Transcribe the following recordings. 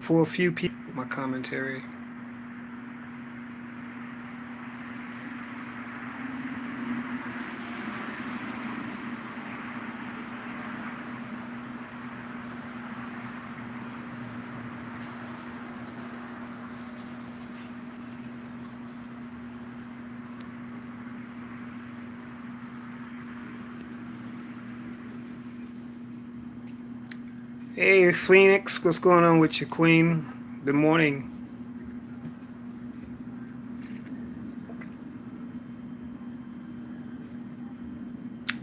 for a few people. My commentary. Hey, Phoenix, what's going on with you, Queen? Good morning.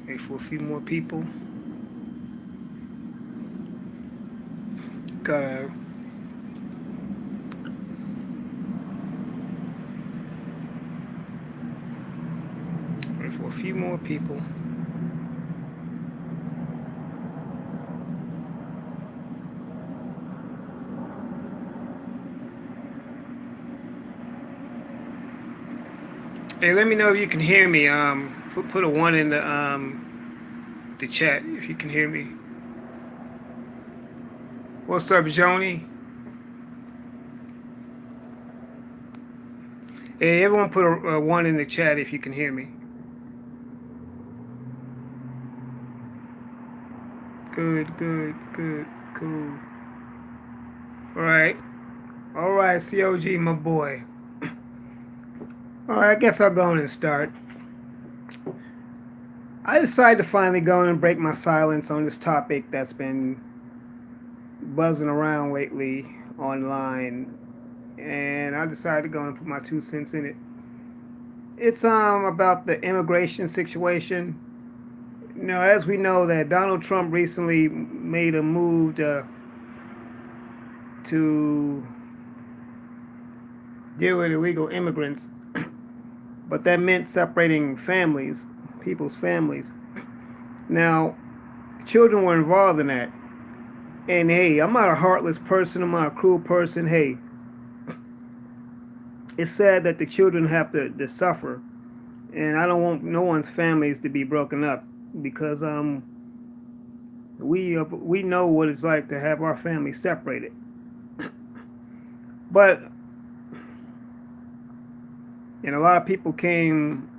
Hey, for a few more people. Gotta wait for a few more people. Hey, let me know if you can hear me. Put a one in the chat if you can hear me. What's up, Joni? Hey, everyone, put a one in the chat if you can hear me. Good, good, good, cool. All right, COG, my boy. All right, I guess I'll go on and start. I decided to finally go in and break my silence on this topic that's been buzzing around lately online, and I decided to go and put my 2 cents in it. It's about the immigration situation. As we know that Donald Trump recently made a move to deal with illegal immigrants, but that meant separating families, people's families. Now, children were involved in that. And hey, I'm not a heartless person, I'm not a cruel person. Hey, it's sad that the children have to suffer. And I don't want no one's families to be broken up because we know what it's like to have our family separated. But and a lot of people came,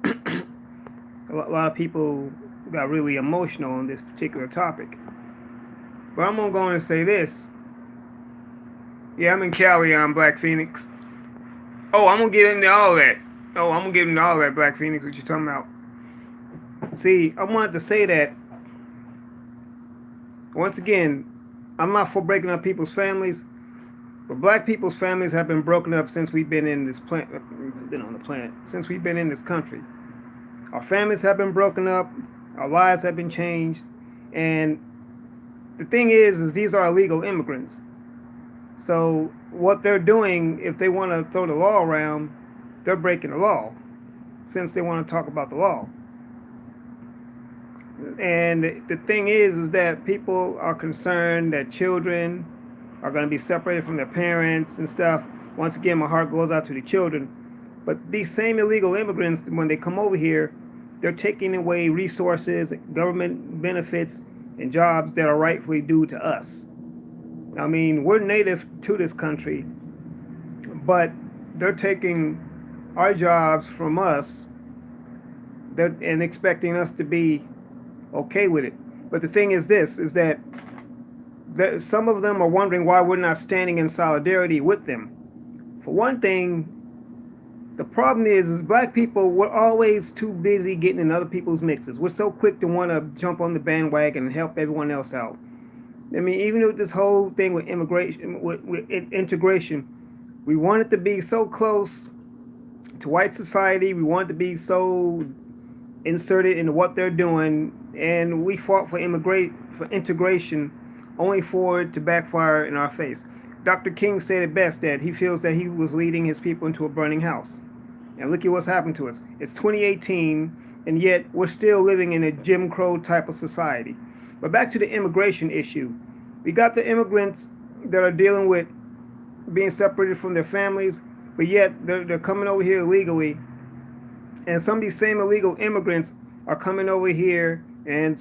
a lot of people got really emotional on this particular topic. But I'm gonna go and say this. Yeah, I'm in Cali. I'm Black Phoenix. Oh, I'm gonna get into all that. Oh, I'm gonna get into all that, Black Phoenix. What you talking about? See, I wanted to say that once again. I'm not for breaking up people's families, but Black people's families have been broken up since we've been in this planet, been on the planet, since we've been in this country. Our families have been broken up. Our lives have been changed, and the thing is these are illegal immigrants. So what they're doing, if they want to throw the law around, they're breaking the law, since they want to talk about the law. And the thing is that people are concerned that children are going to be separated from their parents and stuff. Once again, my heart goes out to the children. But these same illegal immigrants, when they come over here, they're taking away resources, government benefits, and jobs that are rightfully due to us. I mean, we're native to this country, but they're taking our jobs from us and expecting us to be okay with it. But the thing is this, is that some of them are wondering why we're not standing in solidarity with them. For one thing, the problem is Black people, we're always too busy getting in other people's mixes. We're so quick to want to jump on the bandwagon and help everyone else out. I mean, even with this whole thing with immigration, with integration, we want it to be so close to white society. We want it to be so inserted into what they're doing, and we fought for integration, only for it to backfire in our face. Dr. King said it best that he feels that he was leading his people into a burning house. And look at what's happened to us. It's 2018, and yet we're still living in a Jim Crow type of society. But back to the immigration issue. We got the immigrants that are dealing with being separated from their families, but yet they're coming over here illegally. And some of these same illegal immigrants are coming over here and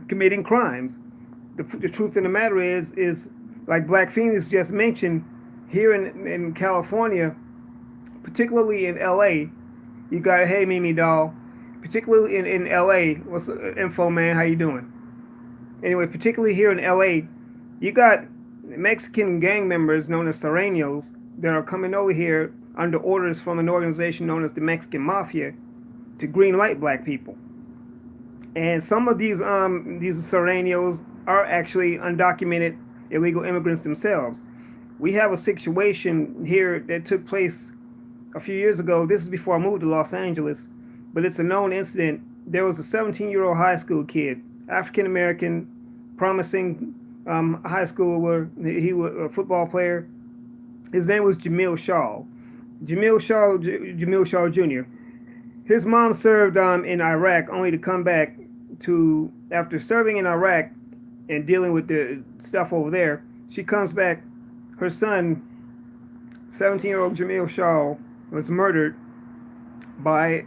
committing crimes. The truth of the matter is like Black Phoenix just mentioned, here in California, particularly in LA, you got, hey Mimi doll, particularly in LA, what's info man, how you doing? Anyway, particularly here in LA, you got Mexican gang members known as Serranos that are coming over here under orders from an organization known as the Mexican Mafia to green light black people. And some of these Serranos are actually undocumented illegal immigrants themselves. We have a situation here that took place a few years ago. This is before I moved to Los Angeles, but it's a known incident. There was a 17-year-old high school kid, African American, promising high schooler. He was a football player. His name was Jamil Shaw. Jamil Shaw Jr. His mom served in Iraq, only to come back to, after serving in Iraq and dealing with the stuff over there, she comes back. Her son, 17-year-old Jamil Shaw, was murdered by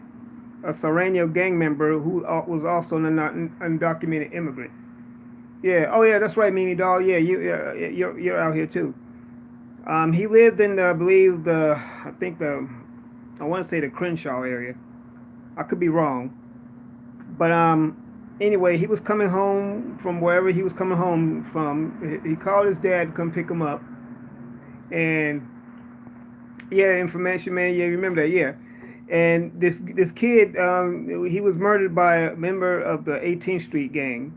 a Serrano gang member who was also an undocumented immigrant. Yeah, oh yeah, that's right, Mimi doll. Yeah, you're out here too. He lived in I believe I want to say the Crenshaw area. I could be wrong, but anyway, he was coming home from wherever he was coming home from. He called his dad to come pick him up, and yeah, information man. Yeah, you remember that? Yeah. And this kid, he was murdered by a member of the 18th Street gang.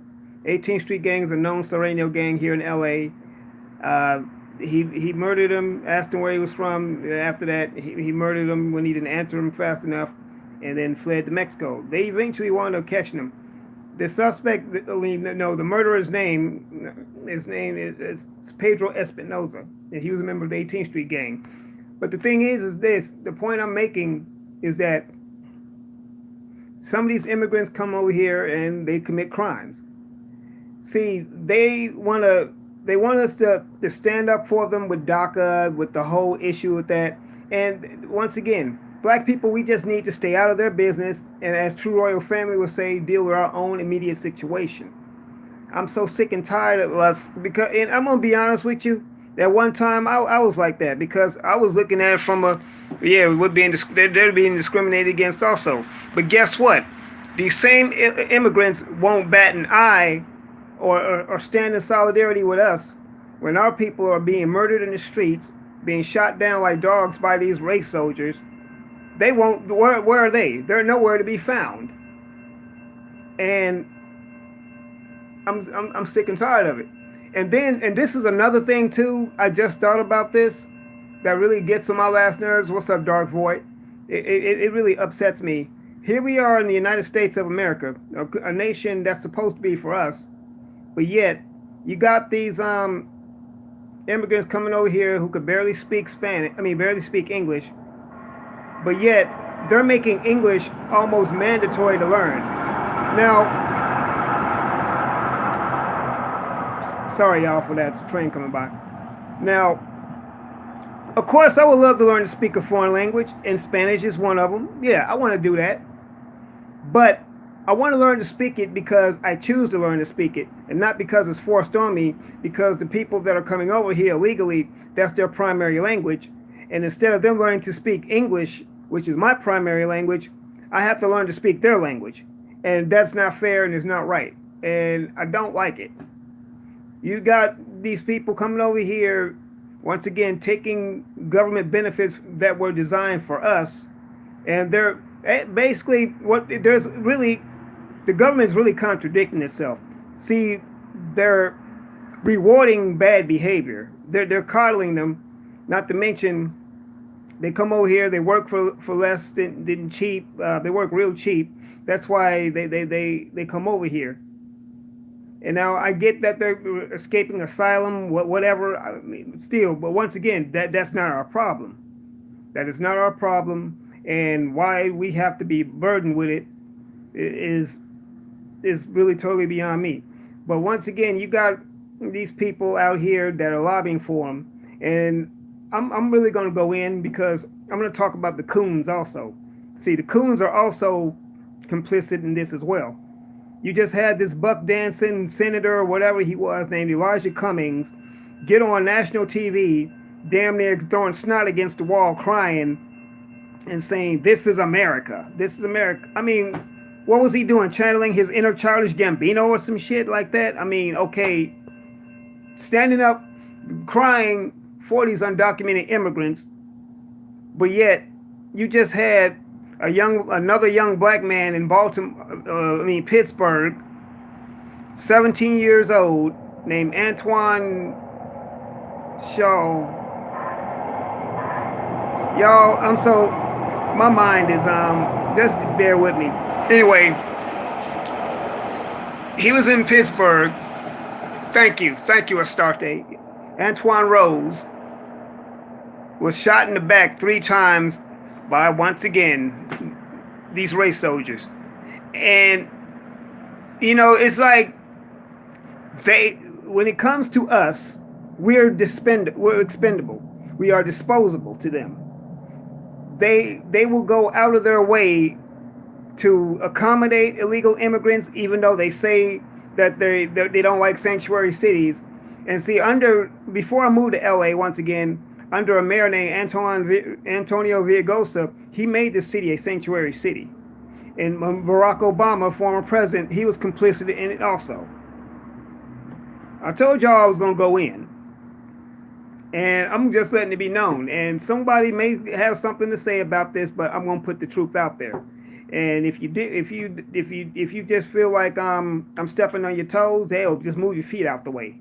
18th Street gang is a known Serrano gang here in LA. He murdered him, asked him where he was from. After that, he murdered him when he didn't answer him fast enough, and then fled to Mexico. They eventually wound up catching him. The suspect, the murderer's name, his name is Pedro Espinoza, and he was a member of the 18th Street gang. But the thing is this, the point I'm making is that some of these immigrants come over here and they commit crimes. See, they want us to stand up for them with DACA, with the whole issue with that. And once again, black people, we just need to stay out of their business, and as True Royal Family will say, deal with our own immediate situation. I'm so sick and tired of us, because, and I'm gonna be honest with you, at one time I was like that, because I was looking at it from they're being discriminated against also. But guess what? These same immigrants won't bat an eye or stand in solidarity with us when our people are being murdered in the streets, being shot down like dogs by these race soldiers. They won't. Where are they? They're nowhere to be found. And I'm sick and tired of it. And this is another thing too. I just thought about this that really gets on my last nerves. What's up, Dark Void? It really upsets me. Here we are in the United States of America, a nation that's supposed to be for us, but yet you got these immigrants coming over here who could barely speak barely speak English, but yet they're making English almost mandatory to learn. Now, sorry y'all for that train coming by. Now, of course, I would love to learn to speak a foreign language, and Spanish is one of them. Yeah, I want to do that. But I want to learn to speak it because I choose to learn to speak it, and not because it's forced on me, because the people that are coming over here illegally, that's their primary language. And instead of them learning to speak English, which is my primary language, I have to learn to speak their language. And that's not fair and it's not right. And I don't like it. You got these people coming over here, once again, taking government benefits that were designed for us, and they're basically the government is really contradicting itself. See, they're rewarding bad behavior. They're coddling them, not to mention they come over here, they work for less than cheap. They work real cheap. That's why they come over here. And now I get that they're escaping asylum, whatever. I mean, still, but once again, that's not our problem. That is not our problem, and why we have to be burdened with it is really totally beyond me. But once again, you got these people out here that are lobbying for them, and I'm really going to go in because I'm going to talk about the coons also. See, the coons are also complicit in this as well. You just had this buck dancing senator or whatever he was named Elijah Cummings get on national TV, damn near throwing snot against the wall, crying and saying, "This is America. This is America." I mean, what was he doing? Channeling his inner Childish Gambino or some shit like that? I mean, okay, standing up, crying for these undocumented immigrants, but yet you just had another young black man in Baltimore, Pittsburgh, 17 years old, named Antoine Shaw. Y'all, my mind is just bear with me. Anyway, he was in Pittsburgh. Thank you, Astarte. Antoine Rose was shot in the back 3 times by, once again, these race soldiers. And it's like when it comes to us, we're expendable. We are disposable to them. They will go out of their way to accommodate illegal immigrants, even though they say that they don't like sanctuary cities. And see, before I moved to LA, once again, under a mayor named Antonio Villaraigosa, he made the city a sanctuary city. And Barack Obama, former president, he was complicit in it also. I told y'all I was going to go in. And I'm just letting it be known. And somebody may have something to say about this, but I'm going to put the truth out there. And if you just feel like I'm stepping on your toes, hell, just move your feet out the way.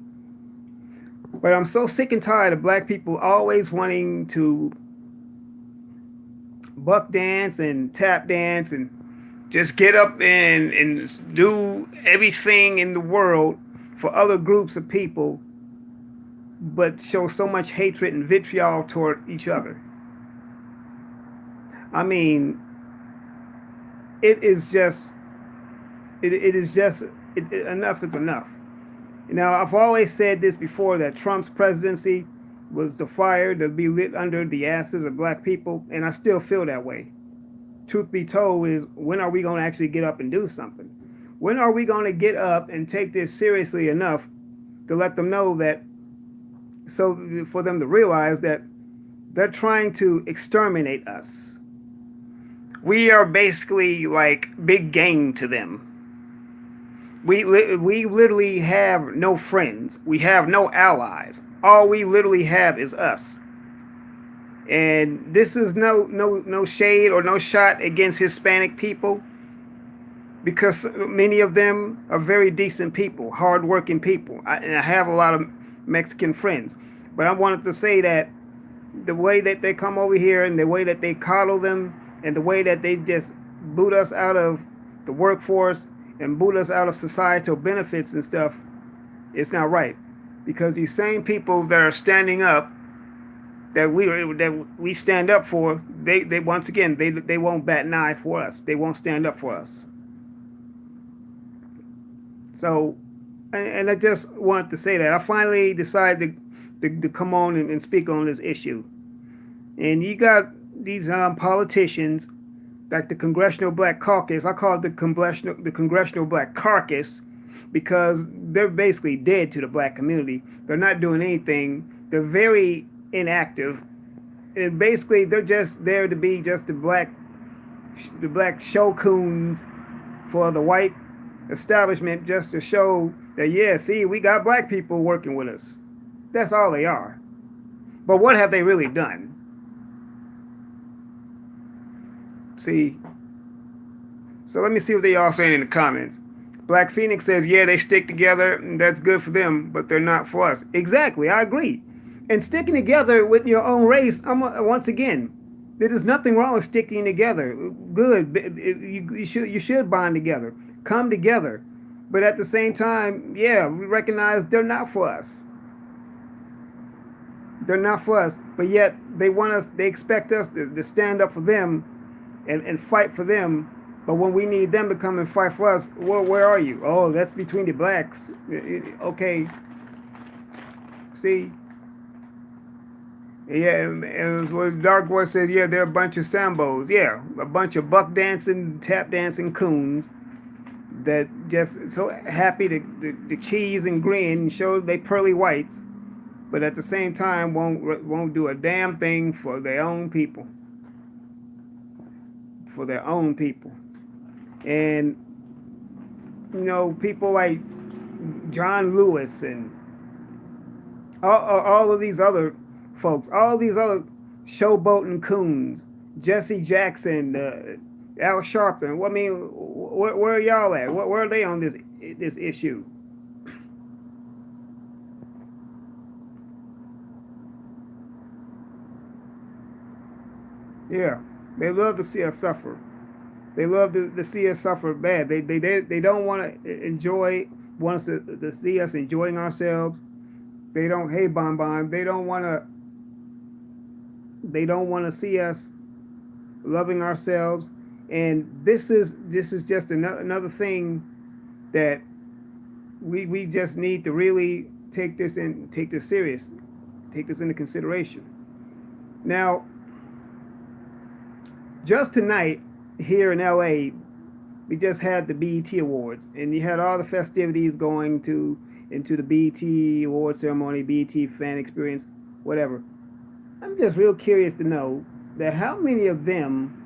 But I'm so sick and tired of black people always wanting to buck dance and tap dance and just get up and do everything in the world for other groups of people, but show so much hatred and vitriol toward each other. I mean, enough is enough. Now, I've always said this before, that Trump's presidency was the fire to be lit under the asses of black people, and I still feel that way. Truth be told is, when are we going to actually get up and do something? When are we going to get up and take this seriously enough to let them know that, so for them to realize that they're trying to exterminate us. We are basically like big game to them. We literally have no friends. We have no allies. All we literally have is us. And this is no shade or no shot against Hispanic people, because many of them are very decent people, hardworking people. And I have a lot of Mexican friends. But I wanted to say that the way that they come over here and the way that they coddle them and the way that they just boot us out of the workforce and boot us out of societal benefits and stuff, it's not right. Because these same people that are standing up, that we stand up for, they once again, they won't bat an eye for us. They won't stand up for us. So, and I just wanted to say that. I finally decided to come on and speak on this issue. And you got these politicians, like the Congressional Black Caucus. I call it the Congressional Black Carcass, because they're basically dead to the black community. They're not doing anything. They're very inactive, and basically they're just there to be just the black shokuns for the white establishment, just to show that, yeah, see, we got black people working with us. That's all they are. But what have they really done? See, so let me see what they all saying in the comments. Black Phoenix says, yeah, they stick together, and that's good for them, but they're not for us. Exactly, I agree. And sticking together with your own race, once again, there is nothing wrong with sticking together. Good, you should bond together, come together. But at the same time, yeah, we recognize they're not for us. They're not for us, but yet they expect us to stand up for them and fight for them. But when we need them to come and fight for us, well, where are you? Oh, that's between the blacks. Okay. See? Yeah, and what Dark Boy said, yeah, they're a bunch of Sambos. Yeah, a bunch of buck dancing, tap dancing coons that just so happy to cheese and grin and show they pearly whites. but at the same time won't do a damn thing for their own people, for their own people. And people like John Lewis and all of these other folks, all these other showboating coons, Jesse Jackson, Al Sharpton. I mean, where are y'all at? Where are they on this issue? Yeah, they love to see us suffer. They love to see us suffer bad. They don't want to enjoy, want us to see us enjoying ourselves. They don't, hey Bon Bon, they don't want to see us loving ourselves. And this is just another thing that we just need to really take this serious, take this into consideration. Now, just tonight here in LA, we just had the BET Awards, and you had all the festivities going into the BET Award ceremony, BET fan experience, whatever. I'm just real curious to know that how many of them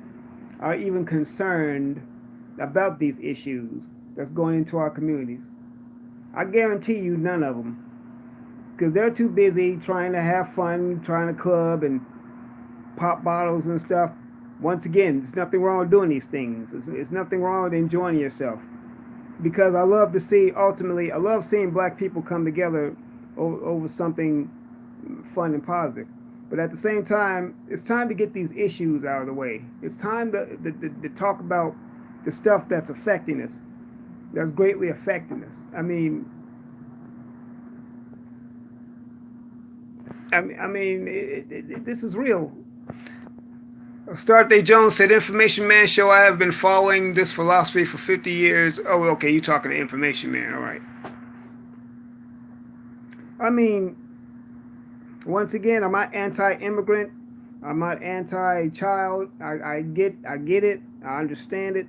are even concerned about these issues that's going into our communities. I guarantee you none of them, because they're too busy trying to have fun, trying to club and pop bottles and stuff. Once again, there's nothing wrong with doing these things. It's nothing wrong with enjoying yourself. Because I love to see, ultimately, I love seeing black people come together over something fun and positive. But at the same time, it's time to get these issues out of the way. It's time to talk about the stuff that's affecting us, that's greatly affecting us. This is real. Start Day Jones said, Information Man Show, I have been following this philosophy for 50 years. Oh, okay, you talking to Information Man, all right. I mean, once again, I'm not anti-immigrant. I'm not anti-child. I get it. I understand it.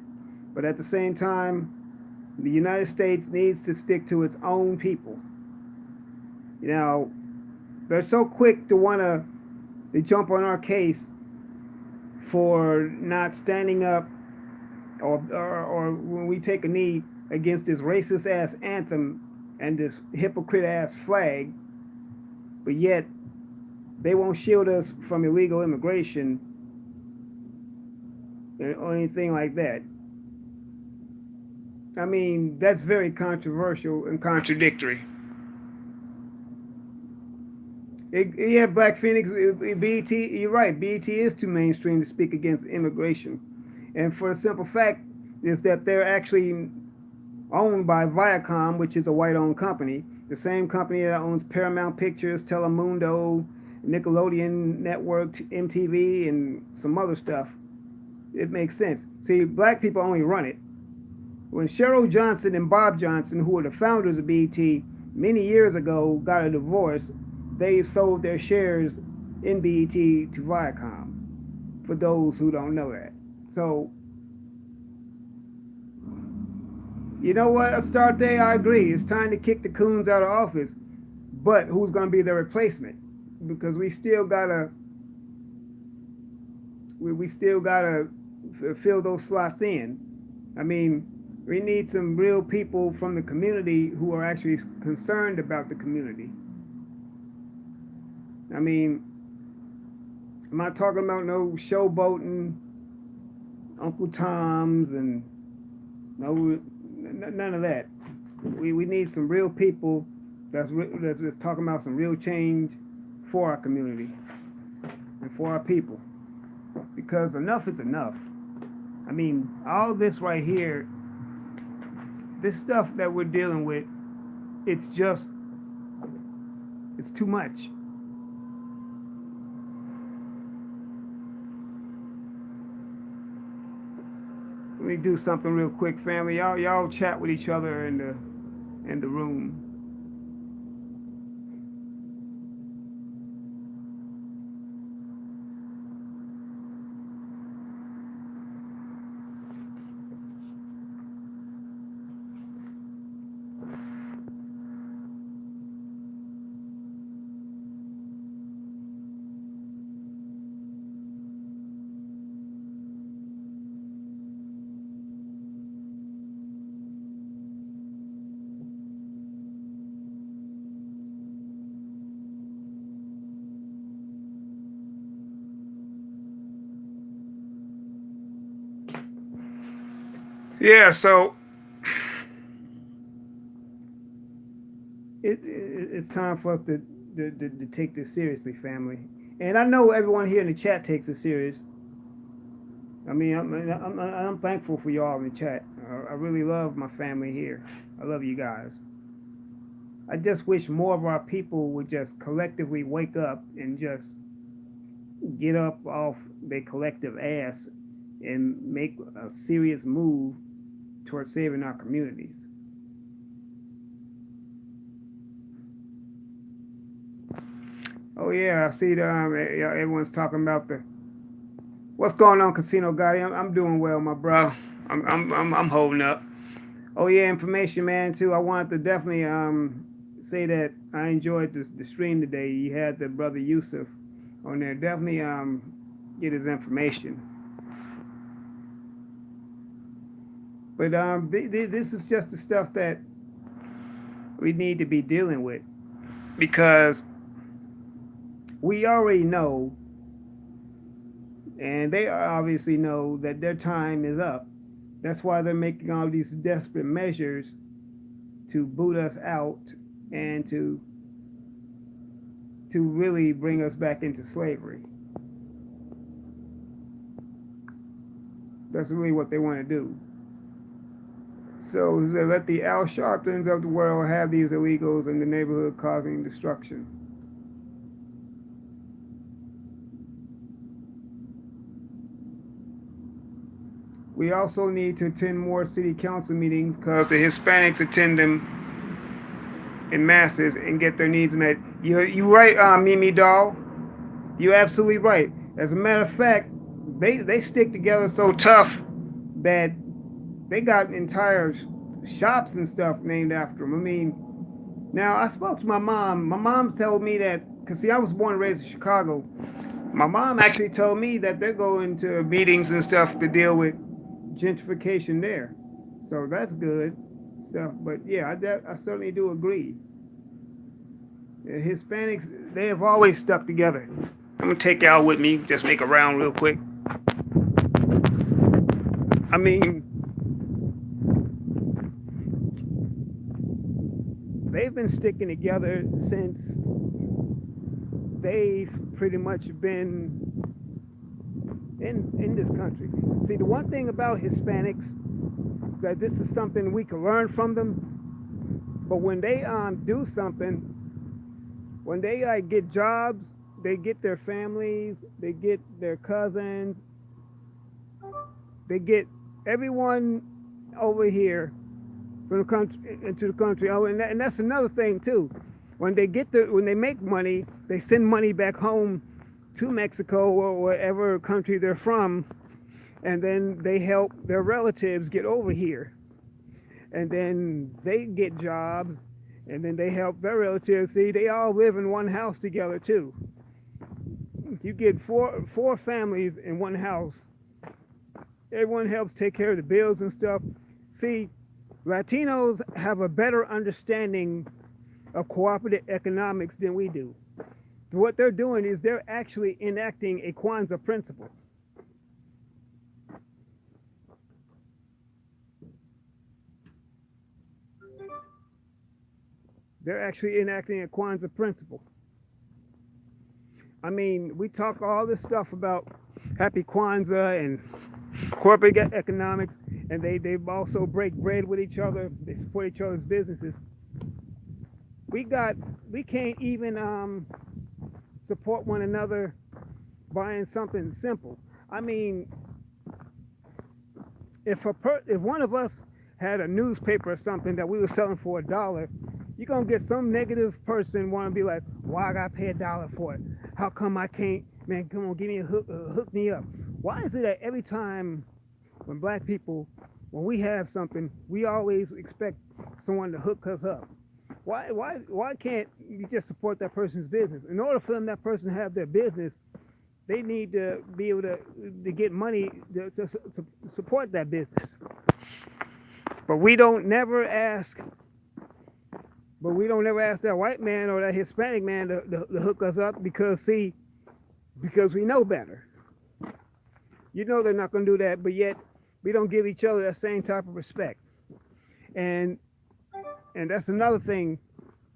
But at the same time, the United States needs to stick to its own people. They're so quick to want to jump on our case for not standing up or when we take a knee against this racist ass anthem and this hypocrite ass flag, but yet they won't shield us from illegal immigration or anything like that. I mean, that's very controversial and contradictory. Yeah, Black Phoenix, BET, you're right. BET is too mainstream to speak against immigration. And for the simple fact is that they're actually owned by Viacom, which is a white-owned company, the same company that owns Paramount Pictures, Telemundo, Nickelodeon Network, MTV, and some other stuff. It makes sense. See, black people only run it. When Cheryl Johnson and Bob Johnson, who were the founders of BET, many years ago got a divorce, they sold their shares in BET to Viacom, for those who don't know that. So, you know what, Astarte, I agree. It's time to kick the coons out of office. But who's going to be their replacement? Because we still gotta fill those slots in. I mean, we need some real people from the community who are actually concerned about the community. I mean, I'm not talking about no showboating, Uncle Toms, and none of that. We need some real people that's talking about some real change for our community and for our people. Because enough is enough. I mean, all this right here, this stuff that we're dealing with, it's too much. Let me do something real quick, family. Y'all chat with each other in the room. Yeah, so it's time for us to take this seriously, family. And I know everyone here in the chat takes it serious. I mean, I'm thankful for y'all in the chat. I really love my family here. I love you guys. I just wish more of our people would just collectively wake up and just get up off their collective ass and make a serious move towards saving our communities. Oh yeah, I see. Everyone's talking about the what's going on, Casino Guy. I'm doing well, my bro. I'm holding up. Oh yeah, information man too. I wanted to definitely say that I enjoyed the stream today. You had the brother Yusuf on there. Definitely get his information. But this is just the stuff that we need to be dealing with because we already know, and they obviously know that their time is up. That's why they're making all these desperate measures to boot us out and to really bring us back into slavery. That's really what they want to do. So let the Al Sharptons of the world have these illegals in the neighborhood causing destruction. We also need to attend more city council meetings because the Hispanics attend them in masses and get their needs met. You right, Mimi Doll. You're absolutely right. As a matter of fact, they stick together so tough that they got entire shops and stuff named after them. I mean, now I spoke to my mom. My mom told me that because see, I was born and raised in Chicago. My mom actually told me that they're going to meetings and stuff to deal with gentrification there. So that's good stuff. But yeah, I certainly do agree. Hispanics, they have always stuck together. I'm gonna take y'all with me. Just make a round real quick. I mean, they've been sticking together since they've pretty much been in this country. See, the one thing about Hispanics that this is something we can learn from them. But when they do something, when they get jobs, they get their families, they get their cousins, they get everyone over here from the country into the country. Oh, and that's another thing too. When they make money, they send money back home to Mexico or whatever country they're from, and then they help their relatives get over here, and then they get jobs, and then they help their relatives. See, they all live in one house together too. You get four families in one house. Everyone helps take care of the bills and stuff. See, Latinos have a better understanding of cooperative economics than we do. What they're doing is they're actually enacting a Kwanzaa principle. They're actually enacting a Kwanzaa principle. I mean, we talk all this stuff about Happy Kwanzaa and corporate economics, and they also break bread with each other. They support each other's businesses. We can't even support one another buying something simple. I mean, if one of us had a newspaper or something that we were selling for $1, you're gonna get some negative person want to be like, "Why I gotta pay $1 for it? How come I can't? Man, come on, give me a hook me up." Why is it that every time when black people, when we have something, we always expect someone to hook us up? Why can't you just support that person's business? In order for that person to have their business, they need to be able to get money to support that business. But we don't never ask. But we don't ever ask that white man or that Hispanic man to hook us up because we know better. You know they're not going to do that, but yet We don't give each other that same type of respect. And that's another thing.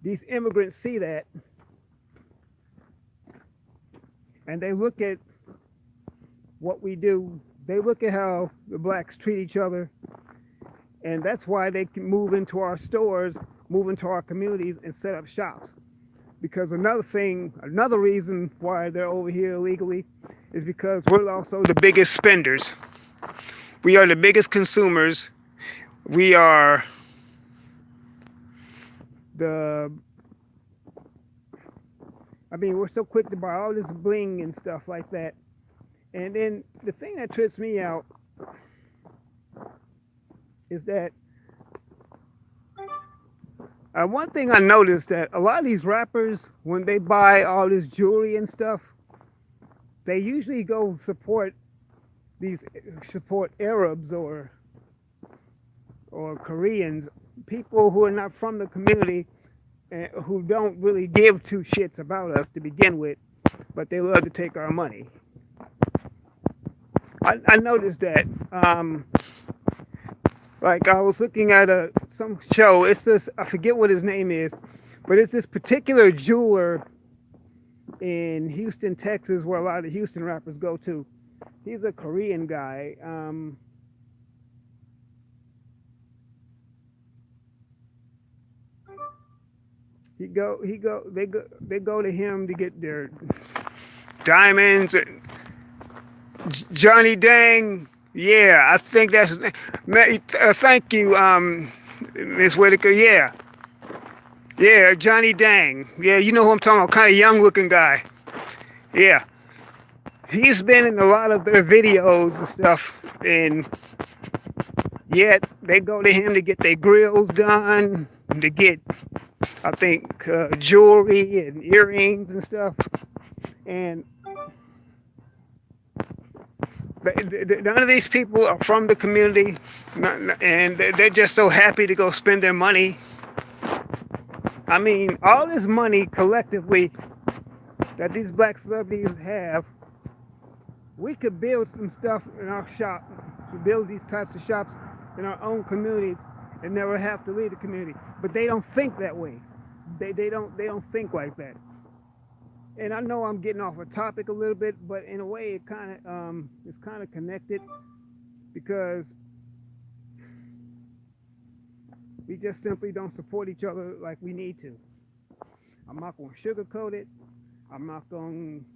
These immigrants see that, and they look at what we do. They look at how the blacks treat each other, and that's why they can move into our stores, move into our communities, and set up shops. Because another reason why they're over here illegally is because we're also the biggest spenders. We are the biggest consumers. We are the, we're so quick to buy all this bling and stuff like that. And then the thing that trips me out is that one thing I noticed that a lot of these rappers, when they buy all this jewelry and stuff, they usually go support Arabs or Koreans, people who are not from the community and who don't really give two shits about us to begin with, but they love to take our money. I noticed that. Like I was looking at some show. It's this, I forget what his name is, but it's this particular jeweler in Houston, Texas, where a lot of the Houston rappers go to. He's a Korean guy. They go to him to get their diamonds. Johnny Dang, yeah, I think that's his name. Thank you, Miss Whitaker. Yeah, Johnny Dang. Yeah, you know who I'm talking about, kind of young looking guy. Yeah, he's been in a lot of their videos and stuff, and yet they go to him to get their grills done, to get, I think, jewelry and earrings and stuff, and none of these people are from the community, and they're just so happy to go spend their money. I mean, all this money collectively that these black celebrities have, we could build some stuff in our shop, to build these types of shops in our own communities and never have to leave the community. But they don't think that way. They don't think like that. And I know I'm getting off a topic a little bit, but in a way it's kind of connected, because we just simply don't support each other like we need to. I'm not going to sugarcoat it. I'm not going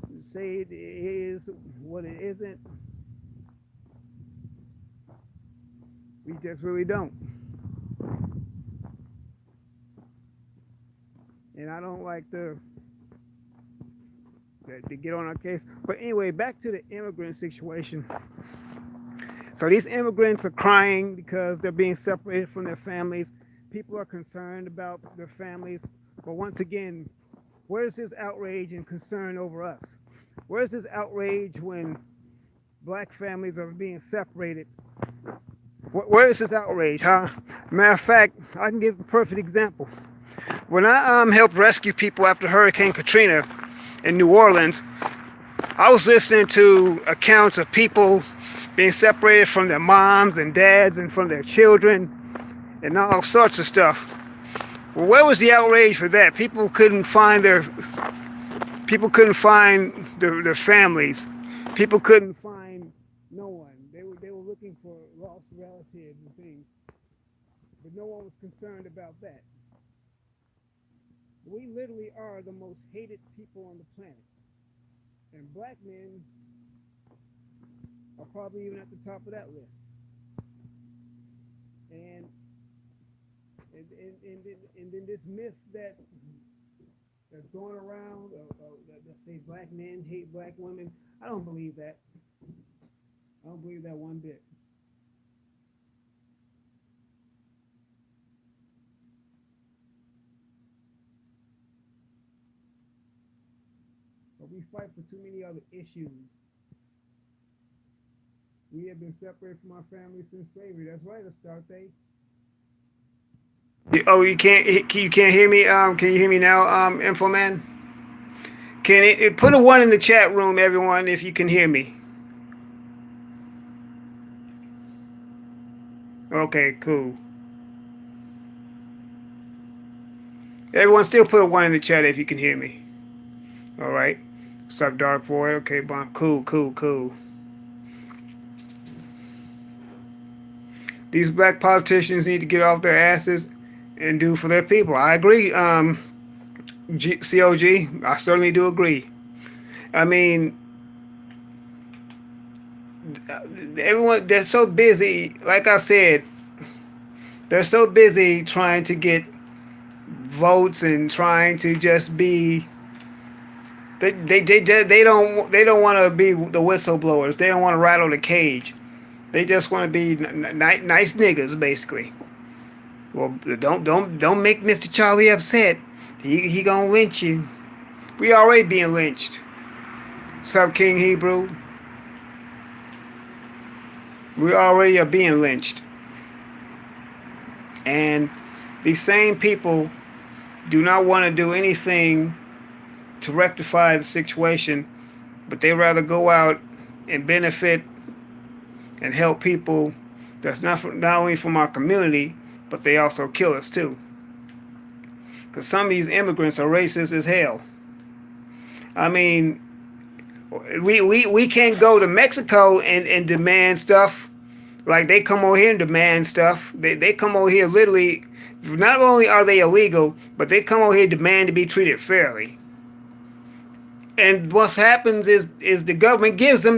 to say it is what it isn't. We just really don't. And I don't like to get on our case. But anyway, back to the immigrant situation. So these immigrants are crying because they're being separated from their families. People are concerned about their families. But once again, where's this outrage and concern over us? Where's this outrage when black families are being separated? Where is this outrage, huh? Matter of fact, I can give a perfect example. When I helped rescue people after Hurricane Katrina in New Orleans, I was listening to accounts of people being separated from their moms and dads and from their children and all sorts of stuff. Well, where was the outrage for that? People couldn't find their families. People couldn't find no one. They were looking for lost relatives and things, but no one was concerned about that. We literally are the most hated people on the planet, and black men are probably even at the top of that list. And then this myth that's going around that say black men hate black women, I don't believe that. I don't believe that one bit. But we fight for too many other issues. We have been separated from our family since slavery. That's right, Astarte. Oh, you can't hear me? Can you hear me now, Info Man? Can it put a 1 in the chat room, everyone, if you can hear me? Okay, cool. Everyone still put a 1 in the chat if you can hear me. All right. What's up, Dark Boy? Okay, bon. Cool, cool, cool. These black politicians need to get off their asses and do for their people. I agree, COG. I certainly do agree. I mean, everyone, they're so busy. Like I said, they're so busy trying to get votes and trying to just be. They don't want to be the whistleblowers. They don't want to rattle the cage. They just want to be nice niggas, basically. Well, don't make Mr. Charlie upset. He gonna lynch you. We already being lynched. Sub King Hebrew. We already are being lynched. And these same people do not want to do anything to rectify the situation, but they rather go out and benefit and help people that's not only from our community, but they also kill us too. Because some of these immigrants are racist as hell. I mean, we can't go to Mexico and demand stuff. Like they come over here and demand stuff. They come over here literally, not only are they illegal, but they come over here and demand to be treated fairly. And what happens is the government gives them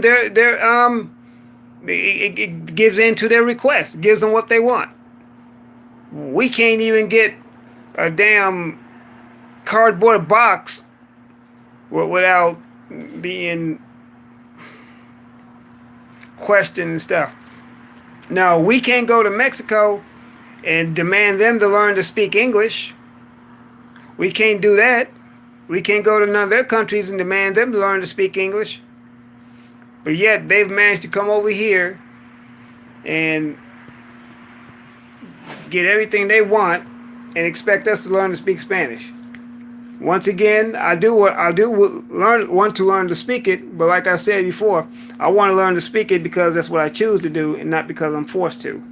it gives in to their request, gives them what they want. We can't even get a damn cardboard box without being questioned and stuff. Now, we can't go to Mexico and demand them to learn to speak English. We can't do that. We can't go to none of their countries and demand them to learn to speak English. But yet, they've managed to come over here and get everything they want and expect us to learn to speak Spanish. Once again, I do want to learn to speak it, but like I said before, I want to learn to speak it because that's what I choose to do and not because I'm forced to.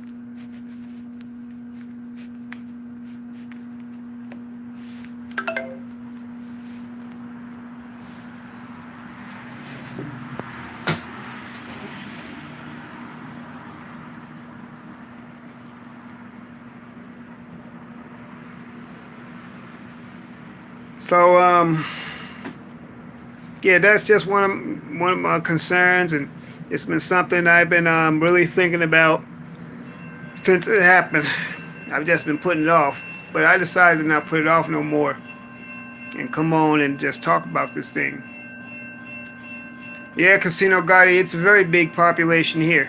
So, yeah, that's just one of my concerns, and it's been something I've been really thinking about since it happened. I've just been putting it off, but I decided to not put it off no more and come on and just talk about this thing. Yeah, Casino Gotti, it's a very big population here.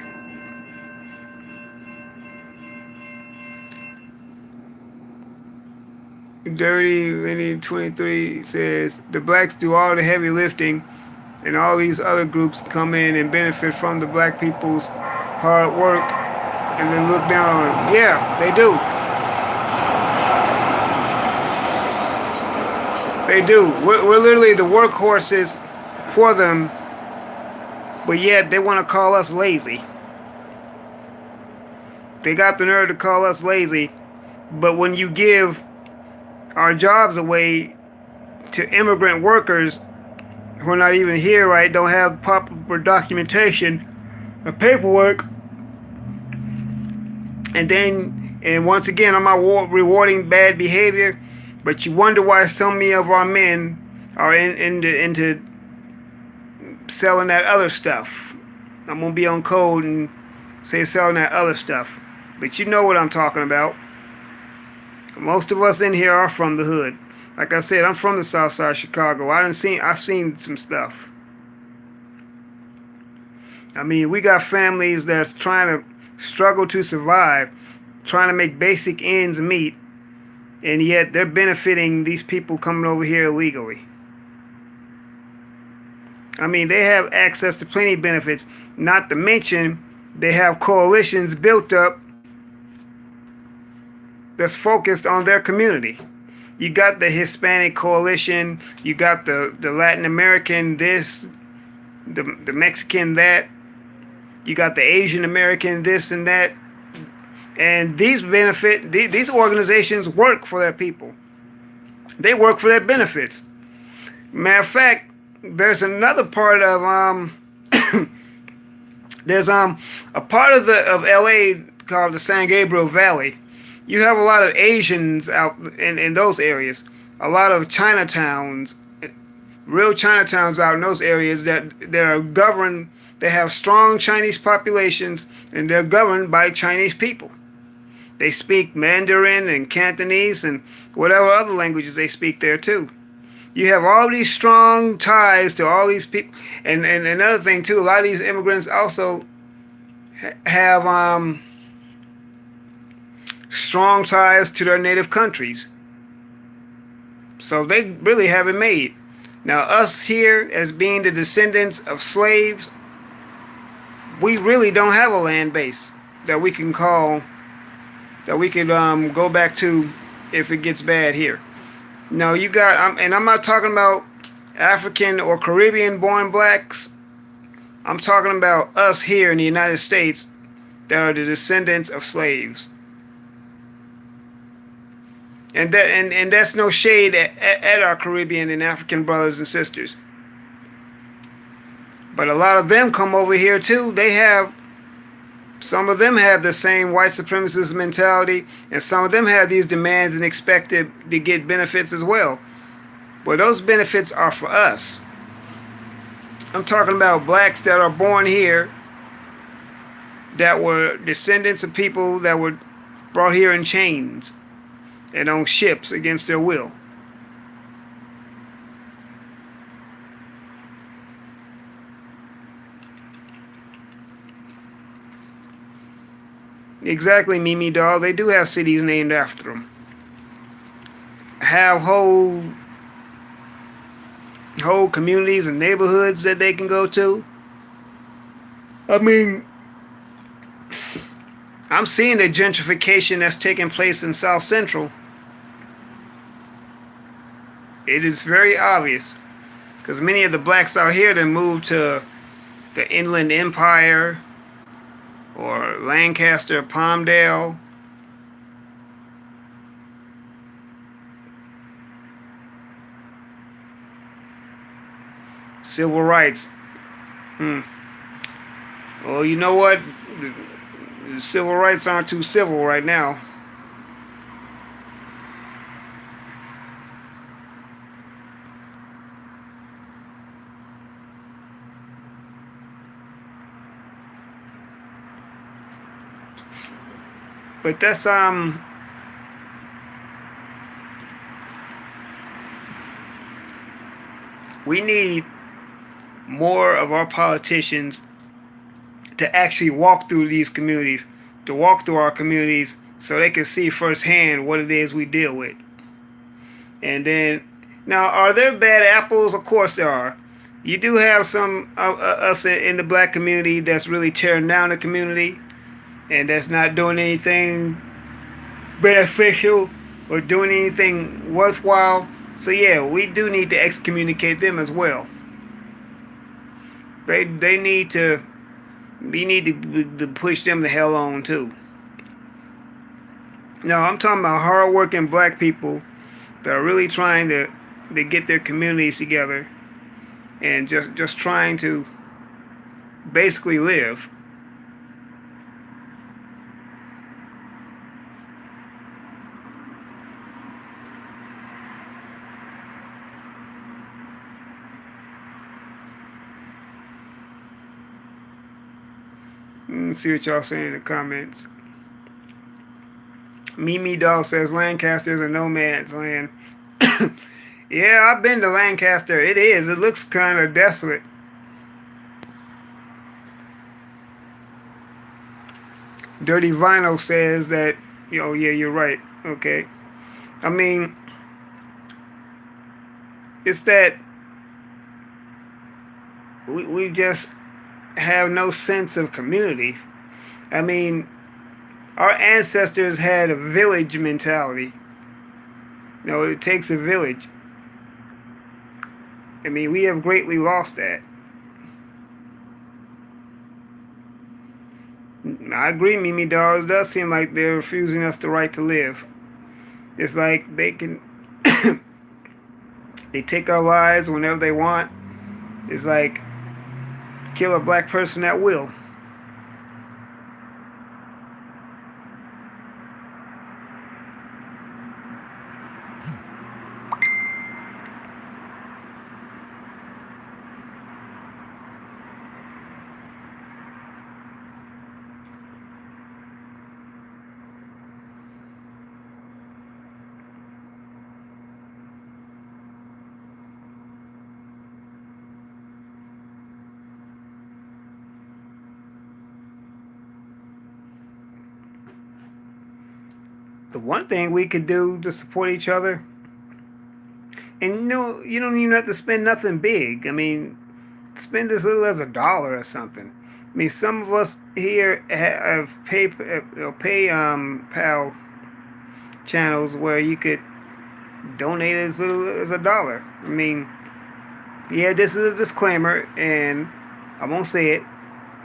Dirty Vinny 23 says the blacks do all the heavy lifting and all these other groups come in and benefit from the black people's hard work and then look down on them. Yeah, they do. They do. We're literally the workhorses for them, but yet they want to call us lazy. They got the nerve to call us lazy, but when you give our jobs away to immigrant workers who are not even here, right, don't have proper documentation or paperwork, and once again, I'm not rewarding bad behavior, but you wonder why so many of our men are into selling that other stuff. I'm gonna be on code and say selling that other stuff, but you know what I'm talking about. Most of us in here are from the hood. Like I said, I'm from the south side of Chicago. I've seen some stuff. I mean, we got families that's trying to struggle to survive, trying to make basic ends meet, and yet they're benefiting these people coming over here illegally. I mean, they have access to plenty of benefits, not to mention they have coalitions built up that's focused on their community. You got the Hispanic coalition, you got the Latin American this, the Mexican that, you got the Asian American this and that. And these organizations work for their people. They work for their benefits. Matter of fact, there's another part of there's a part of LA called the San Gabriel Valley. You have a lot of Asians out in those areas. A lot of Chinatowns, real Chinatowns out in those areas that are governed. They have strong Chinese populations, and they're governed by Chinese people. They speak Mandarin and Cantonese and whatever other languages they speak there too. You have all these strong ties to all these people, and another thing too. A lot of these immigrants also have strong ties to their native countries. So they really have it made. Now us here, as being the descendants of slaves, we really don't have a land base that we can call, that we could go back to if it gets bad here. No, you got, and I'm not talking about African or Caribbean born blacks. I'm talking about us here in the United States that are the descendants of slaves. And that's no shade at our Caribbean and African brothers and sisters. But a lot of them come over here too. Some of them have the same white supremacist mentality, and some of them have these demands and expected to get benefits as well. But those benefits are for us. I'm talking about blacks that are born here, that were descendants of people that were brought here in chains and on ships against their will. Exactly, Mimi doll. They do have cities named after them. Have whole communities and neighborhoods that they can go to. I mean, I'm seeing the gentrification that's taking place in South Central. It is very obvious because many of the blacks out here that moved to the Inland Empire or Lancaster, Palmdale. Civil rights. Well, you know what? The civil rights aren't too civil right now. But that's we need more of our politicians to actually walk through these communities, to walk through our communities so they can see firsthand what it is we deal with. And then, now, are there bad apples? Of course there are. You do have some us in the black community that's really tearing down the community and that's not doing anything beneficial or doing anything worthwhile. So yeah, we do need to excommunicate them as well. They need to, we need to push them the hell on too. No, I'm talking about hard-working black people that are really trying to get their communities together and just trying to basically live. Let's see what y'all saying in the comments. Mimi Doll says Lancaster is a no man's land. Yeah, I've been to Lancaster. It is. It looks kind of desolate. Dirty Vinyl says that, oh yeah, you're right. Okay. I mean, it's that we just have no sense of community. I mean, our ancestors had a village mentality. You know, it takes a village. I mean, we have greatly lost that. I agree, Mimi Dolls. It does seem like they're refusing us the right to live. It's like they can, they take our lives whenever they want. It's like kill a black person at will. The one thing we could do to support each other, and you don't even have to spend nothing big. I mean, spend as little as $1 or something. I mean, some of us here have PayPal channels where you could donate as little as $1. I mean, yeah, this is a disclaimer, and I won't say it,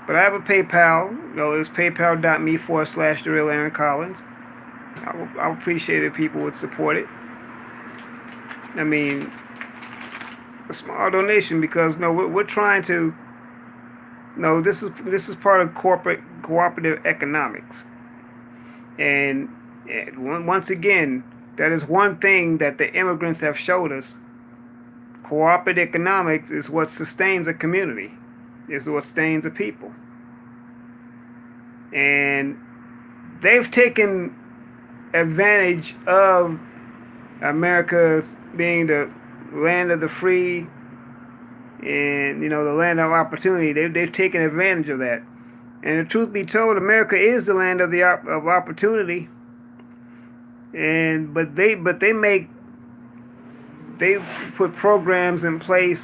but I have a PayPal. It's paypal.me/the real Aaron Collins. I would appreciate it if people would support it. I mean, a small donation because no, we're trying to. No, this is part of corporate cooperative economics, and once again, that is one thing that the immigrants have showed us. Cooperative economics is what sustains a community, is what sustains a people, and they've taken advantage of America's being the land of the free and the land of opportunity. They've taken advantage of that. And the truth be told, America is the land of of opportunity. And they put programs in place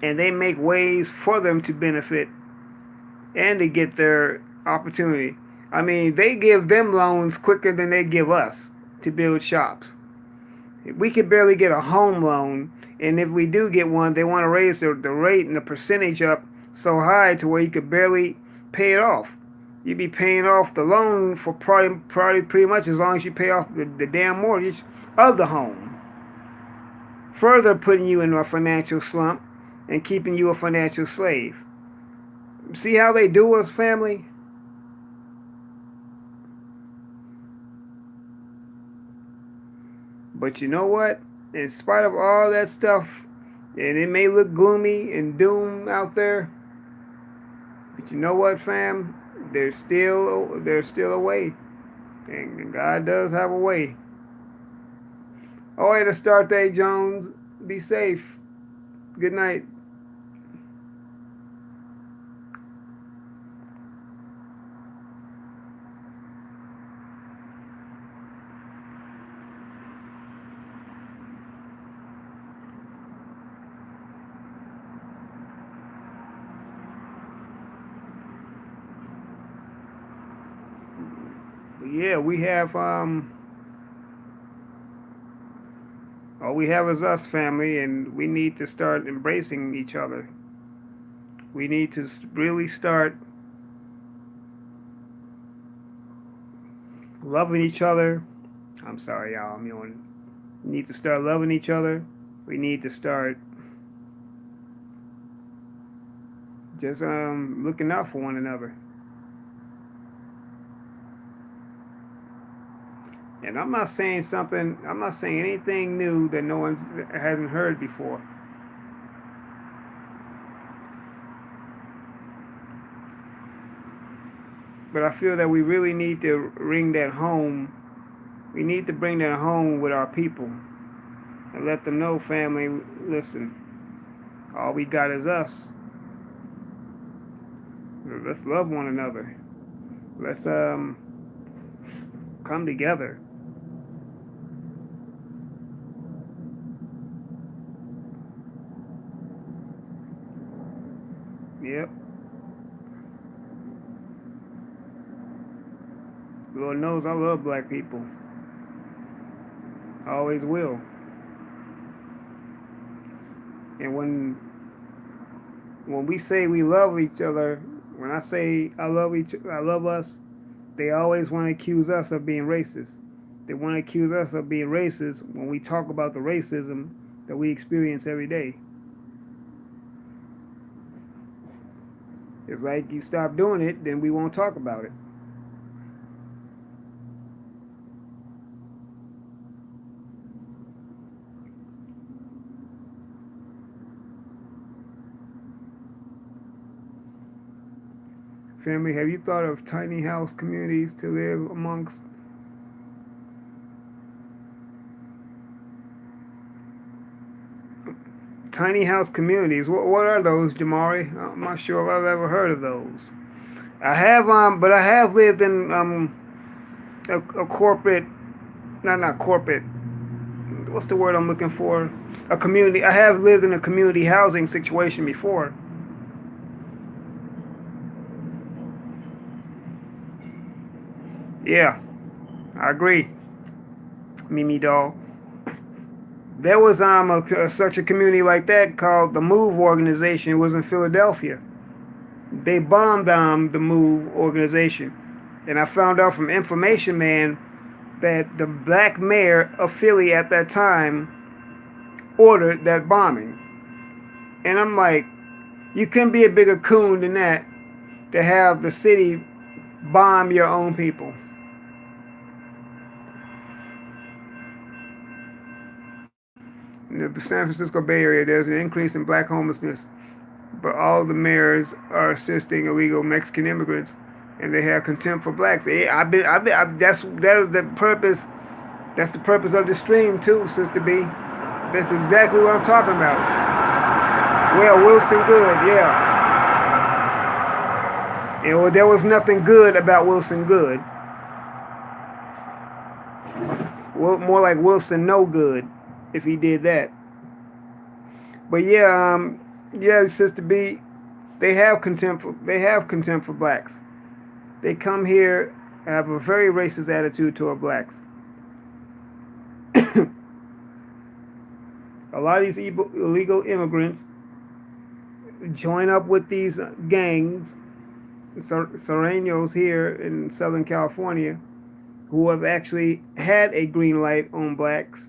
and they make ways for them to benefit and to get their opportunity. I mean, they give them loans quicker than they give us to build shops. We could barely get a home loan, and if we do get one, they want to raise the rate and the percentage up so high to where you could barely pay it off. You'd be paying off the loan for probably pretty much as long as you pay off the damn mortgage of the home. Further putting you into a financial slump and keeping you a financial slave. See how they do us, family? But you know what? In spite of all that stuff, and it may look gloomy and doom out there, but you know what, fam? There's still a way, and God does have a way. All right, to start day, Jones. Be safe. Good night. Yeah, we have all we have is us, family, and we need to start embracing each other. We need to really start loving each other. I'm sorry, y'all. We need to start loving each other. We need to start just looking out for one another. And I'm not saying something. I'm not saying anything new that no one hasn't heard before. But I feel that we really need to bring that home. We need to bring that home with our people and let them know, family, listen, all we got is us. Let's love one another. Let's come together. Yep. Lord knows I love black people. I always will. And when we say we love each other, When I say I love us, they always want to accuse us of being racist. They want to accuse us of being racist when we talk about the racism that we experience every day. It's like you stop doing it, then we won't talk about it. Family, have you thought of tiny house communities to live amongst? Tiny house communities. What are those, Jamari? I'm not sure if I've ever heard of those. I have, but I have lived in a corporate, not corporate. What's the word I'm looking for? A community. I have lived in a community housing situation before. Yeah, I agree, Mimi doll. There was such a community like that called the Move organization. It was in Philadelphia. They bombed the Move organization, and I found out from Information Man that the black mayor of Philly at that time ordered that bombing. And I'm like, you couldn't be a bigger coon than that to have the city bomb your own people. In the San Francisco Bay Area, there's an increase in black homelessness, but all the mayors are assisting illegal Mexican immigrants, and they have contempt for blacks. That is the purpose. That's the purpose of the stream too, Sister B. That's exactly what I'm talking about. Well, Wilson Good, yeah. And well, there was nothing good about Wilson Good. Well, more like Wilson No Good, if he did that. But yeah, yeah, Sister B, they have contempt for blacks. They come here have a very racist attitude toward blacks. A lot of these illegal immigrants join up with these gangs, Serranos here in Southern California, who have actually had a green light on blacks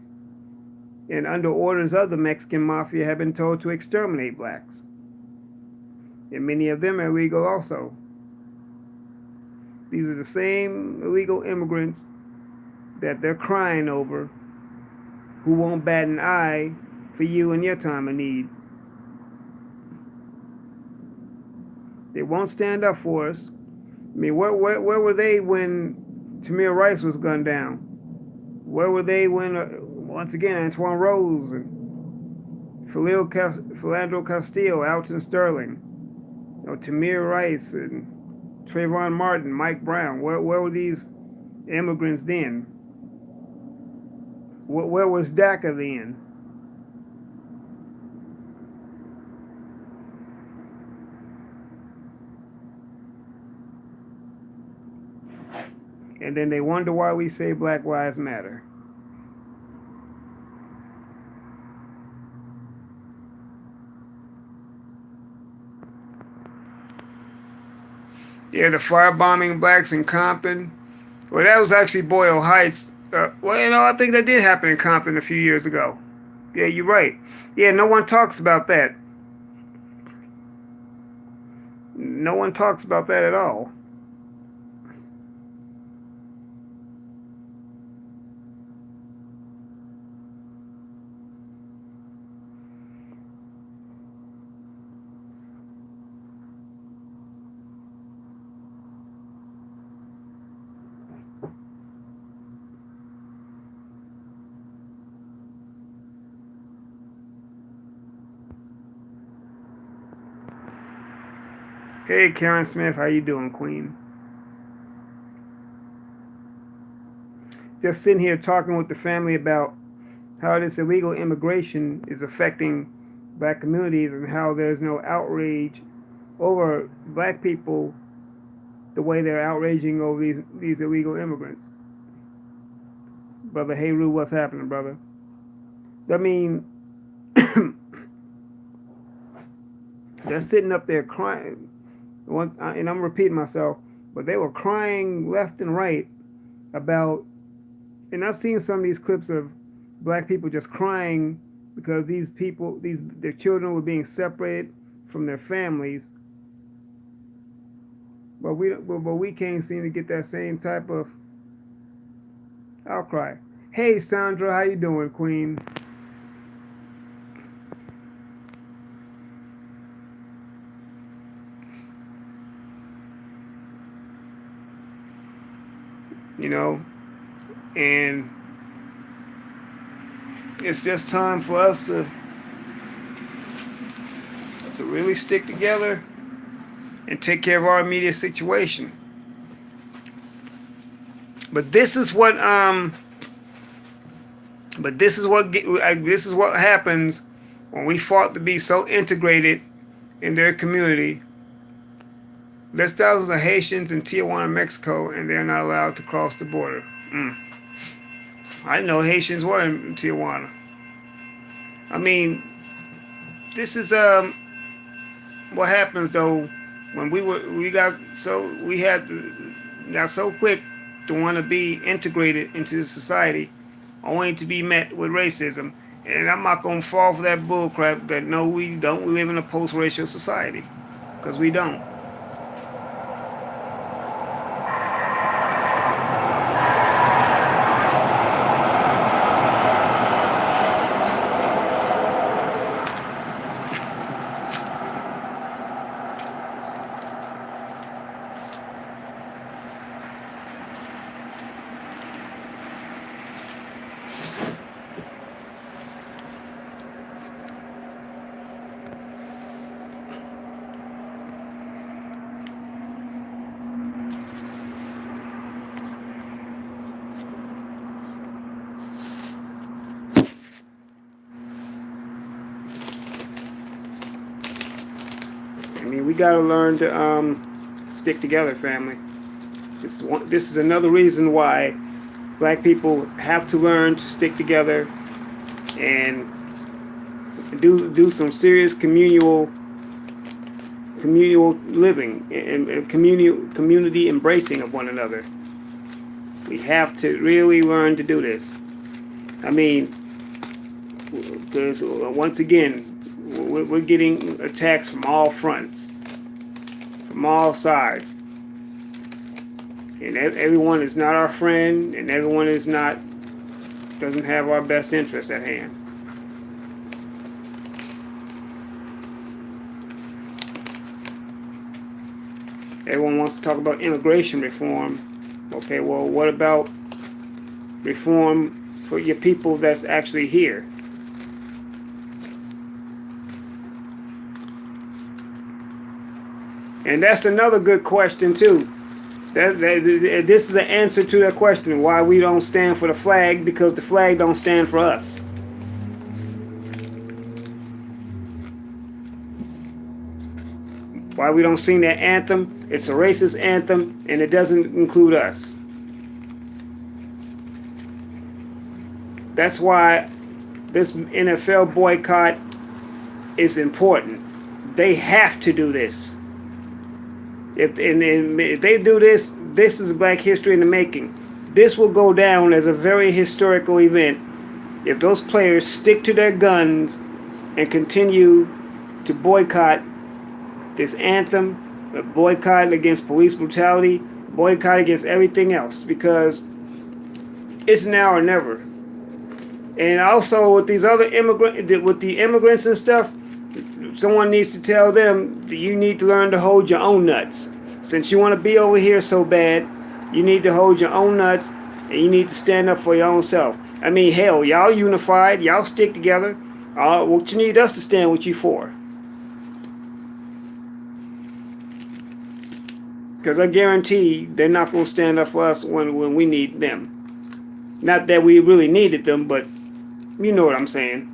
and under orders of the Mexican mafia have been told to exterminate blacks. And many of them are illegal also. These are the same illegal immigrants that they're crying over who won't bat an eye for you in your time of need. They won't stand up for us. I mean, where were they when Tamir Rice was gunned down? Where were they when, once again, Antoine Rose and Philandro Castillo, Alton Sterling, Tamir Rice and Trayvon Martin, Mike Brown? Where were these immigrants then? Where was DACA then? And then they wonder why we say Black Lives Matter. Yeah, the firebombing blacks in Compton. Well, that was actually Boyle Heights. I think that did happen in Compton a few years ago. Yeah, you're right. Yeah, no one talks about that. No one talks about that at all. Hey, Karen Smith, how you doing, Queen? Just sitting here talking with the family about how this illegal immigration is affecting black communities and how there's no outrage over black people the way they're outraging over these illegal immigrants. Brother Heru, what's happening, brother? I mean, they're sitting up there crying. And I'm repeating myself, but they were crying left and right about, and I've seen some of these clips of black people just crying because their children were being separated from their families, but we can't seem to get that same type of outcry. Hey Sandra, how you doing, Queen? You know, and it's just time for us to really stick together and take care of our immediate situation. But this is what this is what happens when we fought to be so integrated in their community. There's thousands of Haitians in Tijuana, Mexico, and they're not allowed to cross the border. I didn't know Haitians were in Tijuana. I mean, this is what happens though when got so quick to want to be integrated into society, only to be met with racism. And I'm not gonna fall for that bullcrap that no, we don't. We live in a post-racial society, because we don't. I mean, we gotta learn to stick together, family. This is another reason why black people have to learn to stick together and do some serious communal living and community embracing of one another. We have to really learn to do this. I mean, because once again, we're getting attacks from all fronts, from all sides, and everyone is not our friend, and everyone doesn't have our best interests at hand. Everyone wants to talk about immigration reform. Okay, well, what about reform for your people that's actually here? And that's another good question too. This is an answer to that question: why we don't stand for the flag, because the flag don't stand for us. Why we don't sing that anthem? It's a racist anthem, and it doesn't include us. That's why this NFL boycott is important. They have to do this. If they do this, this is Black history in the making. This will go down as a very historical event if those players stick to their guns and continue to boycott this anthem, a boycott against police brutality, boycott against everything else, because it's now or never. And also with these other immigrants and stuff, someone needs to tell them that you need to learn to hold your own nuts. Since you want to be over here so bad, you need to hold your own nuts, and you need to stand up for your own self. I mean, hell, y'all unified, y'all stick together. What you need us to stand with you for? Because I guarantee they're not going to stand up for us when we need them. Not that we really needed them, but you know what I'm saying.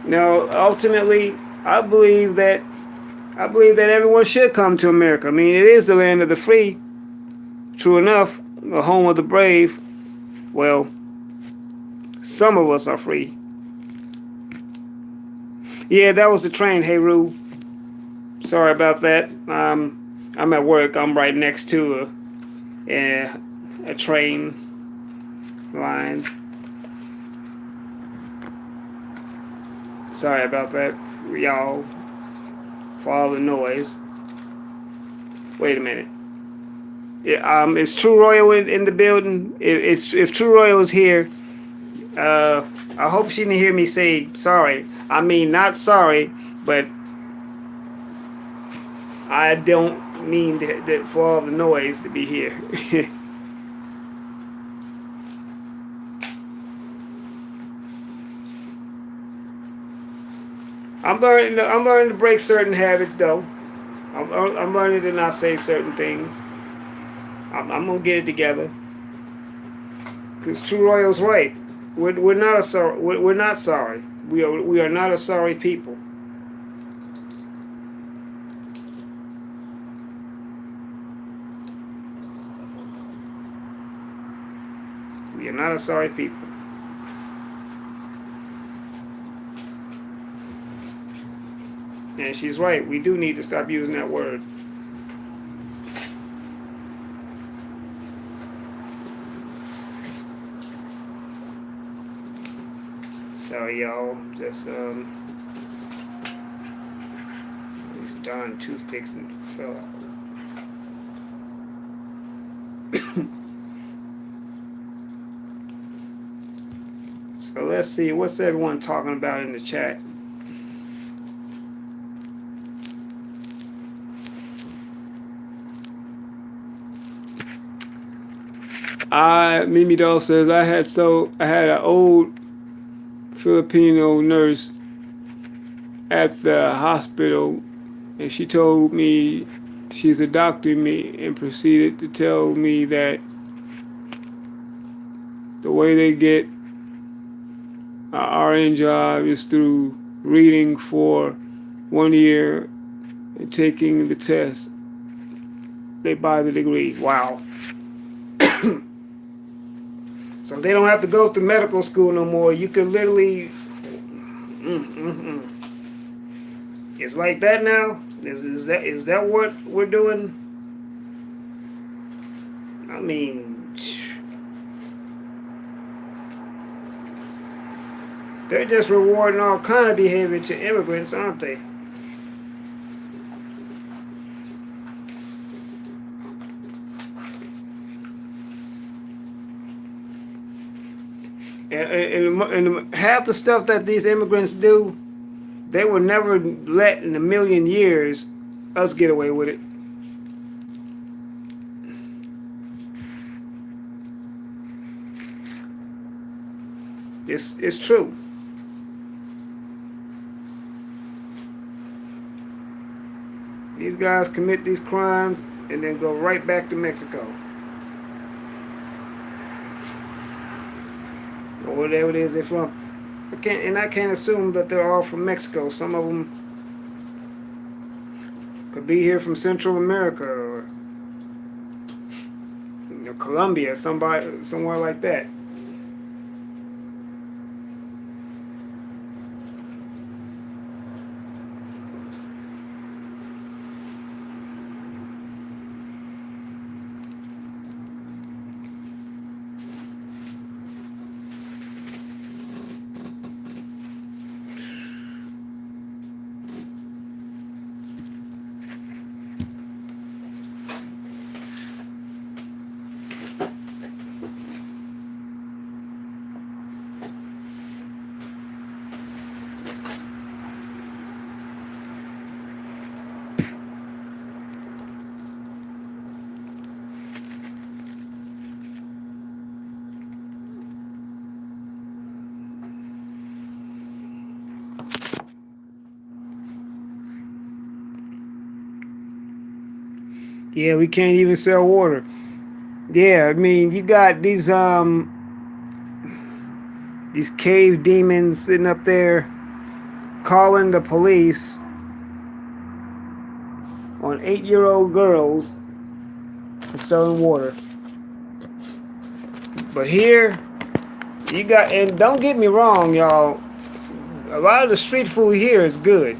Now, ultimately, I believe that everyone should come to America. I mean, it is the land of the free. True enough, the home of the brave. Well, Some of us are free. Yeah, that was the train. Hey, Rue. Sorry about that. I'm at work. I'm right next to a train line. Sorry about that, y'all, for all the noise. Wait a minute. Yeah, is True Royal in the building? If True Royal is here, I hope she didn't hear me say sorry. I mean, not sorry, but I don't mean that for all the noise to be here. I'm learning to break certain habits, though. I'm learning to not say certain things. I'm gonna get it together. Because True Royal's right. We're not a sorry. We're not sorry. We are not a sorry people. We are not a sorry people. And she's right. We do need to stop using that word. Sorry, y'all. Just these darn toothpicks fell out. So let's see. What's everyone talking about in the chat? Mimi Doll says I had an old Filipino nurse at the hospital, and she told me she's a doctor in me, and proceeded to tell me that the way they get an RN job is through reading for 1 year and taking the test. They buy the degree. Wow. So they don't have to go through medical school no more. You can literally. It's like that now. Is that what we're doing? I mean, they're just rewarding all kind of behavior to immigrants, aren't they? And half the stuff that these immigrants do, they would never let in a million years us get away with it. It's true. These guys commit these crimes and then go right back to Mexico. Or whatever it is they're from. I can't assume that they're all from Mexico. Some of them could be here from Central America or Colombia, somewhere like that. Yeah, we can't even sell water. Yeah, I mean, you got these cave demons sitting up there calling the police on 8-year-old girls for selling water. But here, You got, and don't get me wrong, y'all. A lot of the street food here is good,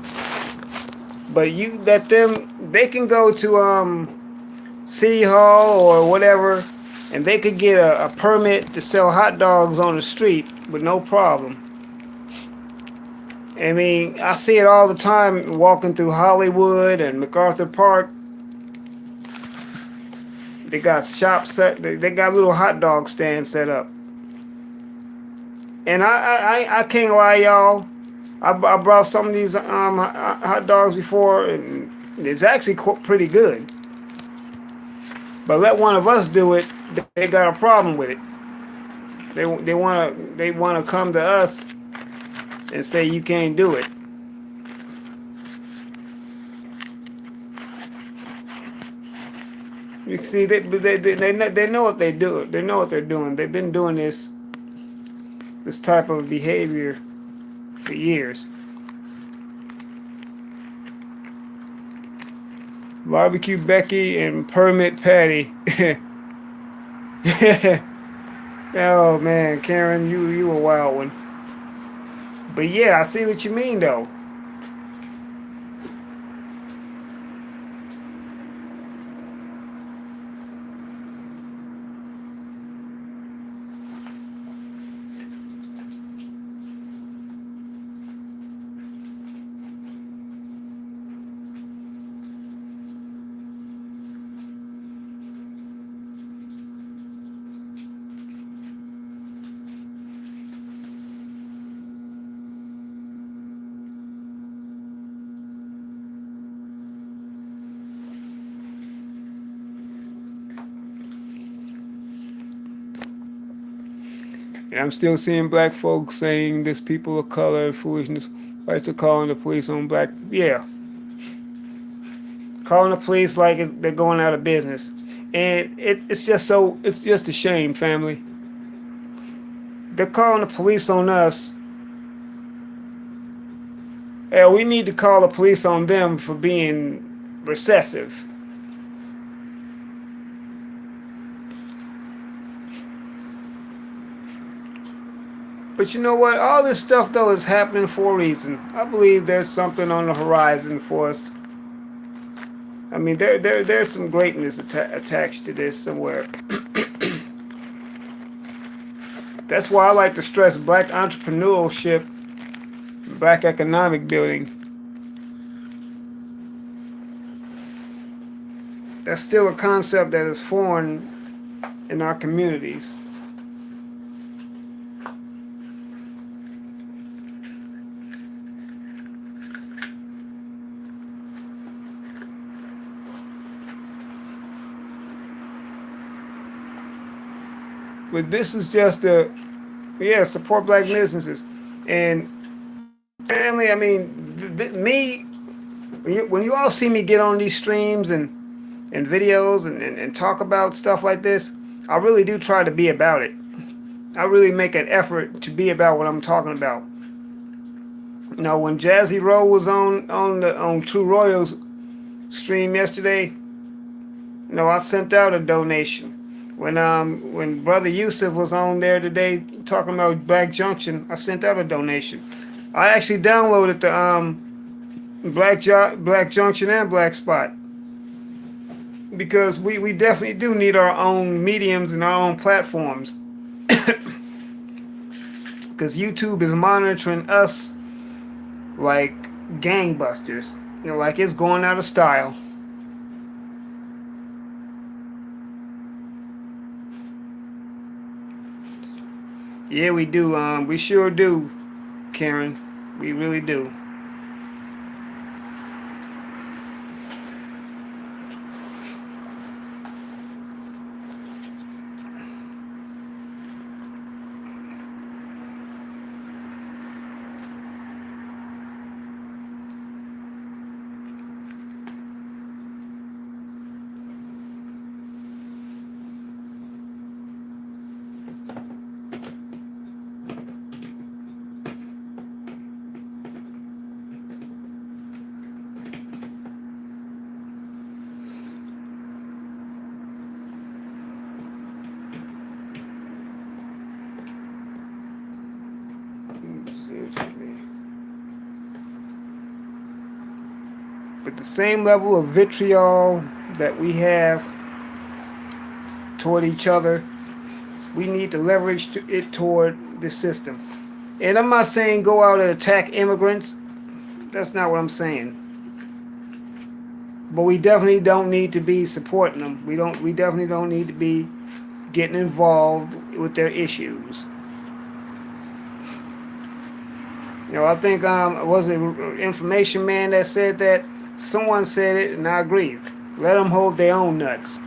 but you let them. They can go to City Hall or whatever, and they could get a permit to sell hot dogs on the street with no problem. I mean, I see it all the time walking through Hollywood and MacArthur Park. They got shops set. They got little hot dog stands set up. And I can't lie, y'all. I brought some of these hot dogs before, and it's actually pretty good. But let one of us do it, they got a problem with it. They wanna come to us and say you can't do it. You see, they know what they do. They know what they're doing. They've been doing this type of behavior for years. Barbecue Becky and Permit Patty. Oh man, Karen, you a wild one. But yeah, I see what you mean though. And I'm still seeing black folks saying this people of color foolishness. Whites are calling the police on black. Yeah, calling the police like they're going out of business, and it's just so it's just a shame, family. They're calling the police on us. And we need to call the police on them for being recessive. But you know what? All this stuff, though, is happening for a reason. I believe there's something on the horizon for us. I mean, there's some greatness attached to this somewhere. That's why I like to stress black entrepreneurship, black economic building. That's still a concept that is foreign in our communities. But this is just support black businesses. And family, I mean, me, when you all see me get on these streams and videos and talk about stuff like this, I really do try to be about it. I really make an effort to be about what I'm talking about. You know, when Jazzy Rowe was on True Royals stream yesterday, you know, I sent out a donation. When Brother Yusuf was on there today talking about Black Junction, I sent out a donation. I actually downloaded the Black Junction and Black Spot because we definitely do need our own mediums and our own platforms. Because YouTube is monitoring us like gangbusters. You know, like it's going out of style. Yeah, we do. We sure do, Karen. We really do. the same level of vitriol that we have toward each other, we need to leverage it toward the system. And I'm not saying go out and attack immigrants. That's not what I'm saying. But we definitely don't need to be supporting them. We definitely don't need to be getting involved with their issues. You know, I think was it Information Man that said that? Someone said it, and I agree. Let them hold their own nuts.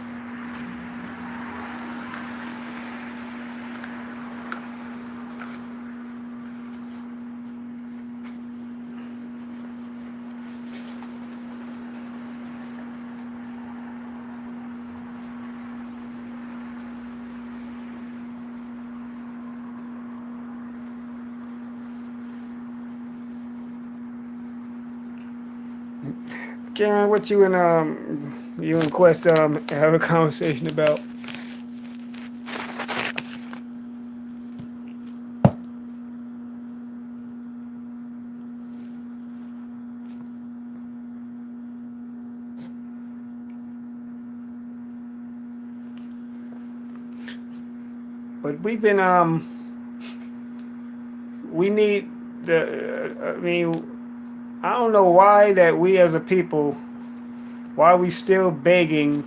Karen, what you and Quest have a conversation about? But we've been we need the. I mean, I don't know why that we as a people, why are we still begging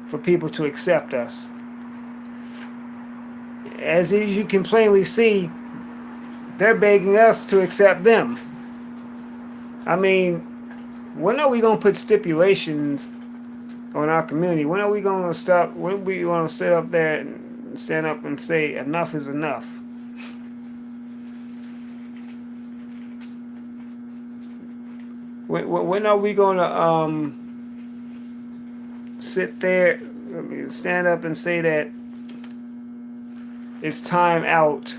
for people to accept us? As you can plainly see, they're begging us to accept them. I mean, when are we going to put stipulations on our community? When are we going to stop? When are we going to sit up there and stand up and say enough is enough? When are we going to sit there, stand up and say that it's time out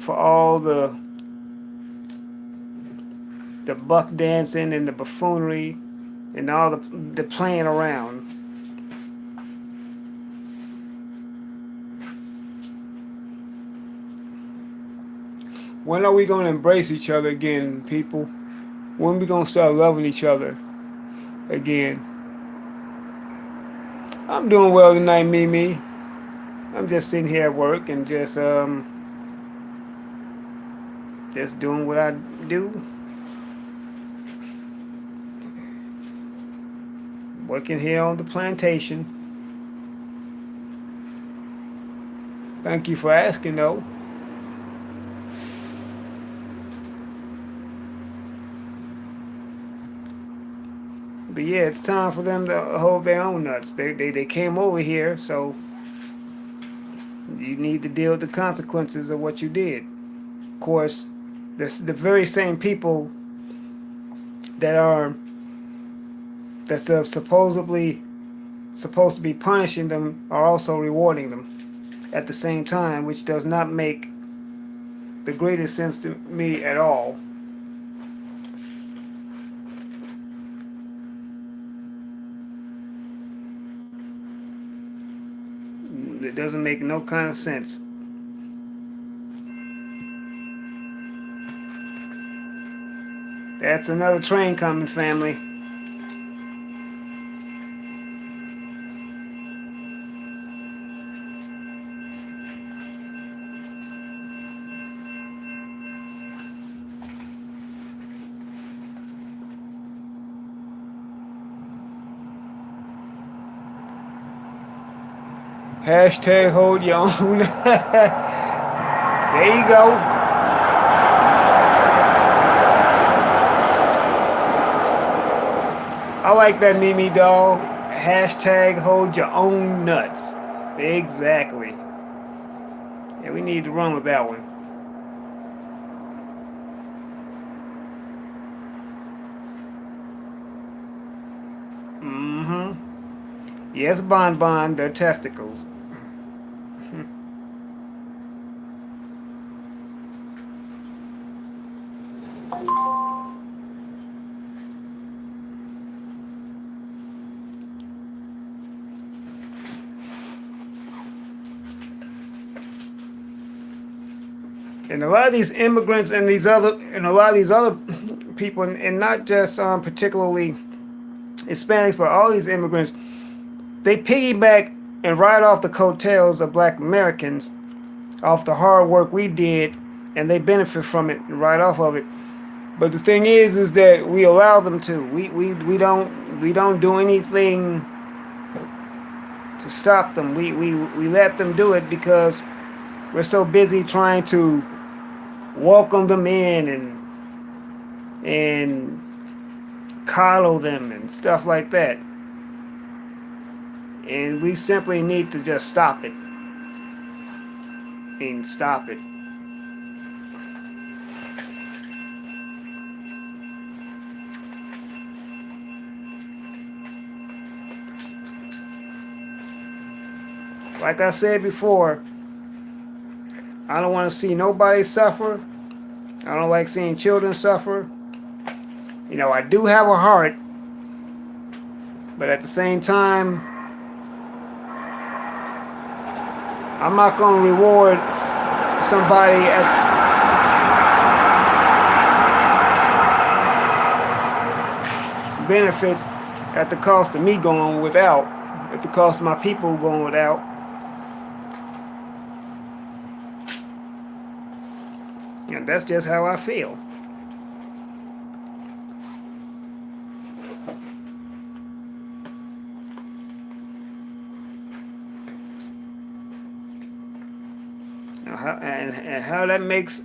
for all the buck dancing and the buffoonery and all the playing around? When are we going to embrace each other again, people? When are we going to start loving each other again? I'm doing well tonight, Mimi. I'm just sitting here at work and just doing what I do. Working here on the plantation. Thank you for asking, though. But yeah, it's time for them to hold their own nuts. They came over here, so you need to deal with the consequences of what you did. Of course, the very same people that's supposedly supposed to be punishing them are also rewarding them at the same time, which does not make the greatest sense to me at all. It doesn't make no kind of sense. That's another train coming, family. Hashtag hold your own. There you go. I like that, Mimi doll. Hashtag hold your own nuts. Exactly. Yeah, we need to run with that one. Yes, Bon, their testicles. And a lot of these immigrants and a lot of these other people, and not just particularly Hispanics, but all these immigrants, they piggyback and ride off the coattails of black Americans, off the hard work we did, and they benefit from it and ride off of it. But the thing is that we allow them to. We don't do anything to stop them. We let them do it because we're so busy trying to welcome them in and coddle them and stuff like that. And we simply need to just stop it. Stop it. Like I said before, I don't want to see nobody suffer. I don't like seeing children suffer. You know, I do have a heart, but at the same time, I'm not going to reward somebody benefits at the cost of me going without, at the cost of my people going without. And that's just how I feel. And how that makes,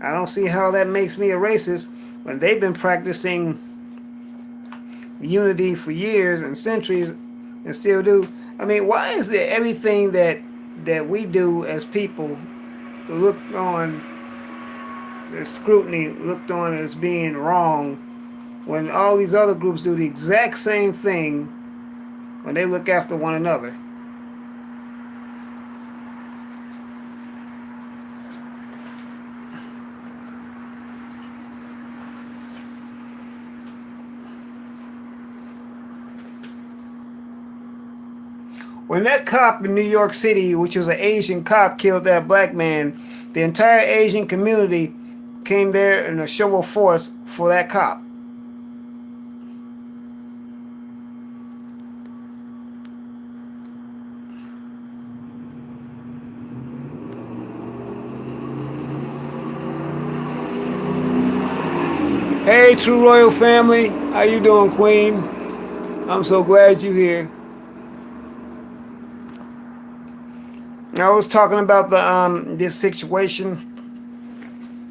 I don't see how that makes me a racist when they've been practicing unity for years and centuries and still do. I mean, why is it everything that we do as people looked on, the scrutiny looked on as being wrong, when all these other groups do the exact same thing when they look after one another? When that cop in New York City, which was an Asian cop, killed that black man, the entire Asian community came there in a show of force for that cop. Hey, True Royal family, how you doing, Queen? I'm so glad you're here. I was talking about the this situation,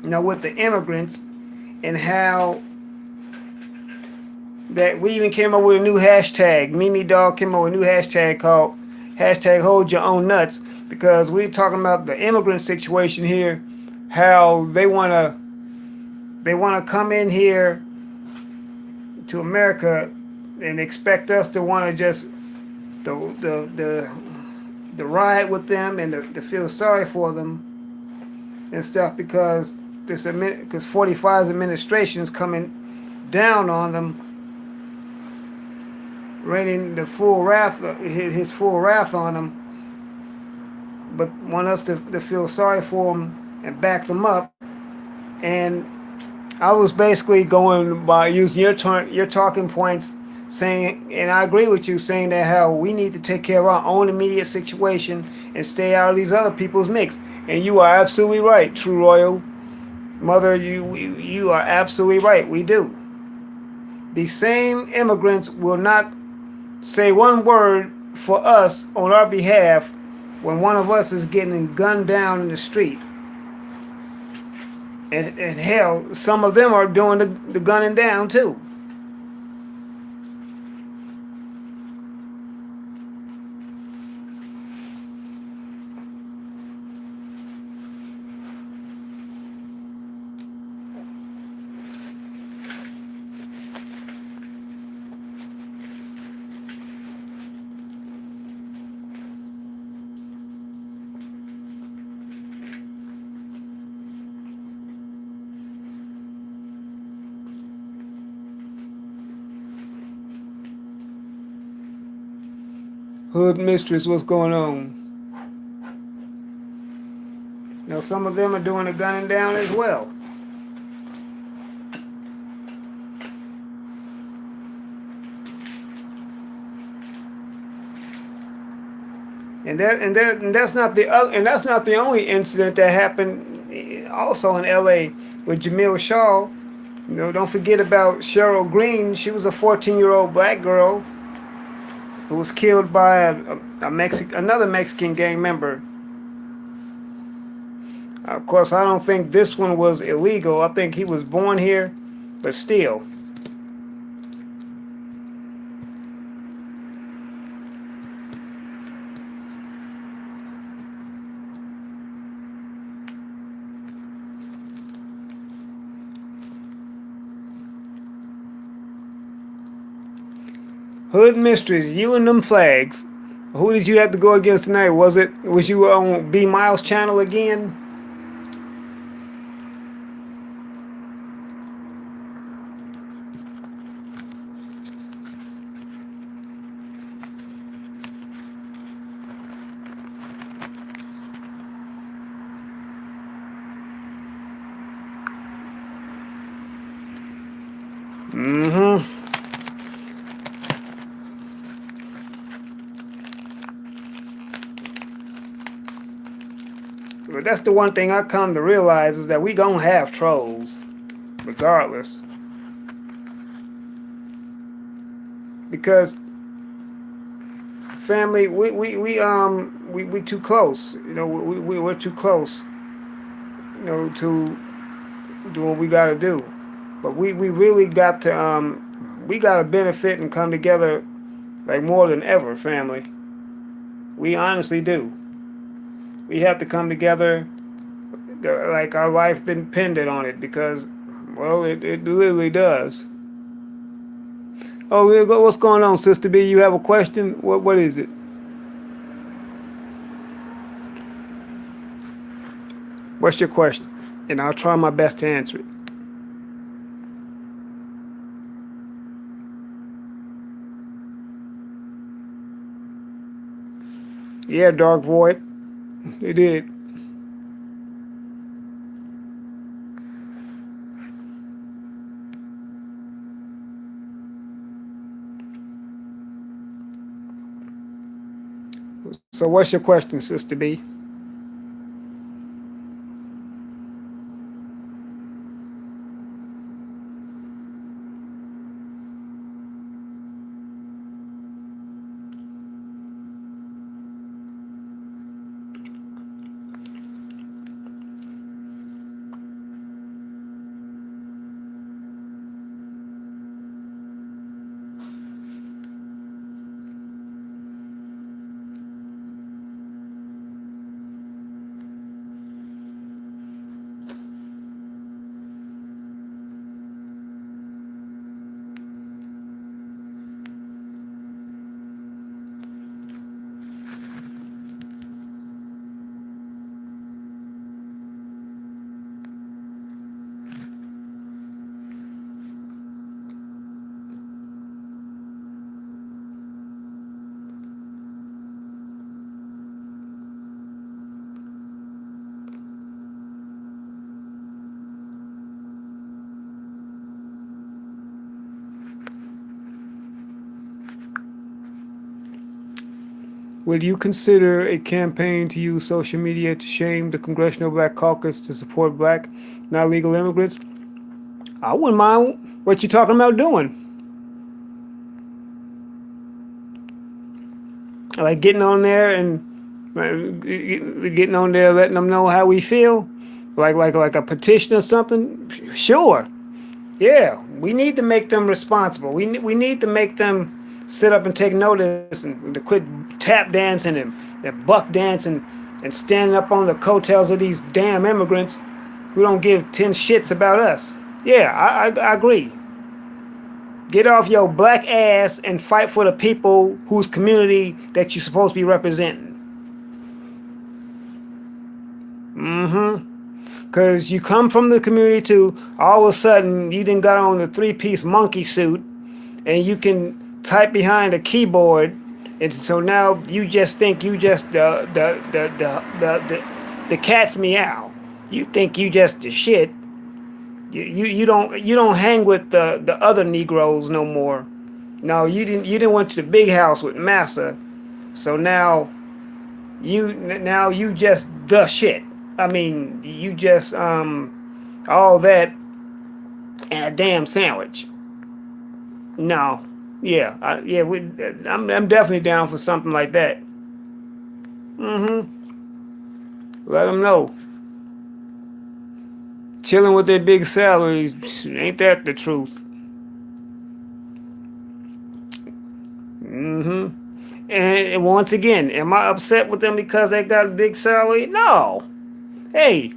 you know, with the immigrants, and how that we even came up with a new hashtag. Mimi Dog came up with a new hashtag called hashtag Hold Your Own Nuts, because we're talking about the immigrant situation here, how they wanna come in here to America and expect us to want to just the ride with them and to feel sorry for them and stuff, because 45's administration is coming down on them, raining the full wrath, his full wrath on them, but want us to feel sorry for them and back them up. And I was basically going by using your talking points, saying, and I agree with you, saying that how we need to take care of our own immediate situation and stay out of these other people's mix. And you are absolutely right, True Royal Mother. You are absolutely right. We do. These same immigrants will not say one word for us on our behalf when one of us is getting gunned down in the street. And hell, some of them are doing the gunning down too. Hood mistress, what's going on? You know, some of them are doing the gunning down as well. And that's not the other, and that's not the only incident that happened also in L.A. with Jamil Shaw. You know, don't forget about Cheryl Green. She was a 14-year-old black girl who was killed by another Mexican gang member. Of course, I don't think this one was illegal. I think he was born here, but still. Hood Mistress, you and them flags. Who did you have to go against tonight? Was you on B Miles channel again? Mm-hmm. But that's the one thing I come to realize is that we gonna have trolls, regardless. Because family, we too close. You know, we're too close. You know, to do what we gotta do. But we really got to we gotta benefit and come together like more than ever, family. We honestly do. We have to come together like our life depended on it because, well, it literally does. Oh, what's going on, Sister B? You have a question? What is it? What's your question? And I'll try my best to answer it. Yeah, Dark Void. It did. So what's your question, Sister B? Would you consider a campaign to use social media to shame the Congressional Black Caucus to support black, not legal immigrants? I wouldn't mind what you talking about doing. Like getting on there and getting on there, letting them know how we feel, like a petition or something. Sure, yeah, we need to make them responsible. We need to make them sit up and take notice and to quit tap dancing and buck dancing and standing up on the coattails of these damn immigrants who don't give 10 shits about us. Yeah, I agree. Get off your black ass and fight for the people whose community that you're supposed to be representing. Because you come from the community too, all of a sudden you done got on the three-piece monkey suit and you can type behind a keyboard, and so now you just think you just the cat's meow. You think you just the shit. You don't hang with the other Negroes no more. No, you didn't went to the big house with Massa. So now now you just the shit. I mean, you just all that and a damn sandwich. No, yeah, I'm definitely down for something like that. Mm-hmm. Let them know. Chilling with their big salaries, ain't that the truth? Mm-hmm. And once again, am I upset with them because they got a big salary? No. Hey,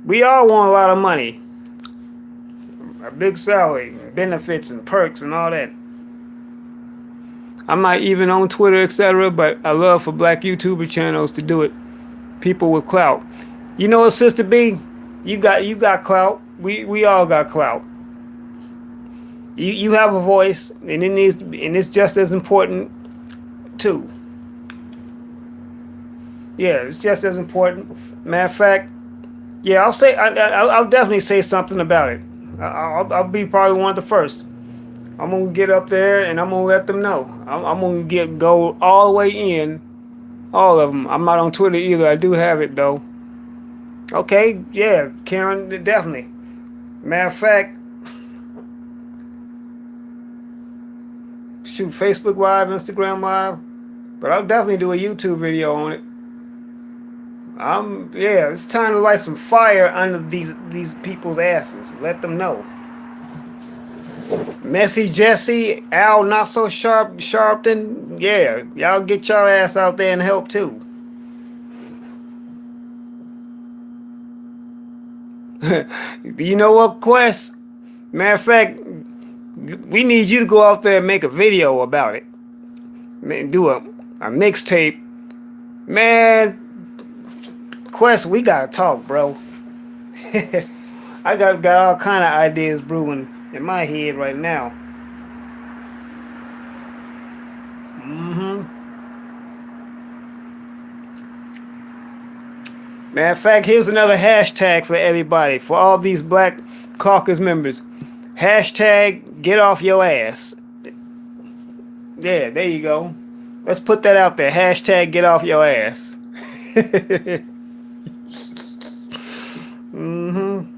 we all want a lot of money, a big salary, benefits and perks and all that. I'm not even on Twitter, etc., but I love for black YouTuber channels to do it. People with clout. You know what, Sister B? You got clout. We all got clout. You have a voice, and it's just as important too. Yeah, it's just as important. Matter of fact, yeah, I'll definitely say something about it. I'll be probably one of the first. I'm gonna get up there and I'm gonna let them know. I'm gonna go all the way in, all of them. I'm not on Twitter either. I do have it though. Okay, yeah, Karen, definitely. Matter of fact, shoot, Facebook Live, Instagram Live, but I'll definitely do a YouTube video on it. Yeah, it's time to light some fire under these people's asses. Let them know. Messy Jesse, Al Not So Sharpton, yeah, y'all get your ass out there and help too. You know what, Quest? Matter of fact, we need you to go out there and make a video about it. Man, do a mixtape. Man, Quest, we gotta talk, bro. I got all kind of ideas brewing in my head right now. Mm-hmm. Matter of fact, here's another hashtag for everybody, for all these Black Caucus members. Hashtag get off your ass. Yeah, there you go. Let's put that out there. Hashtag get off your ass. Mm-hmm.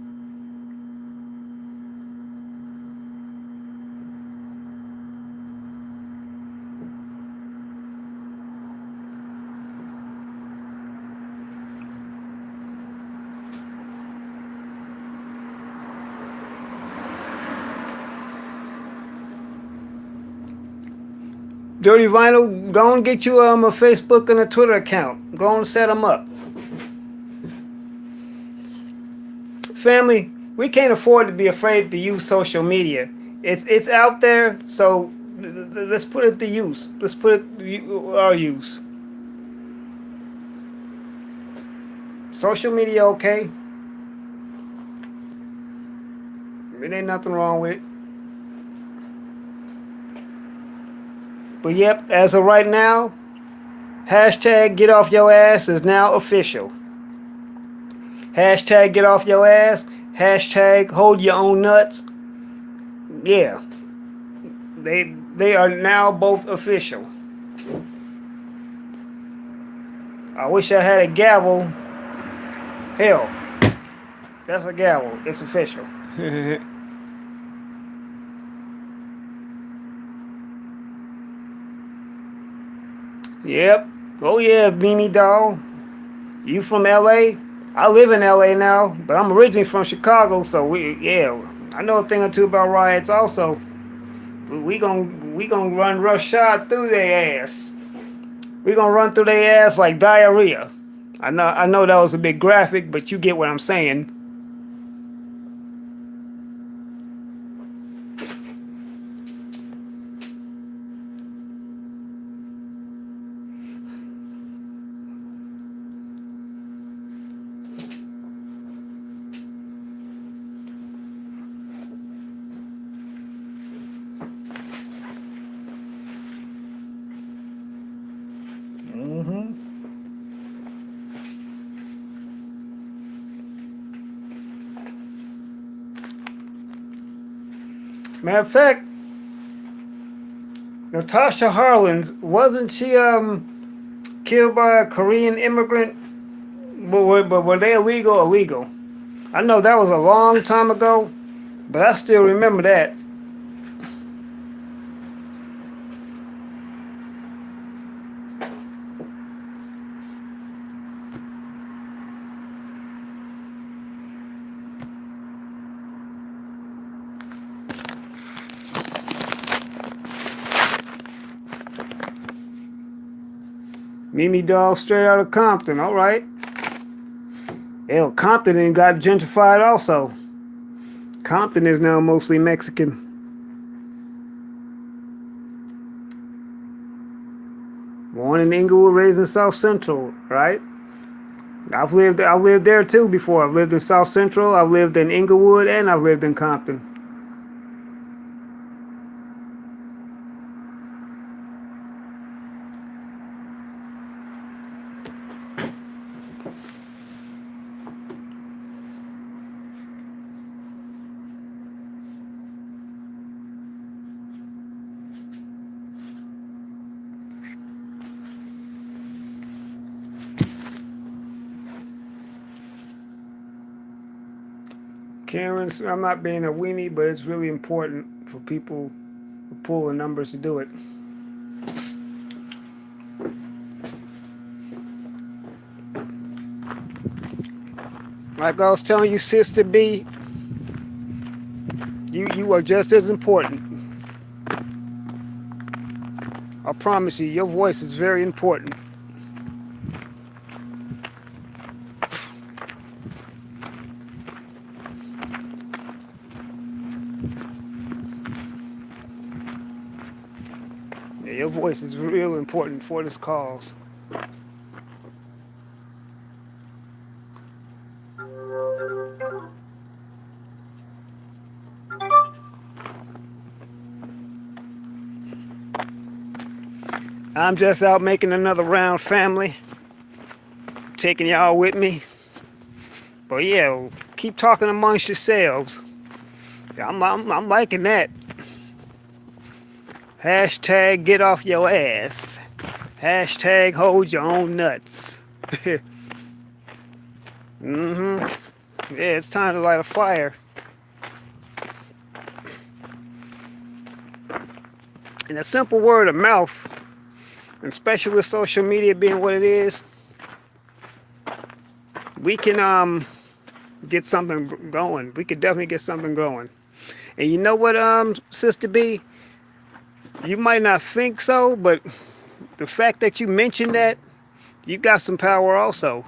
Dirty Vinyl, go and get you a Facebook and a Twitter account. Go and set them up. Family, we can't afford to be afraid to use social media. It's out there, so let's put it to use. Let's put it to our use. Social media, okay? It ain't nothing wrong with it. But yep, as of right now, hashtag get off your ass is now official. Hashtag get off your ass. Hashtag hold your own nuts. Yeah, they are now both official. I wish I had a gavel. Hell, that's a gavel. It's official. Yep. Oh yeah, Beanie Doll. You from LA? I live in LA now, but I'm originally from Chicago, so I know a thing or two about riots also. We gonna run roughshod through their ass. We gonna run through their ass like diarrhea. I know that was a bit graphic, but you get what I'm saying. Mm-hmm. Matter of fact, Natasha Harlins, wasn't she killed by a Korean immigrant. But were they illegal? Illegal. I know that was a long time ago, but I still remember that. Mimi Dog straight out of Compton. All right. Hell, Compton ain't got gentrified also. Compton is now mostly Mexican. Born in Inglewood, raised in South Central, right? I've lived there too before. I've lived in South Central, I've lived in Inglewood, and I've lived in Compton. Karen, I'm not being a weenie, but it's really important for people who pull the numbers to do it. Like I was telling you, Sister B, you are just as important. I promise you, your voice is very important. Yeah, your voice is real important for this cause. I'm just out making another round, family. Taking y'all with me. But yeah, keep talking amongst yourselves. I'm liking that. Hashtag get off your ass. Hashtag hold your own nuts. Yeah, it's time to light a fire. And a simple word of mouth, and especially with social media being what it is, we can get something going. We could definitely get something going. And you know what, Sister B? You might not think so, but the fact that you mentioned that, you got some power also.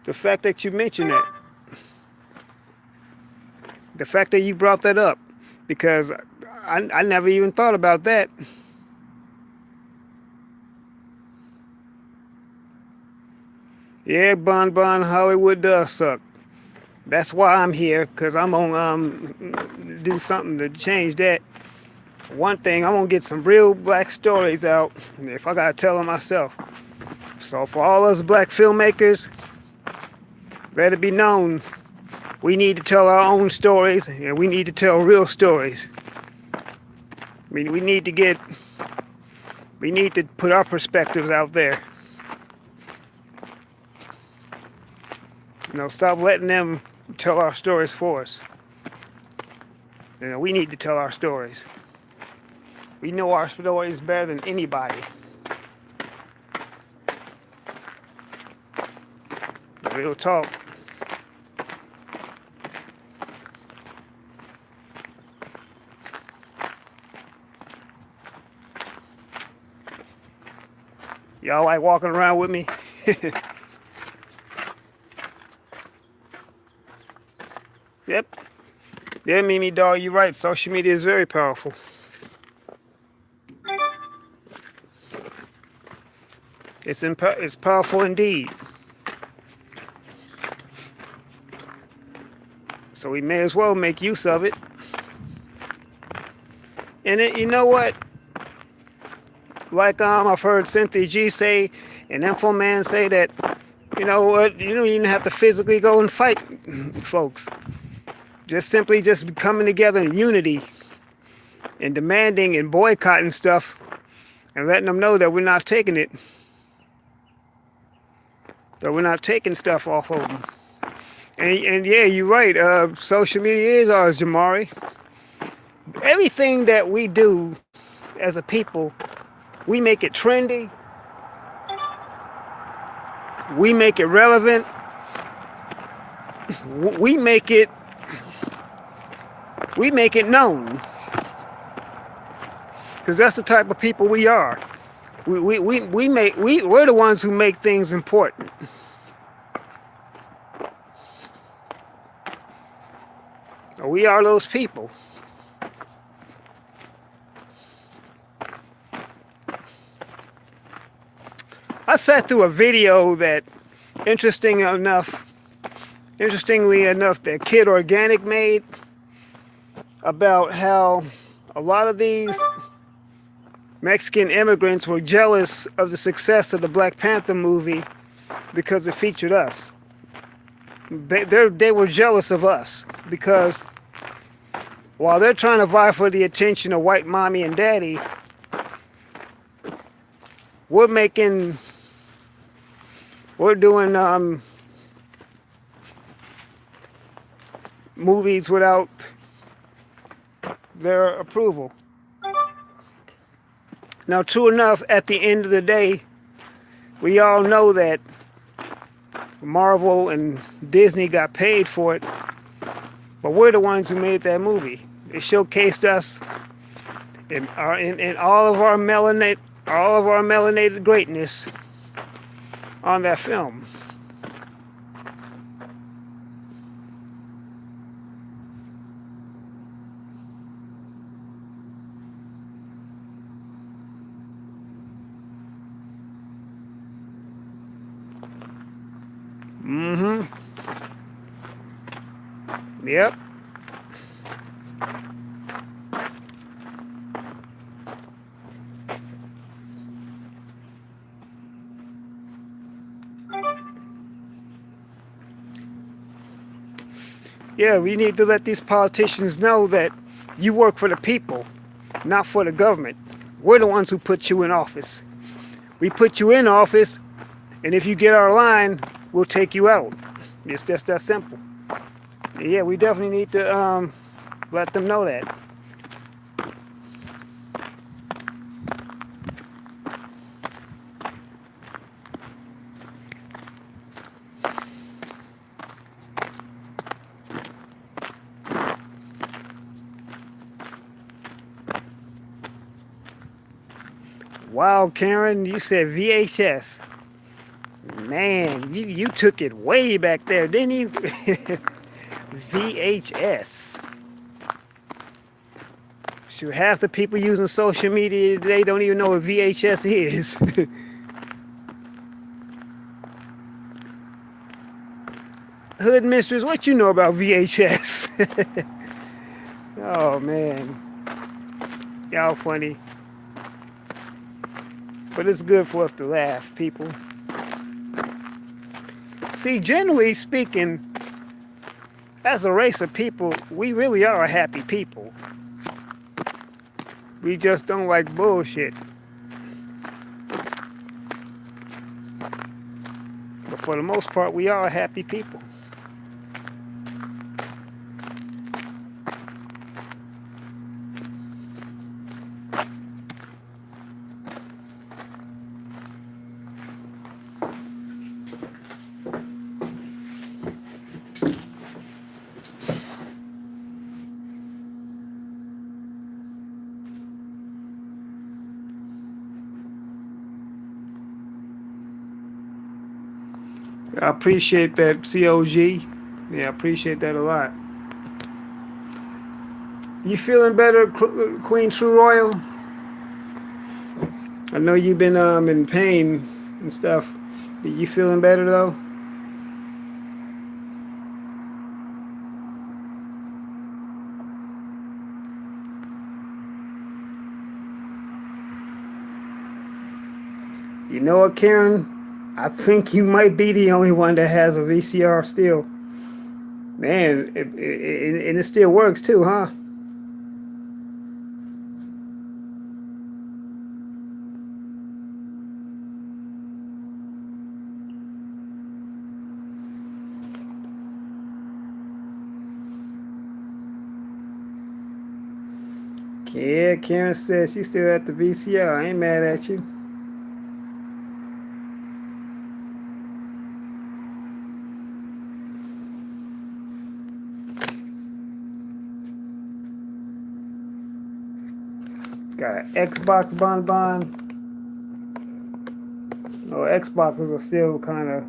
The fact that you mentioned that. The fact that you brought that up. Because I never even thought about that. Yeah, Bon Hollywood does suck. That's why I'm here, because I'm going to do something to change that. For one thing, I'm going to get some real black stories out, if I got to tell them myself. So for all us black filmmakers, let it be known, we need to tell our own stories, and we need to tell real stories. I mean, we need to put our perspectives out there. You know, stop letting them tell our stories for us. You know, we need to tell our stories. We know our stories better than anybody. Real talk. Y'all like walking around with me? Yep. Yeah, Mimi Dog, you're right. Social media is very powerful. It's powerful indeed. So we may as well make use of it. And you know what? Like I've heard Cynthia G say and Info Man say that, you know what, you don't even have to physically go and fight folks. Just coming together in unity and demanding and boycotting stuff and letting them know that we're not taking it. So we're not taking stuff off of them. And yeah, you're right. Social media is ours, Jamari. Everything that we do as a people, we make it trendy, we make it relevant, we make it known, because that's the type of people we are. We're the ones who make things important. We are those people. I sat through a video that, interestingly enough, that Kid Organic made about how a lot of these Mexican immigrants were jealous of the success of the Black Panther movie because it featured us. They were jealous of us because while they're trying to vie for the attention of white mommy and daddy, we're doing movies without their approval. Now, true enough, at the end of the day, we all know that Marvel and Disney got paid for it, but we're the ones who made that movie. It showcased us in all of our melanated greatness on that film. Yep. Yeah, we need to let these politicians know that you work for the people, not for the government. We're the ones who put you in office. We put you in office, and if you get our line, we'll take you out. It's just that simple. Yeah, we definitely need to let them know that. Wow, Karen, you said VHS. Man, you took it way back there, didn't you? VHS. Shoot, half the people using social media today don't even know what VHS is. Hood mistress, what you know about VHS? Oh man, y'all funny. But it's good for us to laugh, people. See, generally speaking, as a race of people, we really are a happy people. We just don't like bullshit. But for the most part, we are a happy people. I appreciate that, COG. Yeah, I appreciate that a lot. You feeling better, Queen True Royal? I know you've been in pain and stuff. But you feeling better though? You know what, Karen? I think you might be the only one that has a VCR still. Man, and it still works too, huh? Yeah, Karen says she's still at the VCR. I ain't mad at you. Got an Xbox bonbon. Oh, Xboxes are still kind of.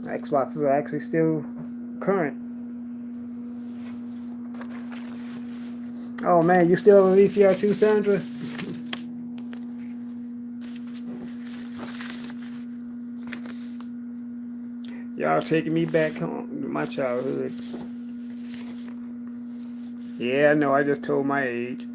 Xboxes are actually still current. Oh man, you still have a VCR too, Sandra? Y'all taking me back home to my childhood. Yeah, I know. I just told my age.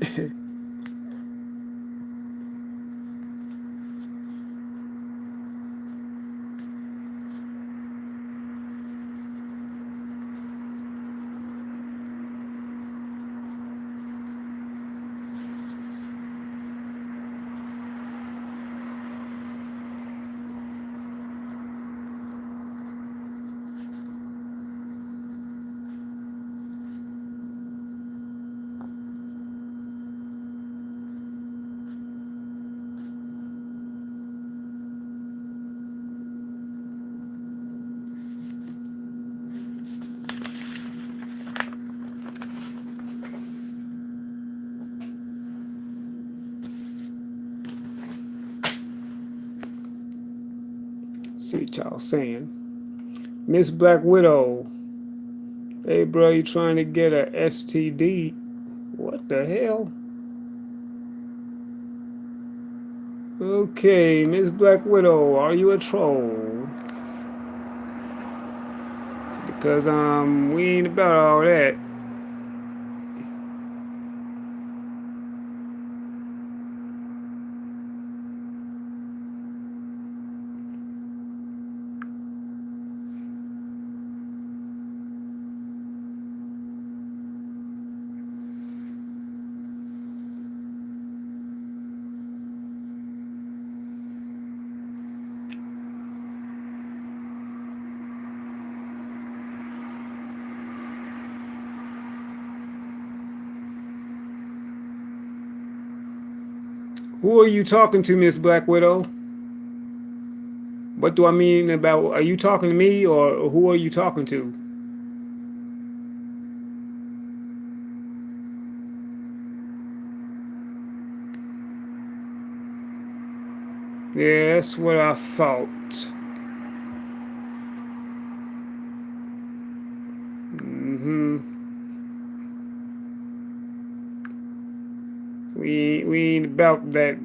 See what y'all saying. Miss Black Widow. Hey, bro, you trying to get a STD? What the hell? Okay, Miss Black Widow, are you a troll? Because we ain't about all that. Who are you talking to, Miss Black Widow? What do I mean about? Are you talking to me or who are you talking to? Yeah, that's what I thought. Mm-hmm. We ain't about that.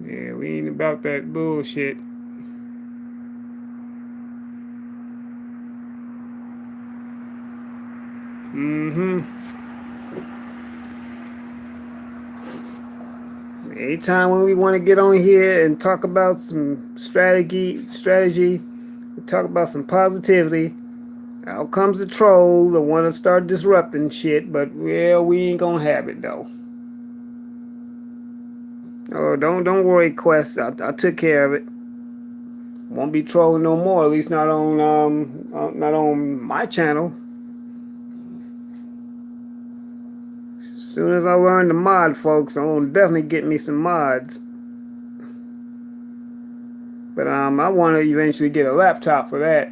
Yeah, we ain't about that bullshit. Mm-hmm. Anytime when we want to get on here and talk about some strategy, talk about some positivity. Out comes the troll, the one that start disrupting shit. But well, we ain't gonna have it though. Oh, don't worry, Quest. I took care of it. Won't be trolling no more. At least not on my channel. As soon as I learn the mod, folks, I'm gonna definitely get me some mods. But I want to eventually get a laptop for that.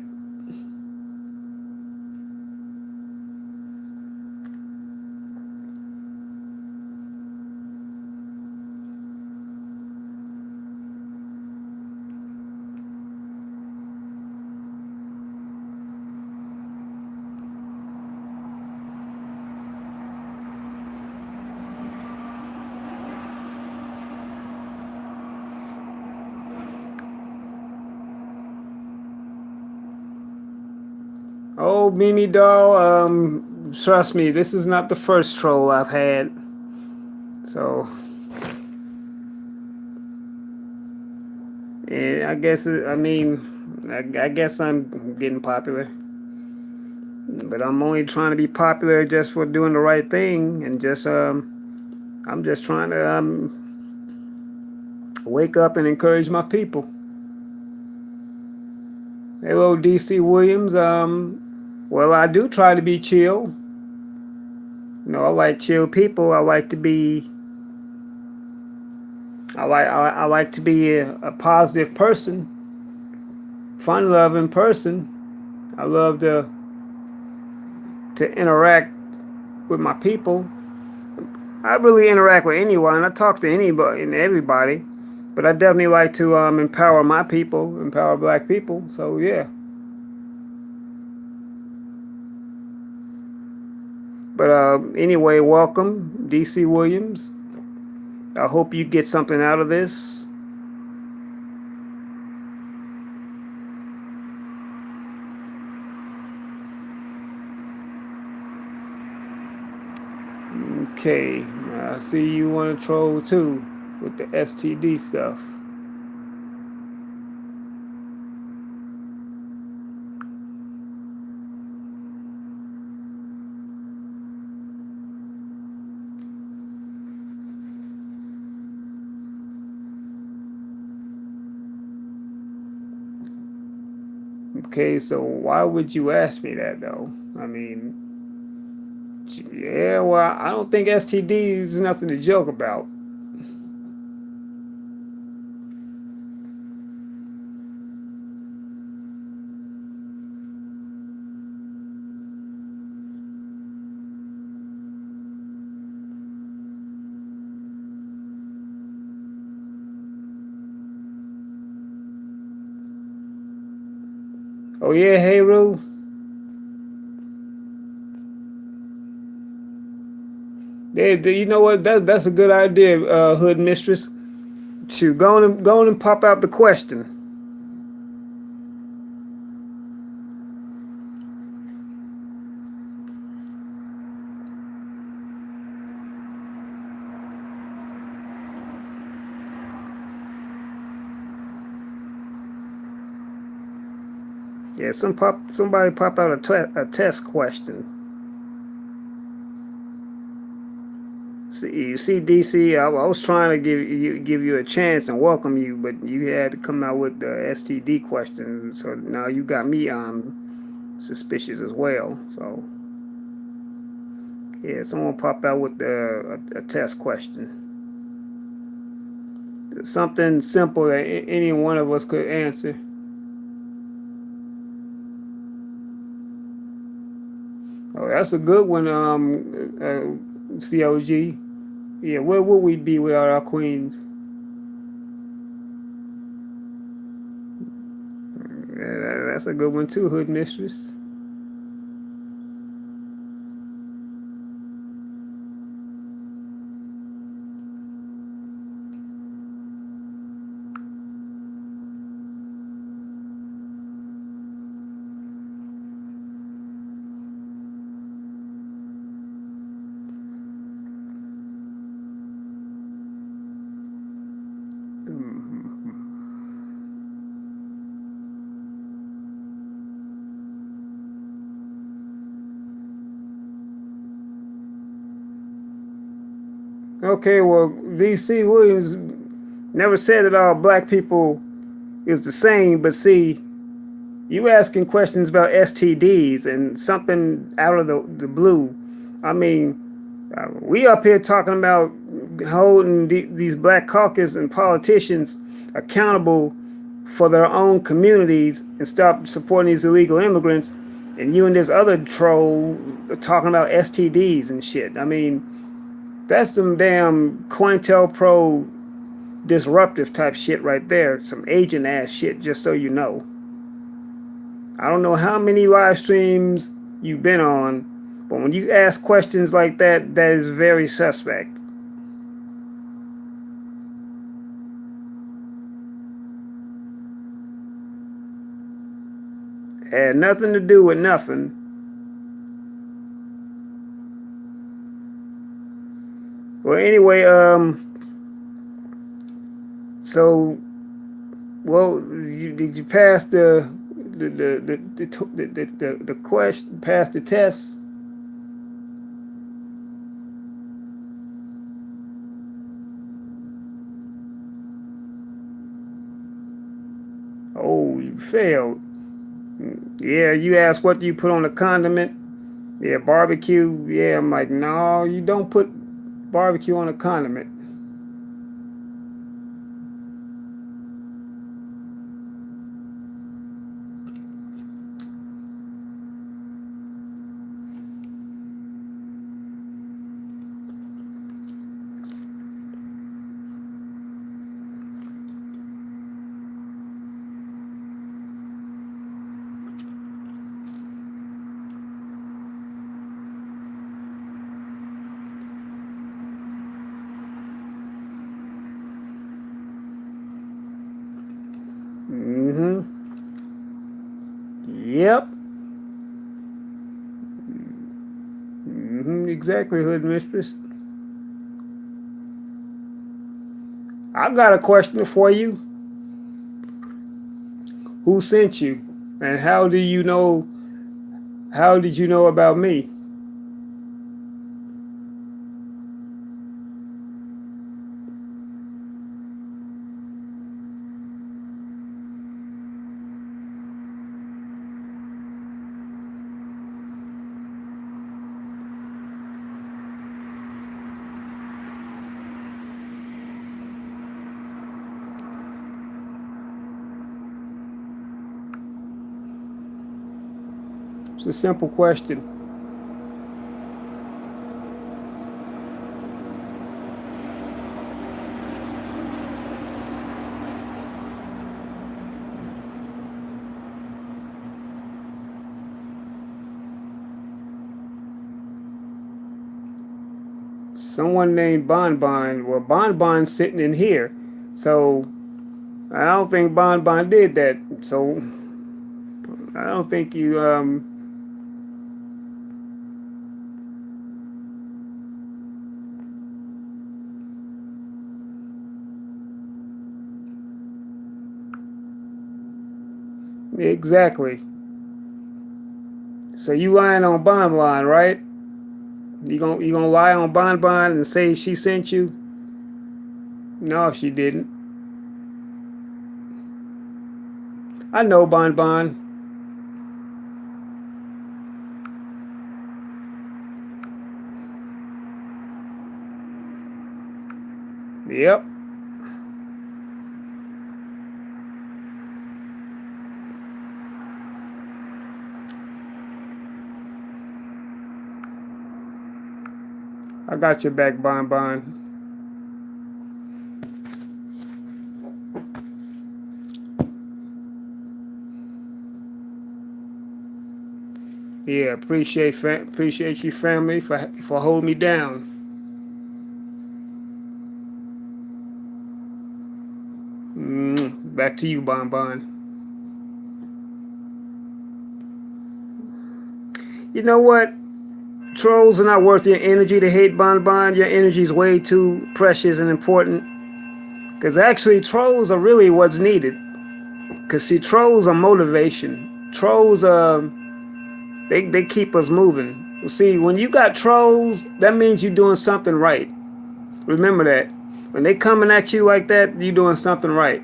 Oh, Mimi doll. Trust me, this is not the first troll I've had. So, yeah, I guess I mean, I guess I'm getting popular. But I'm only trying to be popular just for doing the right thing and just I'm just trying to wake up and encourage my people. Hello, DC Williams. Well, I do try to be chill. I like chill people. I like to be a positive person, fun-loving person. I love to interact with my people. I really interact with anyone. I talk to anybody and everybody, but I definitely like to empower my people, empower black people. So yeah. But anyway, welcome, DC Williams. I hope you get something out of this. Okay, I see you want to troll too with the STD stuff. Okay, so why would you ask me that though? I mean, yeah, well, I don't think STD is nothing to joke about. Oh yeah, hey Rue. You know what? That's a good idea, Hood Mistress. To go on and pop out the question. Yeah, somebody pop out a test question. See, DC, I was trying to give you a chance and welcome you, but you had to come out with the STD question. So now you got me suspicious as well. So yeah, someone pop out with a test question. Something simple that any one of us could answer. Oh, that's a good one, COG. Yeah, where would we be without our queens? Yeah, that's a good one too, Hood Mistress. Okay, well, DC Williams never said that all black people is the same, but see, you asking questions about STDs and something out of the blue. I mean, we up here talking about holding these black caucus and politicians accountable for their own communities and stop supporting these illegal immigrants. And you and this other troll talking about STDs and shit. I mean, that's some damn COINTELPRO disruptive type shit right there. Some agent ass shit, just so you know. I don't know how many live streams you've been on, but when you ask questions like that, that is very suspect. Had nothing to do with nothing. Well, anyway, so, well, did you pass the question, pass the test? Oh, you failed. Yeah, you asked what do you put on the condiment? Yeah, barbecue. Yeah, I'm like, no, you don't put barbecue on a condiment. Mm-hmm. Yep. Mm-hmm. Exactly, hood mistress. I got a question for you. Who sent you? And how do you know? How did you know about me? It's a simple question. Someone named Bon Bon. Well, Bon Bon's sitting in here, so I don't think Bon Bon did that. So I don't think you. Exactly. So you lying on Bon Bon, right? You gonna lie on Bon Bon and say she sent you? No, she didn't. I know Bon Bon. Yep. I got your back, Bon Bon. Yeah, appreciate you, family, for holding me down. Back to you, Bon Bon. You know what? Trolls are not worth your energy to hate Bon Bon. Your energy is way too precious and important. Because actually, trolls are really what's needed. Because see, trolls are motivation. Trolls, they keep us moving. See, when you got trolls, that means you're doing something right. Remember that. When they coming at you like that, you're doing something right.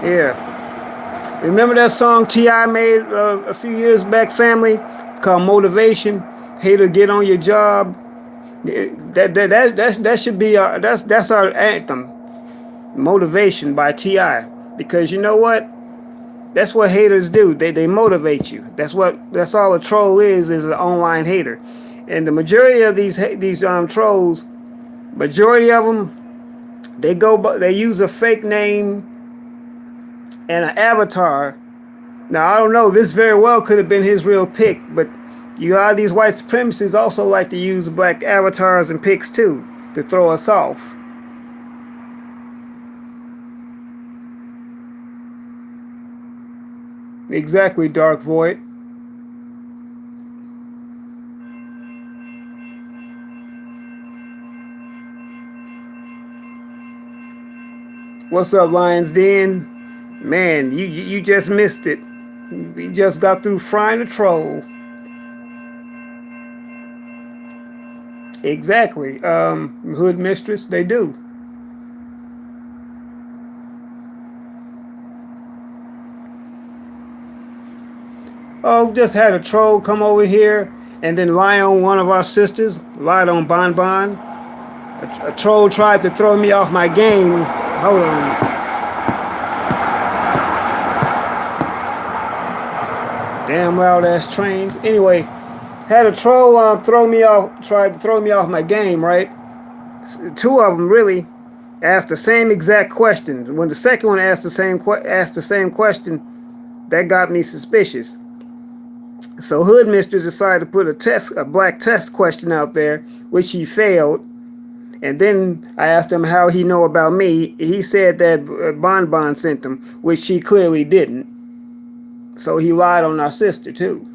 Yeah. Remember that song T.I. made a few years back, family, called Motivation? Hater, get on your job. That should be that's our anthem. Motivation by T.I. Because you know what? That's what haters do. They motivate you. That's all a troll is an online hater. And the majority of these trolls, majority of them, they use a fake name and an avatar. Now I don't know. This very well could have been his real pic, but you got these white supremacists also like to use black avatars and pics too to throw us off. Exactly, Dark Void. What's up, Lions Den? Man, you just missed it. We just got through frying a troll. Exactly. Hood mistress, they do. Oh, just had a troll come over here and then lie on one of our sisters, lied on Bon Bon. A troll tried to throw me off my game. Hold on. Damn loud ass trains. Anyway, had a troll tried to throw me off my game, right? Two of them really asked the same exact question. When the second one asked the same question, that got me suspicious. So Hood Mistress decided to put a black test question out there, which he failed. And then I asked him how he know about me. He said that Bon Bon sent him, which she clearly didn't. So he lied on our sister too.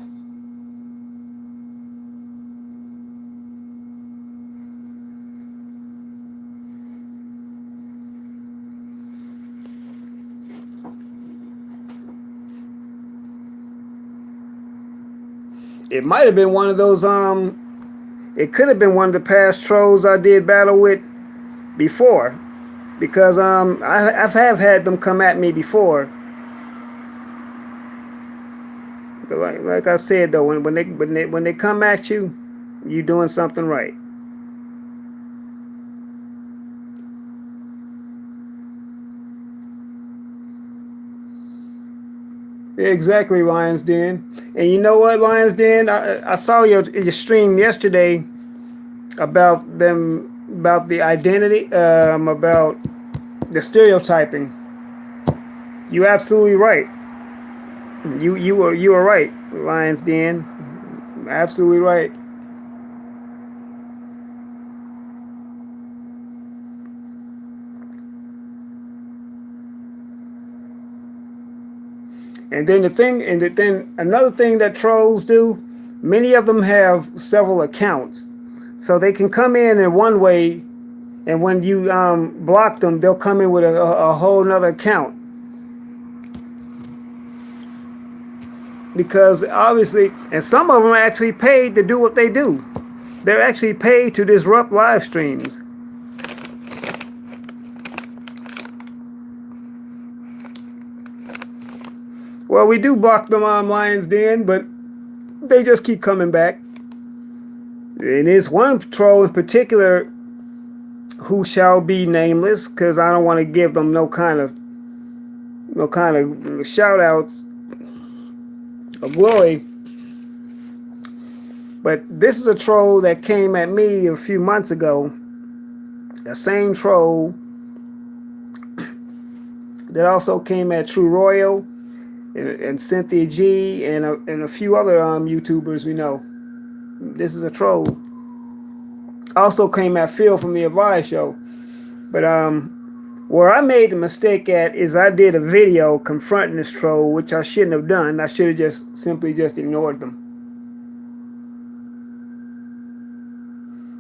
It might have been one of those it could have been one of the past trolls I did battle with before, because I have had them come at me before. But like I said though, when they come at you, you doing something right. Exactly, Lions Den. And you know what, Lions Den? I saw your stream yesterday about the identity, about the stereotyping. You absolutely right. You were right, Lions Den. Absolutely right. And then another thing that trolls do, many of them have several accounts, so they can come in one way, and when you block them, they'll come in with a whole nother account. Because obviously, and some of them are actually paid to do what they do. They're actually paid to disrupt live streams. Well, we do block them on Lions Den, but they just keep coming back. And there's one troll in particular who shall be nameless, because I don't want to give them no kind of shout outs of glory. But this is a troll that came at me a few months ago. The same troll that also came at True Royal and Cynthia G and a few other YouTubers we know. This is a troll. Also came at Phil from the Advice Show. But where I made the mistake at is I did a video confronting this troll, which I shouldn't have done. I should have just simply ignored them.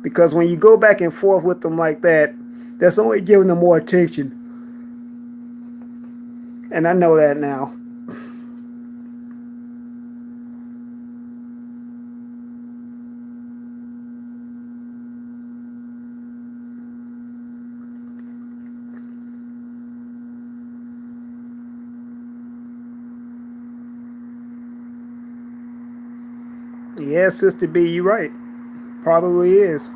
Because when you go back and forth with them like that, that's only giving them more attention. And I know that now. Yeah, Sister B, you right. Probably is.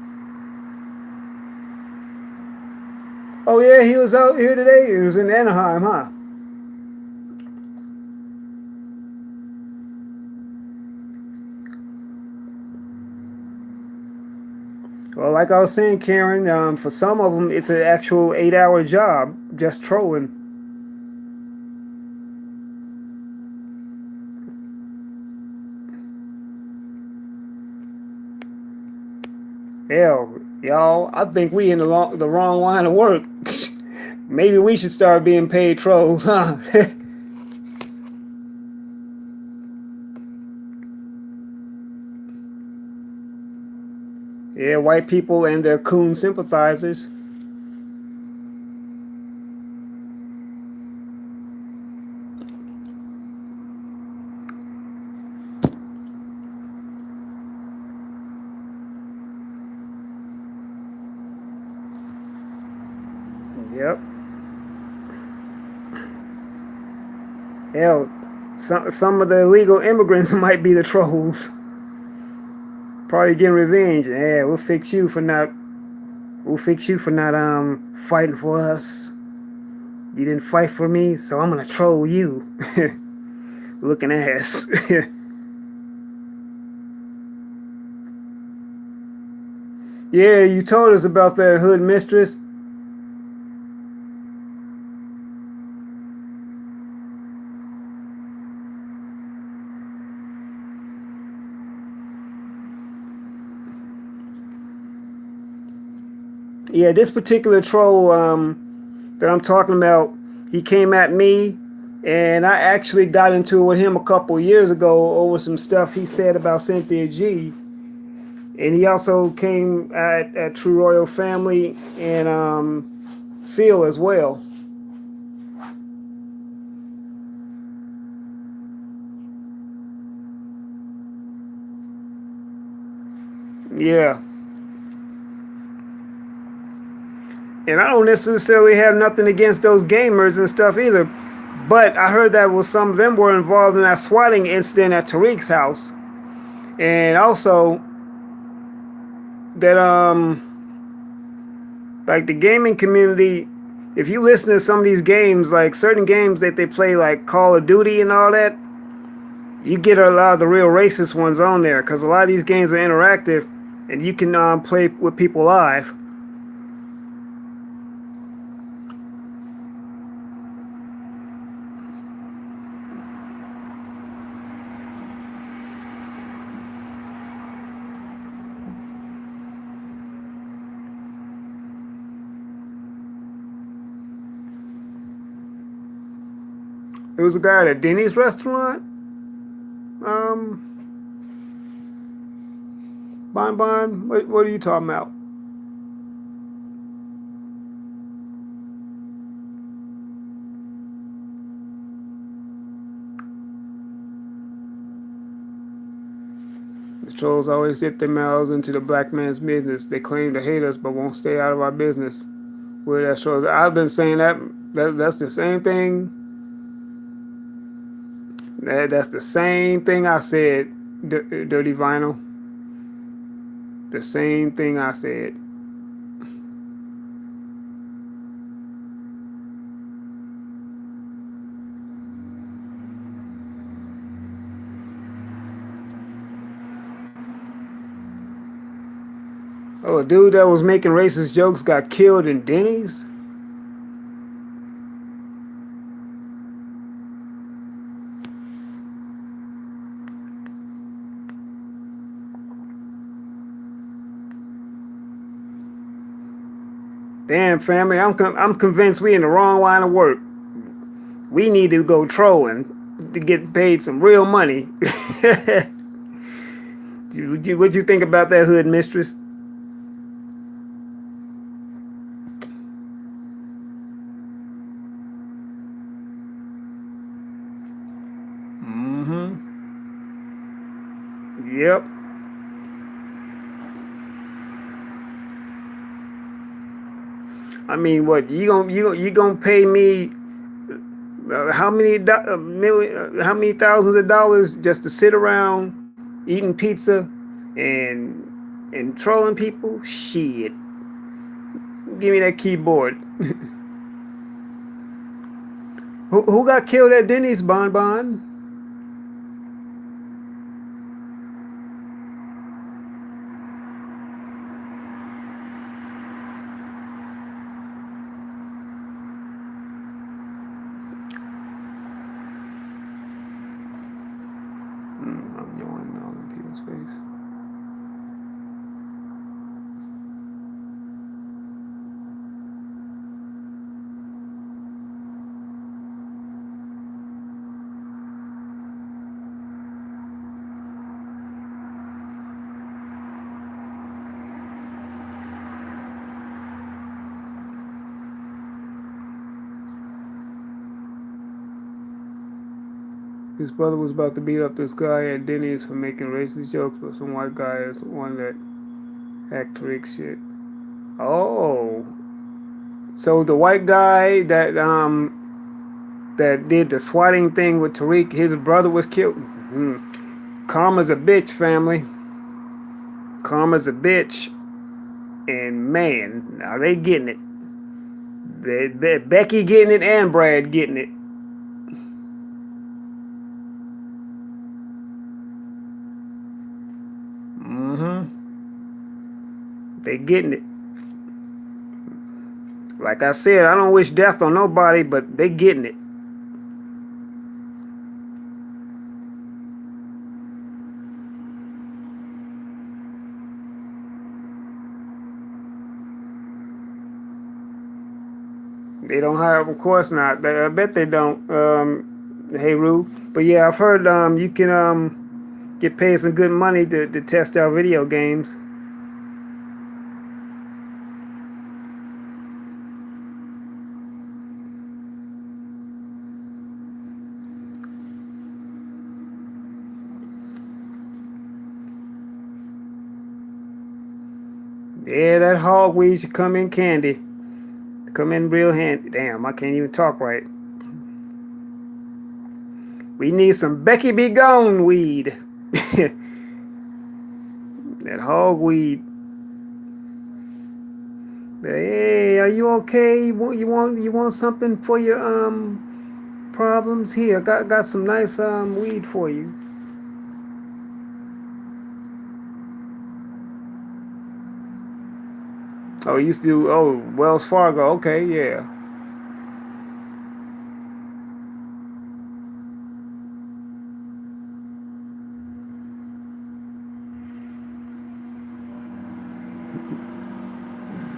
Oh yeah, he was out here today. He was in Anaheim, huh? Well, like I was saying, Karen, for some of them, it's an actual 8-hour job just trolling. Hell, y'all, I think we in the wrong line of work. Maybe we should start being paid trolls, huh? Yeah, white people and their coon sympathizers. Yep. Hell, some of the illegal immigrants might be the trolls. Probably getting revenge. Yeah, we'll fix you for not fighting for us. You didn't fight for me, so I'm gonna troll you. Looking ass. Yeah, you told us about that hood mistress. Yeah, this particular troll that I'm talking about, he came at me, and I actually got into it with him a couple of years ago over some stuff he said about Cynthia G. And he also came at True Royal Family and Phil as well. Yeah. And I don't necessarily have nothing against those gamers and stuff either. But I heard that was some of them were involved in that swatting incident at Tariq's house. And also that like the gaming community, if you listen to some of these games, like certain games that they play like Call of Duty and all that, you get a lot of the real racist ones on there because a lot of these games are interactive and you can play with people live. There was a guy at a Denny's restaurant. Um, Bon Bon, what are you talking about? The trolls always dip their mouths into the black man's business. They claim to hate us but won't stay out of our business. Where that shows, I've been saying that's the same thing. That's the same thing I said, Dirty Vinyl. The same thing I said. Oh, a dude that was making racist jokes got killed in Denny's? Damn, family, I'm convinced we in the wrong line of work. We need to go trolling to get paid some real money. What you think about that hood mistress? Mm-hmm. Yep. I mean, what you gonna pay me how many thousands of dollars just to sit around eating pizza and trolling people? Shit, give me that keyboard. Who got killed at Denny's, Bon Bon? I'm yawning all in people's face. His brother was about to beat up this guy at Denny's for making racist jokes, but some white guy is the one that hacked Tariq shit. Oh, So the white guy that did the swatting thing with Tariq, his brother was killed. Karma's a bitch, family. Karma's a bitch. And man, are they getting it? Becky getting it and Brad getting it. They getting it. Like I said, I don't wish death on nobody, but they getting it. They don't have, of course not. I bet they don't. Hey, Rue. But yeah, I've heard you can get paid some good money to test out video games. Yeah, that hogweed should come in candy. Come in real handy. Damn, I can't even talk right. We need some Becky Be Gone weed. That hogweed. Hey, are you okay? You want something for your problems? Here, got some nice weed for you. Oh, you used to do, Wells Fargo. Okay, yeah.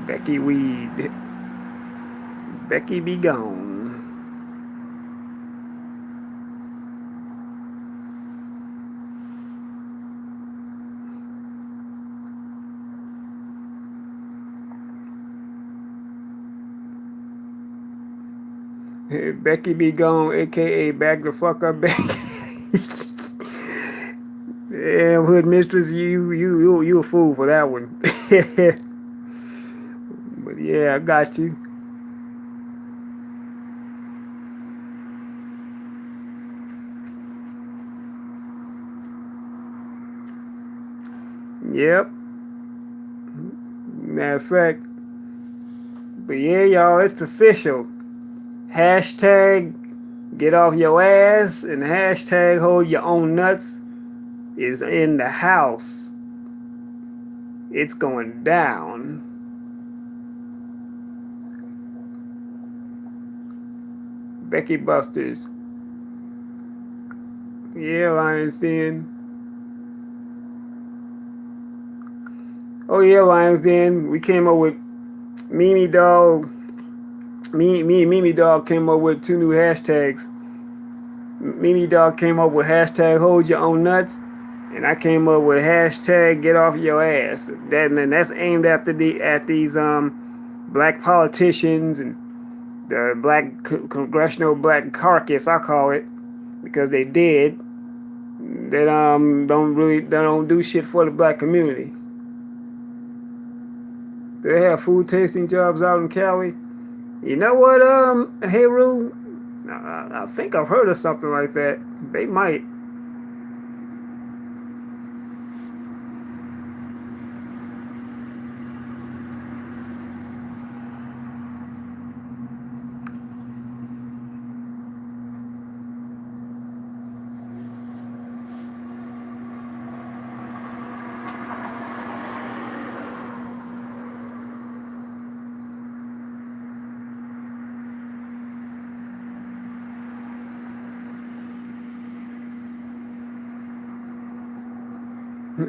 Becky Weed. Becky Be Gone. Becky Be Gone, aka Back the Fuck Up Becky. Yeah, Hood Mistress, you a fool for that one. But yeah, I got you. Yep. Matter of fact, but yeah, y'all, it's official. Hashtag get off your ass and hashtag hold your own nuts is in the house. It's going down. Becky Busters. Yeah, Lions Den. Oh yeah, Lions Den. We came up with Mimi Dog. Me and Mimi Dog came up with two new hashtags. Mimi Dog came up with hashtag hold your own nuts, and I came up with hashtag get off your ass. That's aimed at these black politicians and the black congressional black carcass, I call it, because they did. They don't do shit for the black community. They have food tasting jobs out in Cali. You know what, hey Rue? I think I've heard of something like that. They might.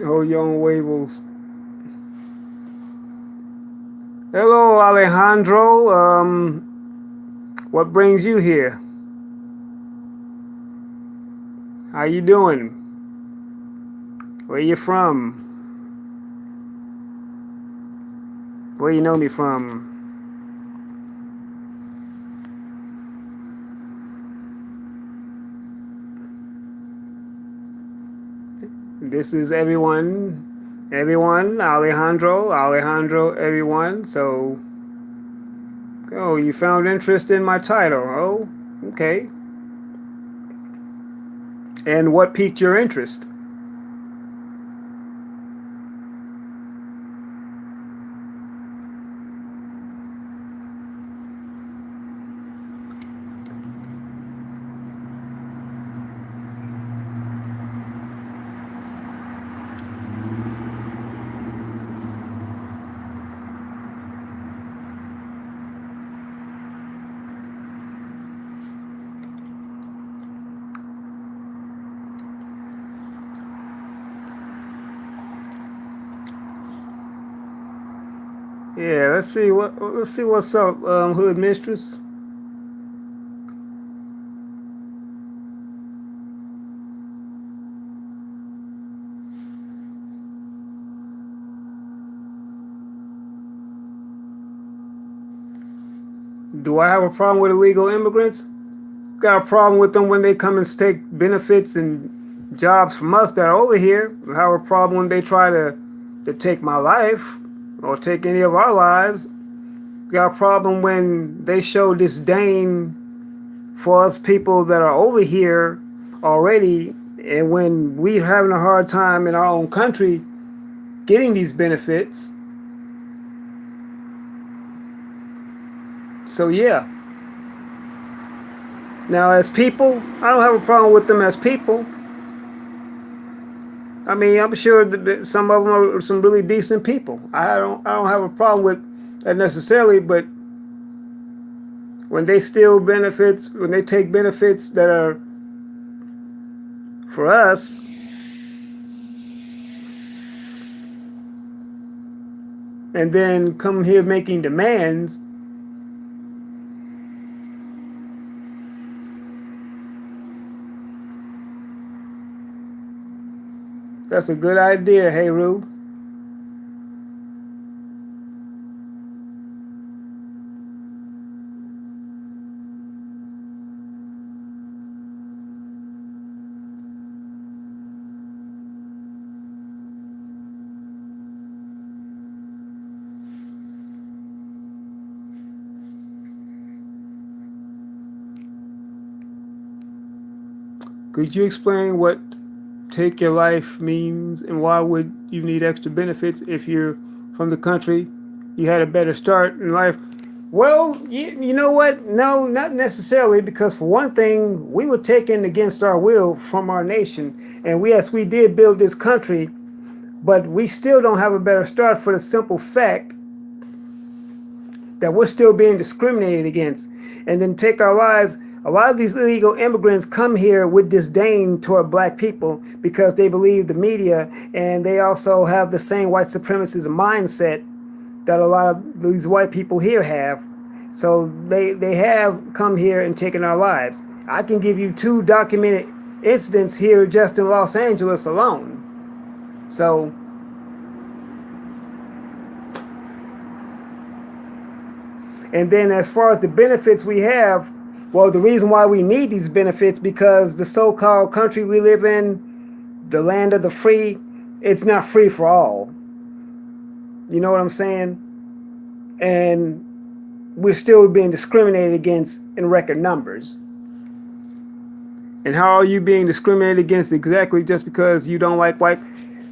Hold your own wables. Hello, Alejandro. What brings you here? How you doing? Where you from? Where you know me from? This is everyone, Alejandro, everyone. So Oh, you found interest in my title. Oh, okay. And what piqued your interest? Yeah, let's see what's up, hood mistress. Do I have a problem with illegal immigrants? Got a problem with them when they come and take benefits and jobs from us that are over here. I have a problem when they try to take my life or take any of our lives. Got a problem when they show disdain for us people that are over here already, and when we're having a hard time in our own country getting these benefits. So yeah. Now as people, I don't have a problem with them as people. I mean, I'm sure that some of them are some really decent people. I don't have a problem with that necessarily, but when they steal benefits, when they take benefits that are for us, and then come here making demands, that's a good idea, hey Rue. Could you explain what take your life means and why would you need extra benefits if you're from the country? You had a better start in life. Well, you know what? No, not necessarily, because for one thing, we were taken against our will from our nation. And yes, we did build this country, but we still don't have a better start for the simple fact that we're still being discriminated against. And then take our lives. A lot of these illegal immigrants come here with disdain toward black people because they believe the media, and they also have the same white supremacist mindset that a lot of these white people here have. So they have come here and taken our lives. I can give you 2 documented incidents here just in Los Angeles alone. So, and then as far as the benefits we have, well, the reason why we need these benefits because the so-called country we live in, the land of the free, it's not free for all. You know what I'm saying? And we're still being discriminated against in record numbers. And how are you being discriminated against exactly just because you don't like white?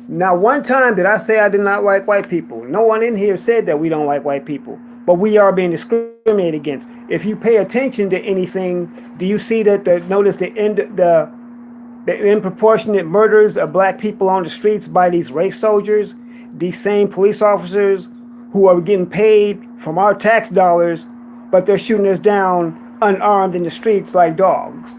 Now, one time did I say I did not like white people? No one in here said that we don't like white people, but we are being discriminated against. If you pay attention to anything, do you see that notice the disproportionate murders of black people on the streets by these race soldiers, these same police officers who are getting paid from our tax dollars, but they're shooting us down unarmed in the streets like dogs.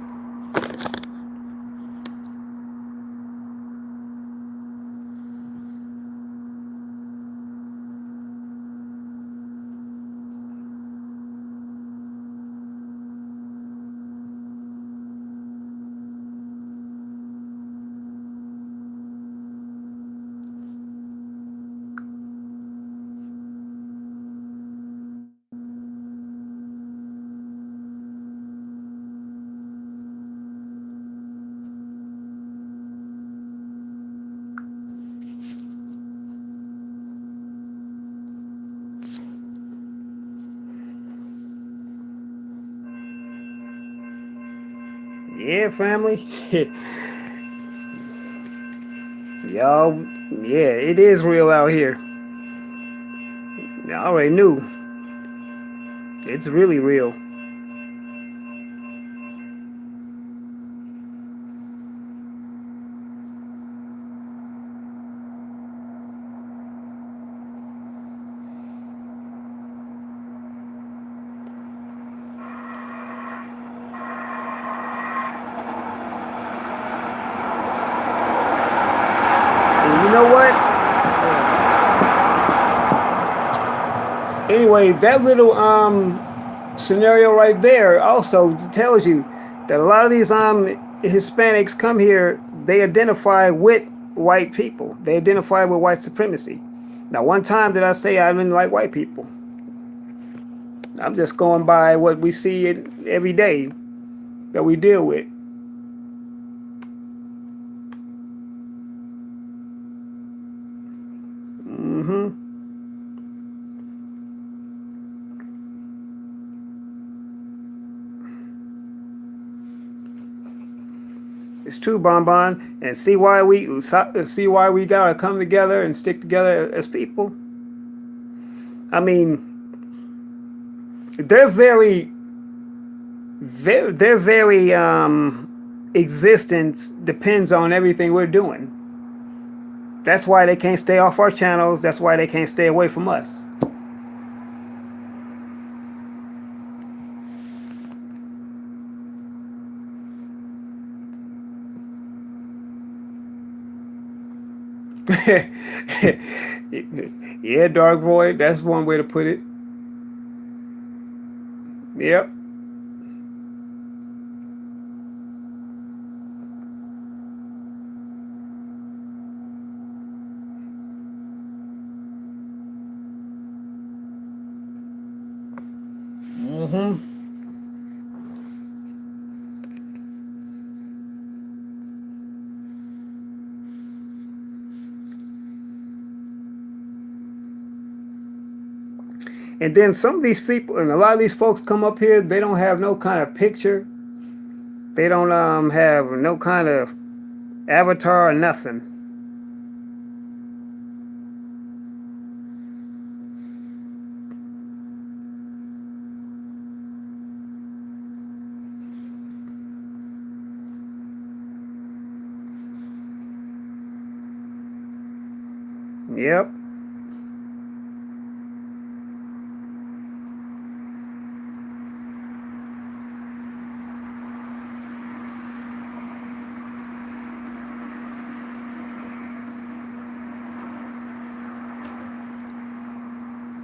Yeah, family. Y'all, yeah, it is real out here. I already knew. It's really real. And you know what? Anyway, that little scenario right there also tells you that a lot of these Hispanics come here, they identify with white people. They identify with white supremacy. Now, one time did I say I didn't like white people? I'm just going by what we see it every day that we deal with. Hmm. It's true, Bonbon, and see why we gotta come together and stick together as people. I mean, they're very, they're very existence depends on everything we're doing. That's why they can't stay off our channels. That's why they can't stay away from us. Yeah, Dark Void. That's one way to put it. Yep. Hmm. And then some of these people and a lot of these folks come up here. They don't have no kind of picture. They don't have no kind of avatar or nothing. Yep.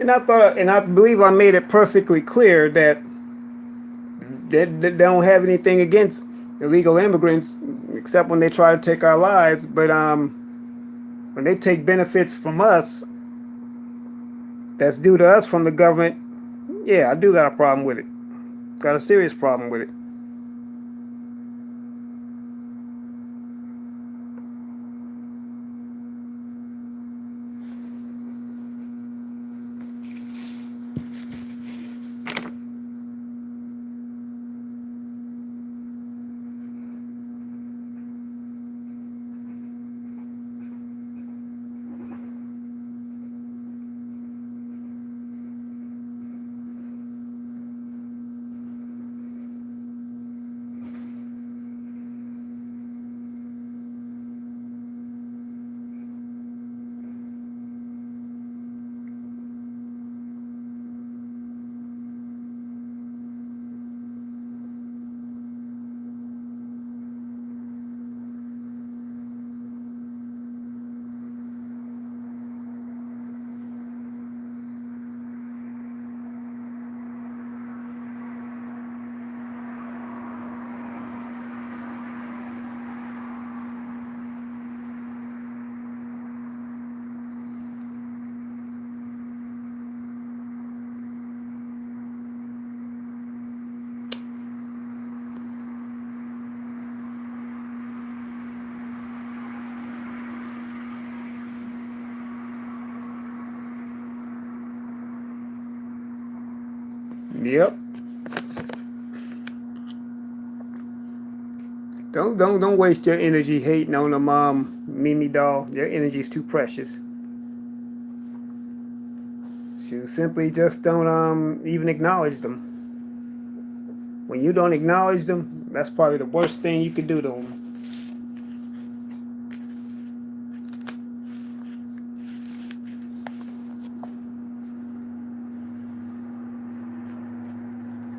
And I believe I made it perfectly clear that they don't have anything against illegal immigrants, except when they try to take our lives. But when they take benefits from us, that's due to us from the government. Yeah, I do got a problem with it. Got a serious problem with it. Yep. Don't waste your energy hating on them Mimi doll. Your energy is too precious. You simply just don't even acknowledge them. When you don't acknowledge them, that's probably the worst thing you could do to them.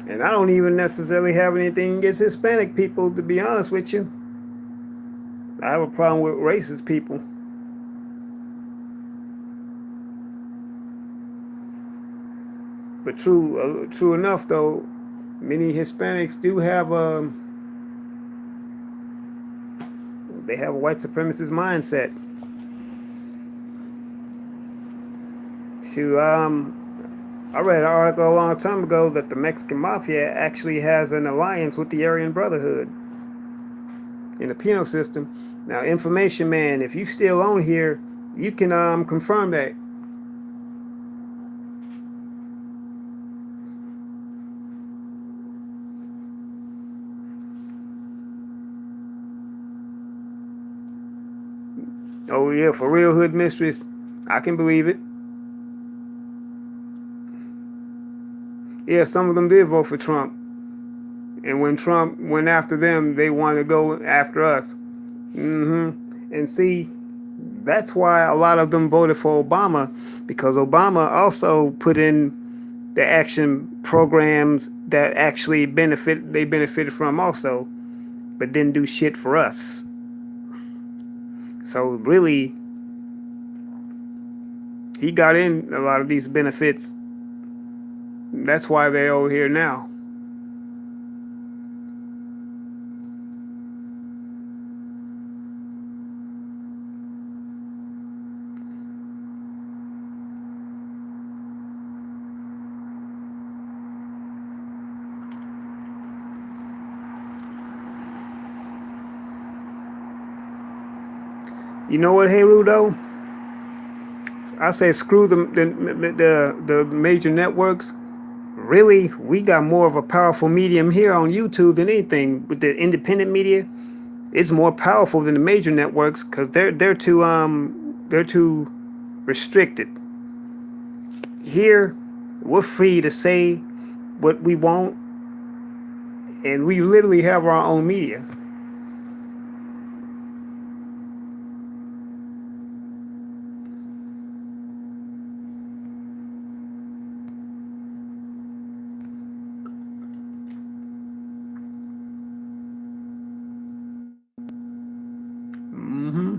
And I don't even necessarily have anything against Hispanic people, to be honest with you. I have a problem with racist people. But true enough, though, many Hispanics do have they have a white supremacist mindset. Shoot, I read an article a long time ago that the Mexican Mafia actually has an alliance with the Aryan Brotherhood in the penal system. Now, Information Man, if you still on here, you can confirm that. Oh yeah, for real, Hood Mistress, I can believe it. Yeah, some of them did vote for Trump. And when Trump went after them, they wanted to go after us. And see, that's why a lot of them voted for Obama, because Obama also put in the action programs that actually they benefited from also, but didn't do shit for us. So really, he got in a lot of these benefits. That's why they're over here now. You know what, Heru, though? I say screw the major networks. Really, we got more of a powerful medium here on YouTube than anything. With the independent media, it's more powerful than the major networks because they're too restricted. Here, we're free to say what we want, and we literally have our own media. Mm-hmm.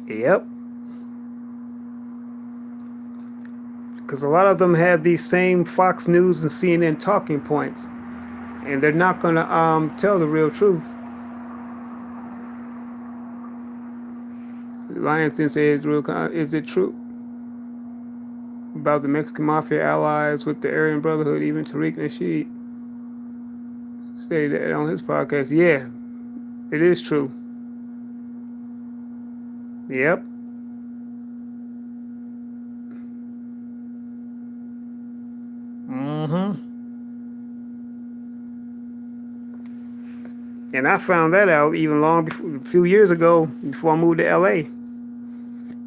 Yep. Because a lot of them have these same Fox News and CNN talking points, and they're not gonna tell the real truth. Lyons didn't say it's real. Is it true about the Mexican Mafia allies with the Aryan Brotherhood? Even Tariq Nasheed say that on his podcast. Yeah, it is true. Yep. Mm-hmm. And I found that out even long before, a few years ago, before I moved to LA,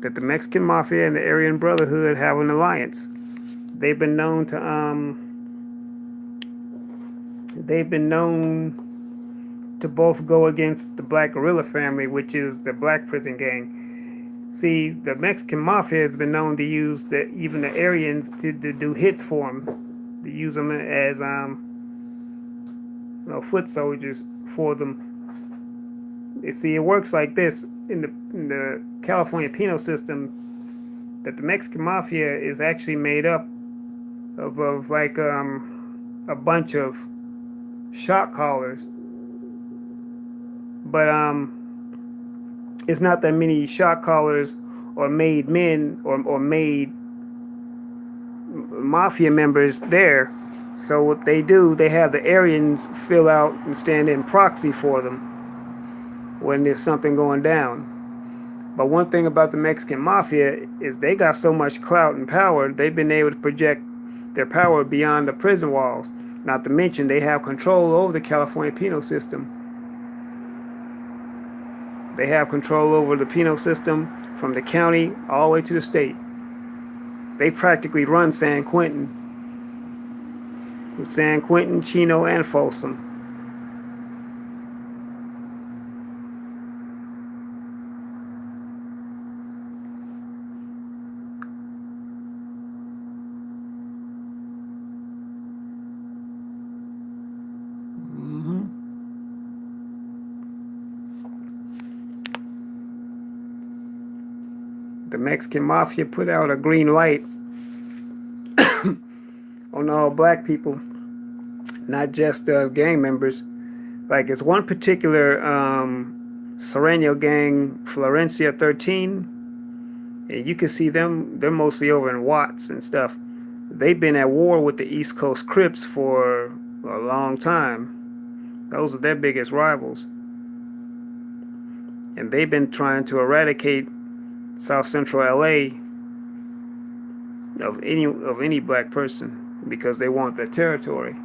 that the Mexican Mafia and the Aryan Brotherhood have an alliance. They've been known to both go against the Black Guerrilla family, which is the black prison gang. See, the Mexican Mafia has been known to use even the Aryans to do hits for them, to use them as foot soldiers for them. You see, it works like this in the California penal system. That the Mexican Mafia is actually made up of like a bunch of shot callers, but it's not that many shot callers or made men or made mafia members there. So what they do, they have the Aryans fill out and stand in proxy for them when there's something going down. But one thing about the Mexican mafia is they got so much clout and power, they've been able to project their power beyond the prison walls. Not to mention they have control over the California penal system. They have control over the penal system from the county all the way to the state. They practically run San Quentin. San Quentin, Chino, and Folsom. The Mexican mafia put out a green light on all black people, not just gang members. Like it's one particular Sereno gang, Florencia 13, and you can see them. They're mostly over in Watts and stuff. They've been at war with the East Coast Crips for a long time. Those are their biggest rivals, and they've been trying to eradicate South Central LA of any black person because they want that territory.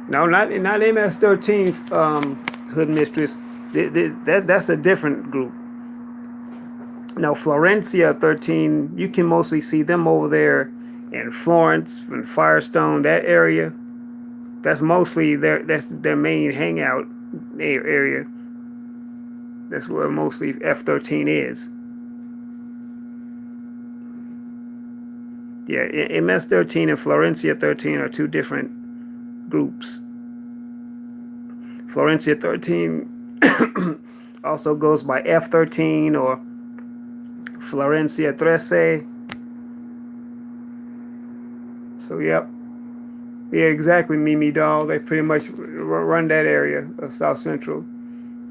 No, not MS-13 Hood Mistress. That's a different group. Now Florencia 13, you can mostly see them over there in Florence and Firestone, that area. That's mostly that's their main hangout area. That's where mostly F-13 is. Yeah, MS-13 and Florencia 13 are two different groups. Florencia 13 also goes by F-13 or Florencia 13. So, yep. Yeah, exactly, Mimi Doll. They pretty much run that area of South Central.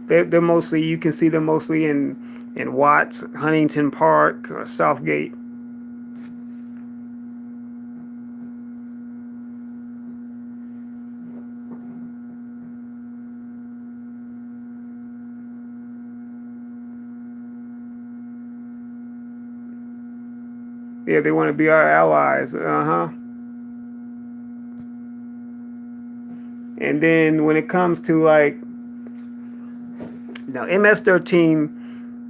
They're mostly, you can see them mostly in Watts, Huntington Park, or Southgate. Yeah, they want to be our allies. And then when it comes to like, now MS-13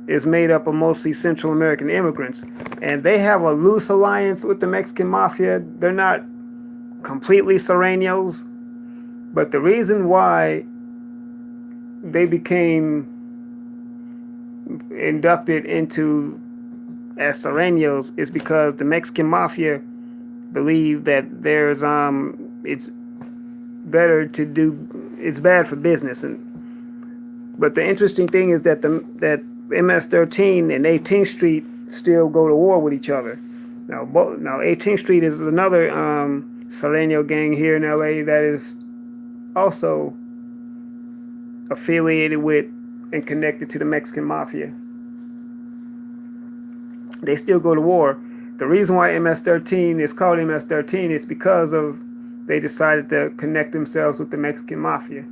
is made up of mostly Central American immigrants, and they have a loose alliance with the Mexican mafia. They're not completely Serenos, but the reason why they became inducted into as Serenos is because the Mexican mafia believe that there's it's better to do, it's bad for business. And but the interesting thing is that that MS-13 and 18th Street still go to war with each other. Now 18th Street is another Sereno gang here in LA that is also affiliated with and connected to the Mexican mafia. They still go to war. The reason why MS-13 is called MS-13 is because of they decided to connect themselves with the Mexican mafia.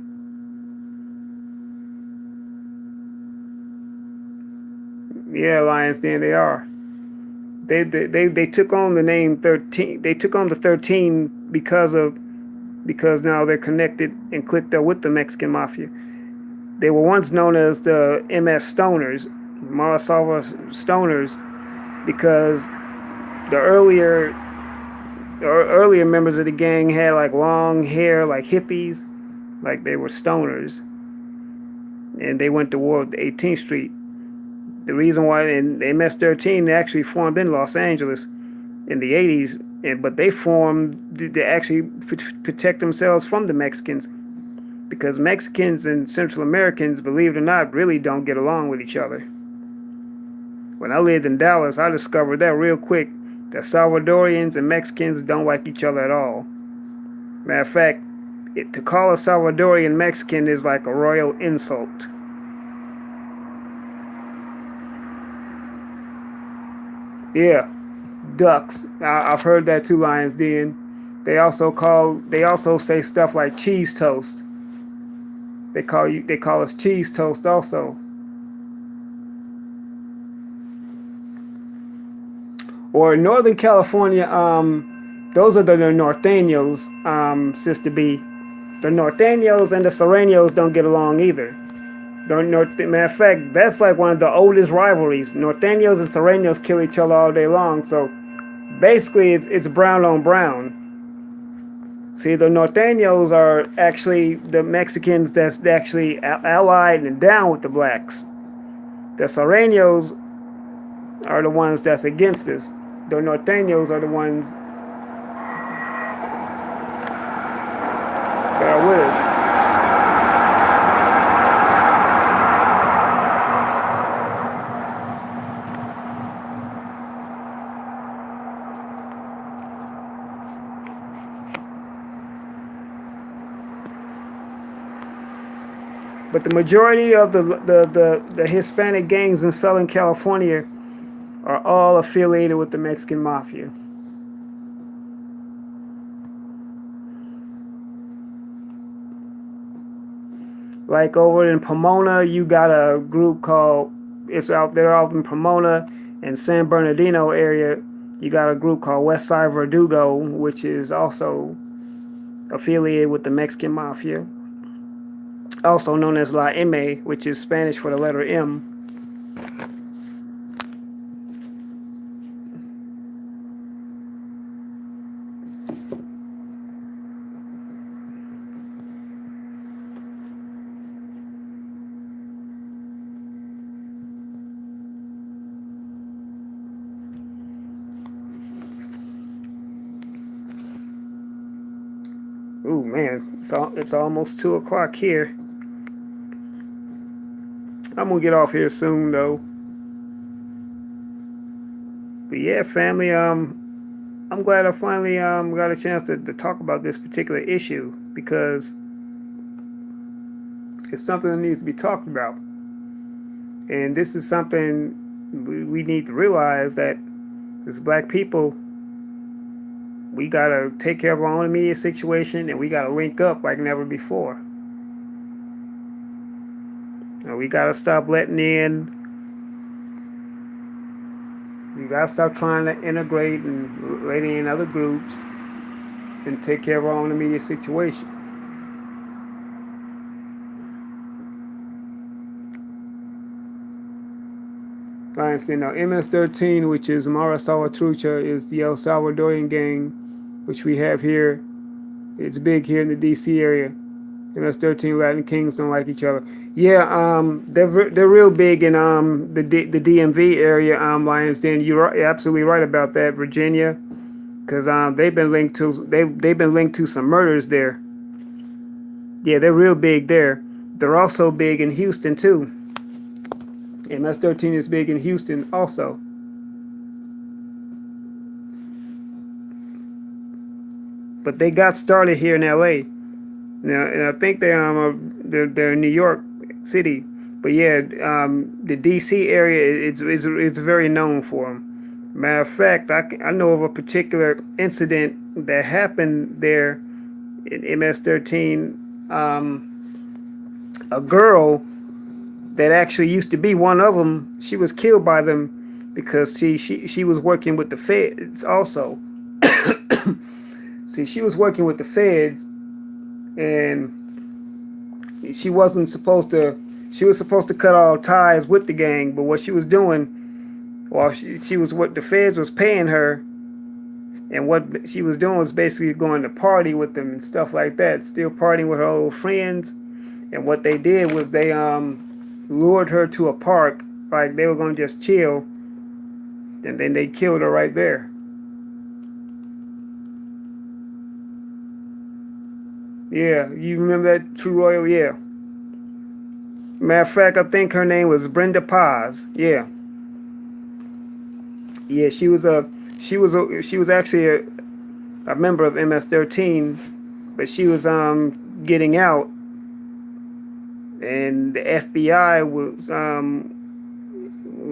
Yeah, Lions Den, they are. They took on the name 13. They took on the 13 because now they're connected and clicked up with the Mexican mafia. They were once known as the MS Stoners, Mara Salva Stoners, because the earlier members of the gang had like long hair like hippies, like they were stoners, and they went to war with the 18th Street. The reason why in MS-13 they actually formed in Los Angeles in the 80s, but they formed to actually protect themselves from the Mexicans, because Mexicans and Central Americans, believe it or not, really don't get along with each other. When I lived in Dallas, I discovered that real quick, that Salvadorians and Mexicans don't like each other at all. Matter of fact, to call a Salvadorian Mexican is like a royal insult. Yeah, ducks. I've heard that too, Lions Den. They also say stuff like cheese toast. They call us cheese toast also. Or in Northern California, those are the norteños, Sister B. The norteños and the serranos don't get along either. Matter of fact, that's like one of the oldest rivalries. Norteños and serranos kill each other all day long. So basically, it's brown on brown. See, the norteños are actually the Mexicans that's actually allied and down with the blacks. The serranos are the ones that's against us. The norteños are the ones that are with us. But the majority of the Hispanic gangs in Southern California are all affiliated with the Mexican Mafia. Like over in Pomona, you got a group called, it's out there out in Pomona and San Bernardino area, you got a group called Westside Verdugo, which is also affiliated with the Mexican Mafia. Also known as La M, which is Spanish for the letter M. Ooh, man, it's almost 2 o'clock here. I'm gonna get off here soon, though. But yeah, family, I'm glad I finally got a chance to talk about this particular issue, because it's something that needs to be talked about. And this is something we need to realize, that as black people, we gotta take care of our own immediate situation, and we gotta link up like never before. We gotta stop letting in. We gotta stop trying to integrate and let in other groups, and take care of our own immediate situation. Lions Den, now MS-13, which is Mara Salvatrucha, is the El Salvadorian gang, which we have here. It's big here in the DC area. MS-13 Latin Kings don't like each other. Yeah, they're real big in the DMV area. Lions Den, you're absolutely right about that, Virginia, because they've been linked to some murders there. Yeah, they're real big there. They're also big in Houston too. MS-13 is big in Houston also. But they got started here in LA. Now, and I think they're in New York City. But yeah, the DC area, it's very known for them. Matter of fact, I know of a particular incident that happened there in MS-13. A girl that actually used to be one of them, she was killed by them because she was working with the feds also. See, she was working with the feds, and she was supposed to cut all ties with the gang, but what she was doing while she was, what the feds was paying her, and what she was doing was basically going to party with them and stuff like that, still partying with her old friends. And what they did was they lured her to a park, like they were going to just chill, and then they killed her right there. Yeah, you remember that, True Royal? Yeah. Matter of fact, I think her name was Brenda Paz. Yeah. Yeah, she was actually a member of MS-13, but she was getting out, and the FBI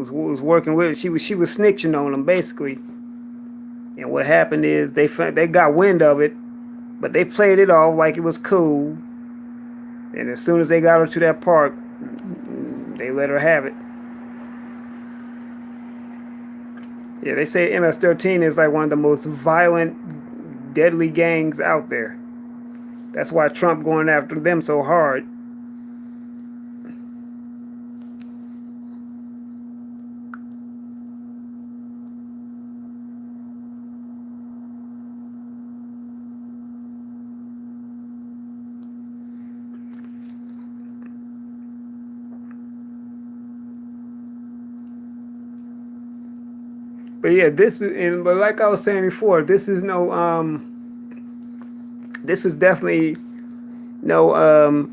was working with her. She was snitching on them basically. And what happened is they got wind of it, but they played it off like it was cool. And as soon as they got her to that park, they let her have it. Yeah, they say MS-13 is like one of the most violent, deadly gangs out there. That's why Trump going after them so hard. But yeah, but like I was saying before, this is definitely no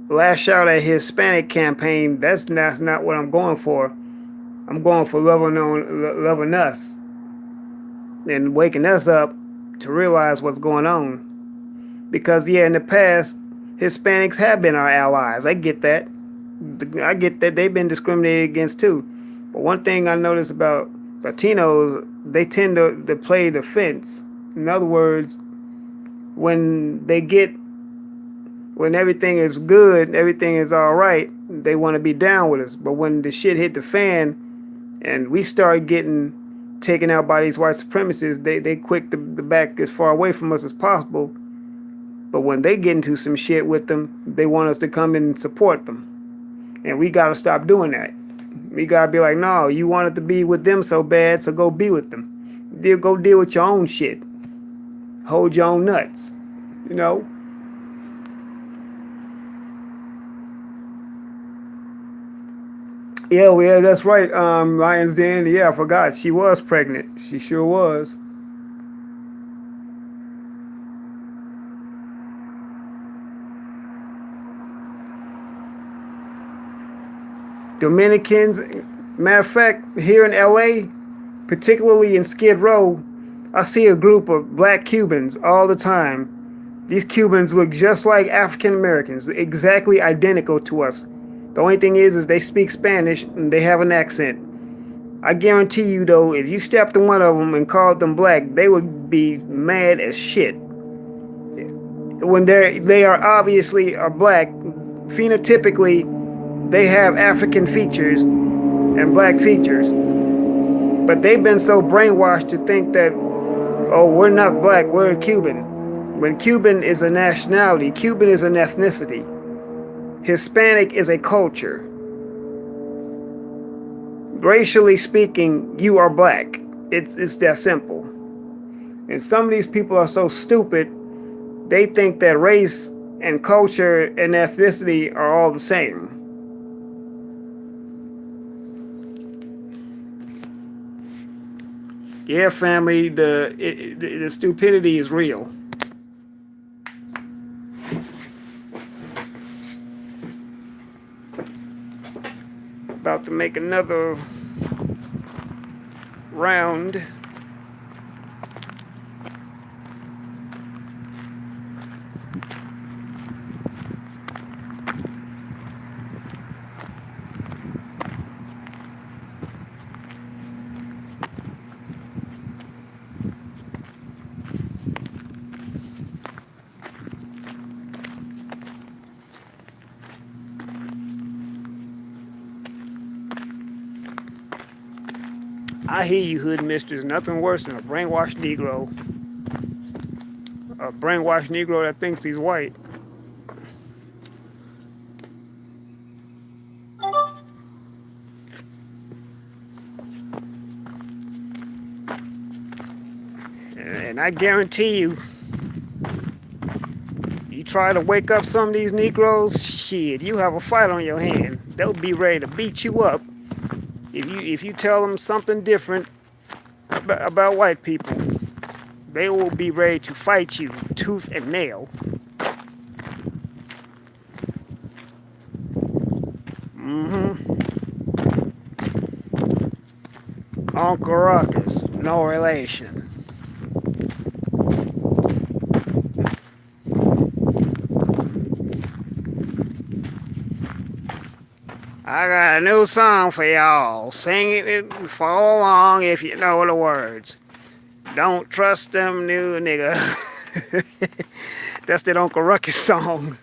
lash out at Hispanic campaign. That's not what I'm going for. I'm going for loving us and waking us up to realize what's going on. Because yeah, in the past, Hispanics have been our allies. I get that. They've been discriminated against too. But one thing I notice about Latinos, they tend to play the fence. In other words, when everything is good, everything is all right, they want to be down with us. But when the shit hit the fan and we start getting taken out by these white supremacists, they quick to back as far away from us as possible. But when they get into some shit with them, they want us to come in and support them. And we got to stop doing that. We got to be like, no, you wanted to be with them so bad, so go be with them. Go deal with your own shit. Hold your own nuts. You know? Yeah, that's right. Lions Den, yeah, I forgot. She was pregnant. She sure was. Dominicans, matter of fact, here in LA, particularly in Skid Row, I see a group of black Cubans all the time. These Cubans look just like African Americans, exactly identical to us. The only thing is they speak Spanish and they have an accent. I guarantee you, though, if you stepped to one of them and called them black, they would be mad as shit. When they are obviously are black, phenotypically, they have African features and black features. But they've been so brainwashed to think that, oh, we're not black, we're Cuban. When Cuban is a nationality, Cuban is an ethnicity. Hispanic is a culture. Racially speaking, you are black. It's that simple. And some of these people are so stupid, they think that race and culture and ethnicity are all the same. Yeah, family, the stupidity is real. About to make another round. I hear you, hood misters. Nothing worse than a brainwashed Negro. A brainwashed Negro that thinks he's white. And I guarantee you, you try to wake up some of these Negroes, shit, you have a fight on your hand. They'll be ready to beat you up if you tell them something different about white people. They will be ready to fight you tooth and nail. Uncle Ruckus, no relation. I got a new song for y'all. Sing it and follow along if you know the words. Don't trust them new nigga. That's that Uncle Ruckus song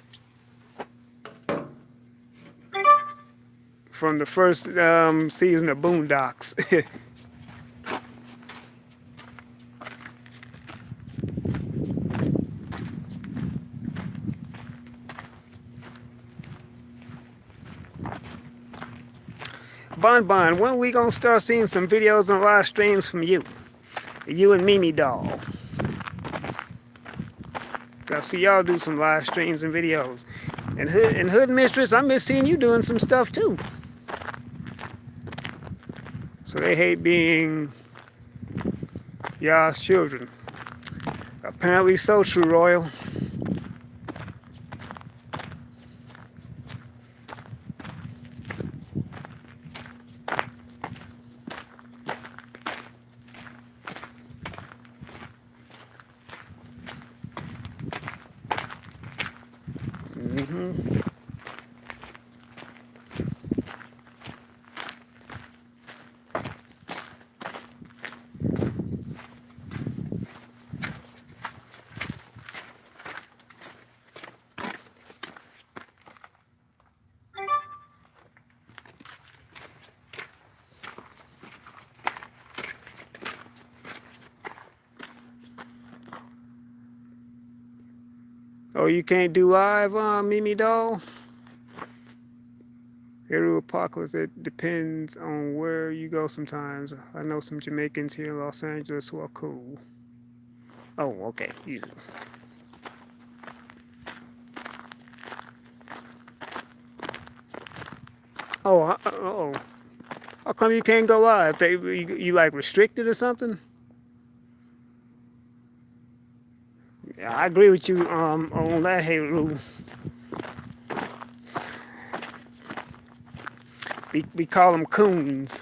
from the first season of Boondocks. Bun Bun, when we gonna start seeing some videos and live streams from you? You and Mimi Doll. Gotta see y'all do some live streams and videos. And Hood Mistress, I miss seeing you doing some stuff too. So they hate being y'all's children. Apparently so, True Royal. Mm-hmm. Oh, you can't do live, Mimi Doll? Hero Apocalypse, it depends on where you go sometimes. I know some Jamaicans here in Los Angeles who are cool. Oh, okay. Oh. How come you can't go live? You like restricted or something? Yeah, I agree with you on that, Hero. We call them coons.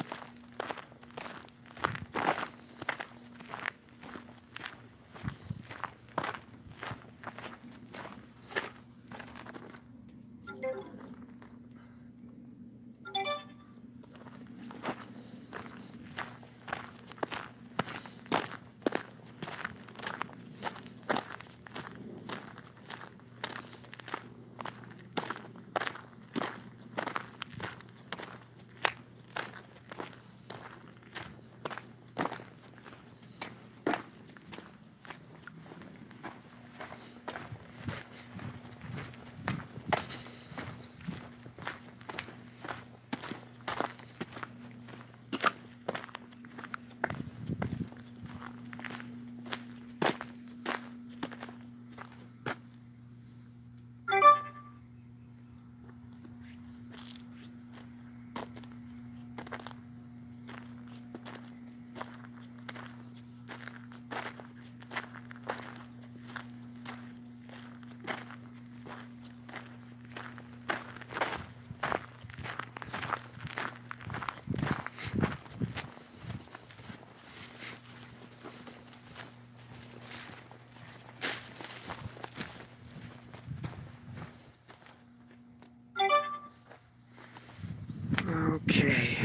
Okay.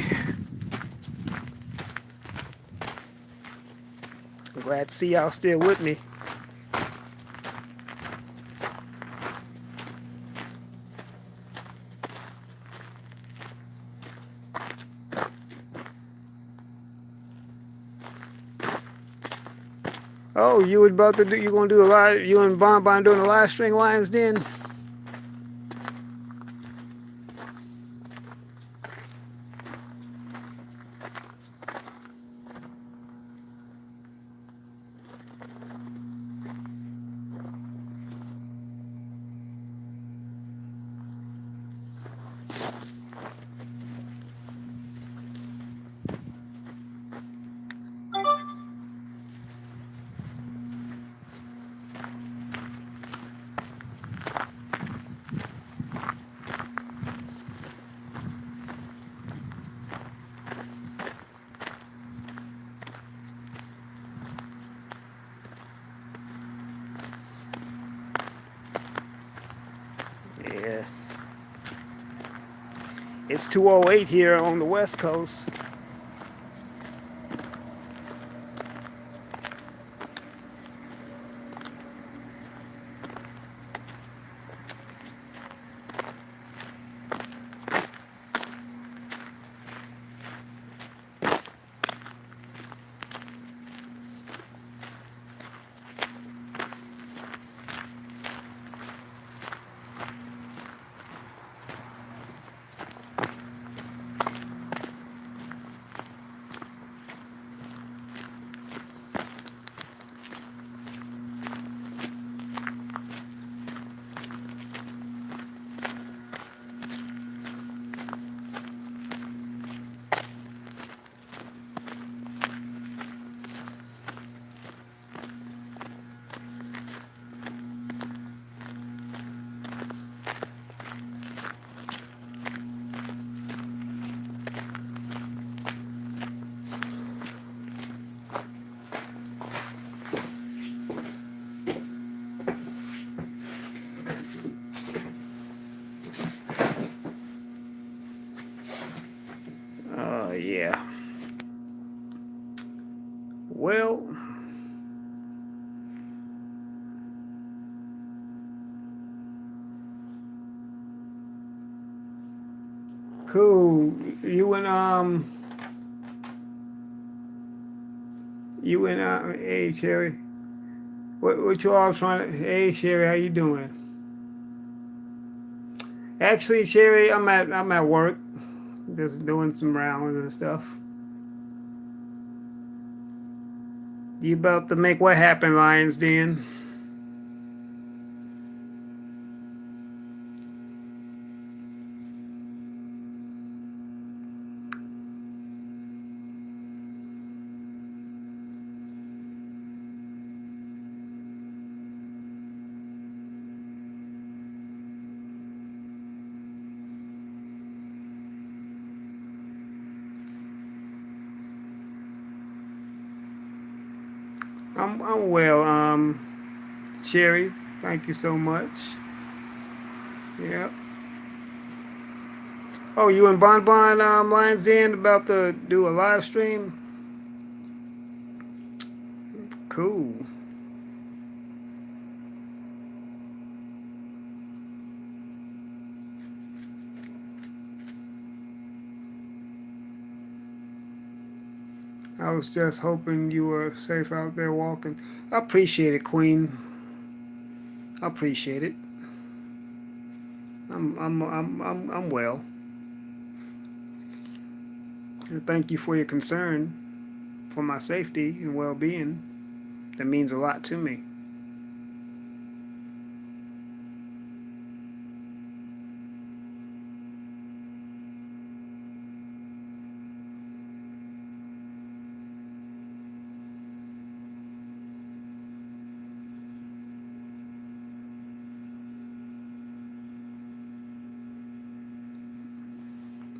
I'm glad to see y'all still with me. Oh, you gonna do a live, you and Bon Bon doing a live string Lions Den? It's 2:08 here on the West Coast. Oh, yeah. Well, cool. Hey Sherry, what you all trying to? Hey Sherry, how you doing? Actually, Sherry, I'm at work, just doing some rounds and stuff. You about to make what happen, Lions Den? I'm well. Sherry, thank you so much. Yeah. Oh, you and Bon Bon Lions Den about to do a live stream? Cool. I was just hoping you were safe out there walking. I appreciate it, Queen. I appreciate it. I'm well. And thank you for your concern for my safety and well-being. That means a lot to me.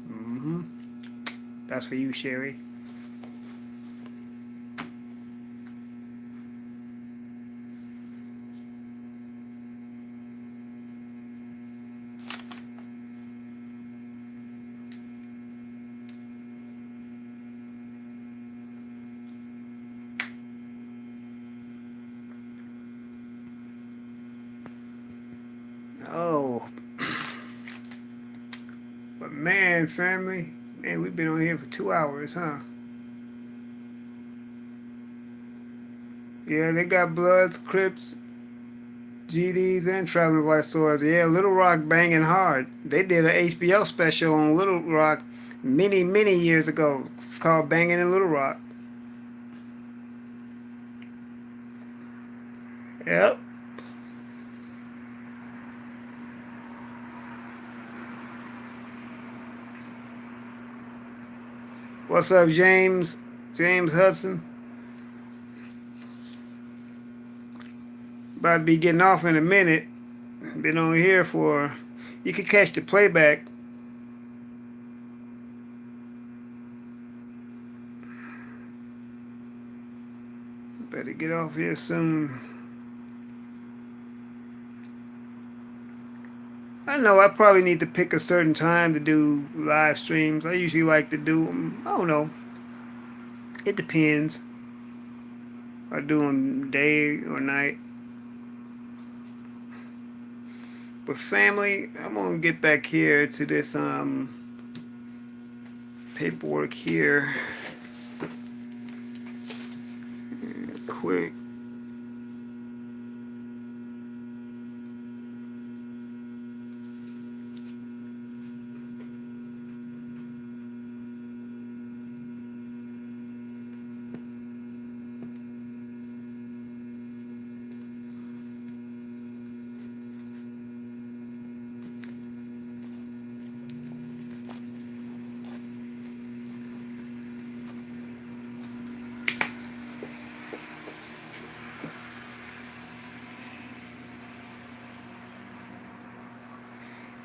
Hmm. That's for you, Sherry. Oh, but man, family, man, we've been on here for 2 hours, huh? Yeah, they got Bloods, Crips, GDs, and Traveling White Swords. Yeah, Little Rock banging hard. They did an HBO special on Little Rock many years ago. It's called Banging in Little Rock. Yep. What's up, James? James Hudson. About to be getting off in a minute. Been on here for. You can catch the playback. Better get off here soon. I know I probably need to pick a certain time to do live streams. I usually like to do them. I don't know. It depends. I do them day or night. But family, I'm gonna get back here to this paperwork here quick.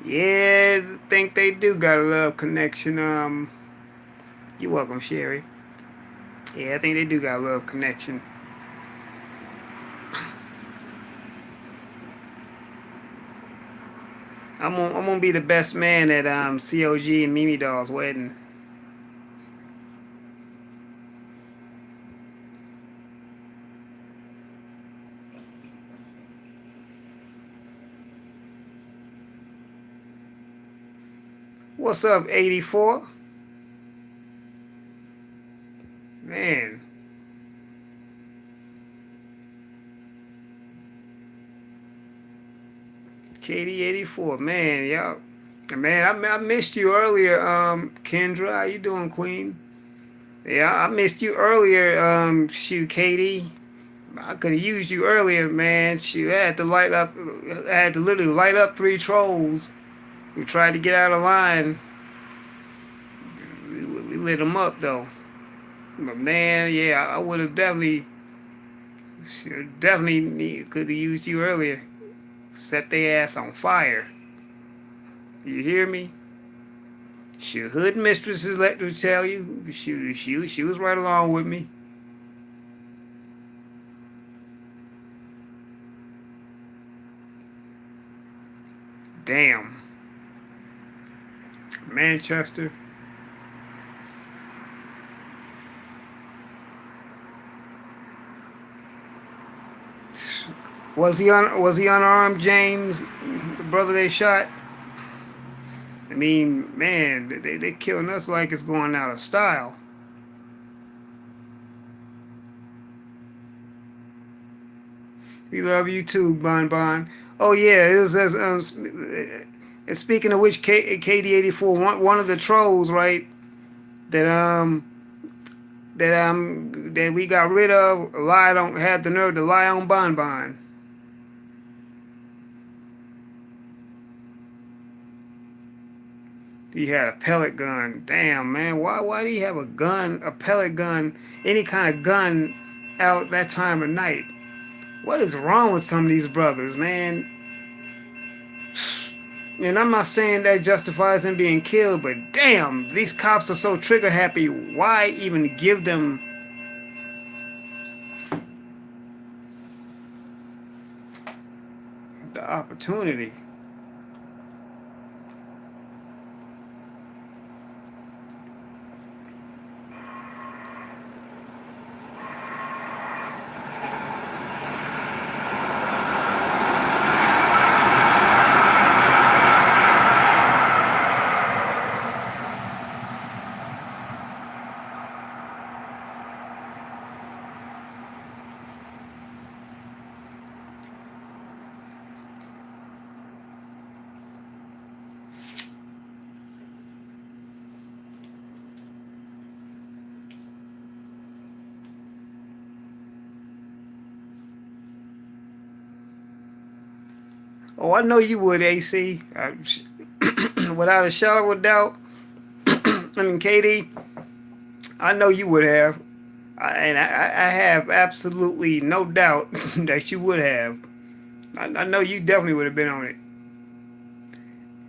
Yeah, I think they do got a love connection. You're welcome, Sherry. Yeah, I think they do got a love connection. I'm gonna be the best man at COG and Mimi Doll's wedding. What's up, 84? Man, Katie 84. Man, y'all. Man, I missed you earlier, Kendra. How you doing, Queen? Yeah, I missed you earlier, shoot, Katie. I could have used you earlier, man. Shoot, I had to light up. I had to literally light up 3 trolls who tried to get out of line. We lit them up though. But man, yeah, I would have definitely could have used you earlier. Set their ass on fire. You hear me? Shoot, hood mistresses let me tell you. She was right along with me. Damn. Manchester. Was he unarmed, James? The brother they shot? I mean, man, they killing us like it's going out of style. We love you too, Bon Bon. Oh yeah, it was as and speaking of which, KD84, one of the trolls, right? That that we got rid of, lied on, had the nerve to lie on Bon Bon. He had a pellet gun. Damn, man, why do he have a gun, a pellet gun, any kind of gun out that time of night? What is wrong with some of these brothers, man? And I'm not saying that justifies him being killed, but damn, these cops are so trigger happy. Why even give them the opportunity? Oh, I know you would, AC. Without a shadow of a doubt. I mean, KD, I know you would have. I have absolutely no doubt that you would have. I know you definitely would have been on it.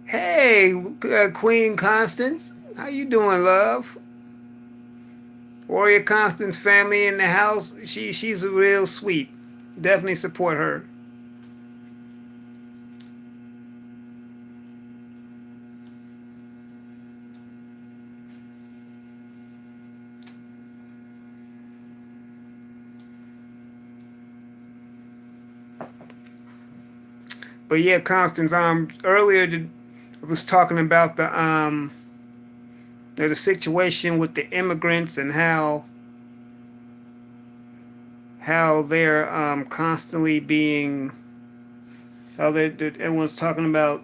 Hey, Queen Constance. How you doing, love? Warrior Constance family in the house. She's real sweet. Definitely support her. But yeah, Constance, earlier I was talking about the situation with the immigrants and how they're constantly being, how everyone's talking about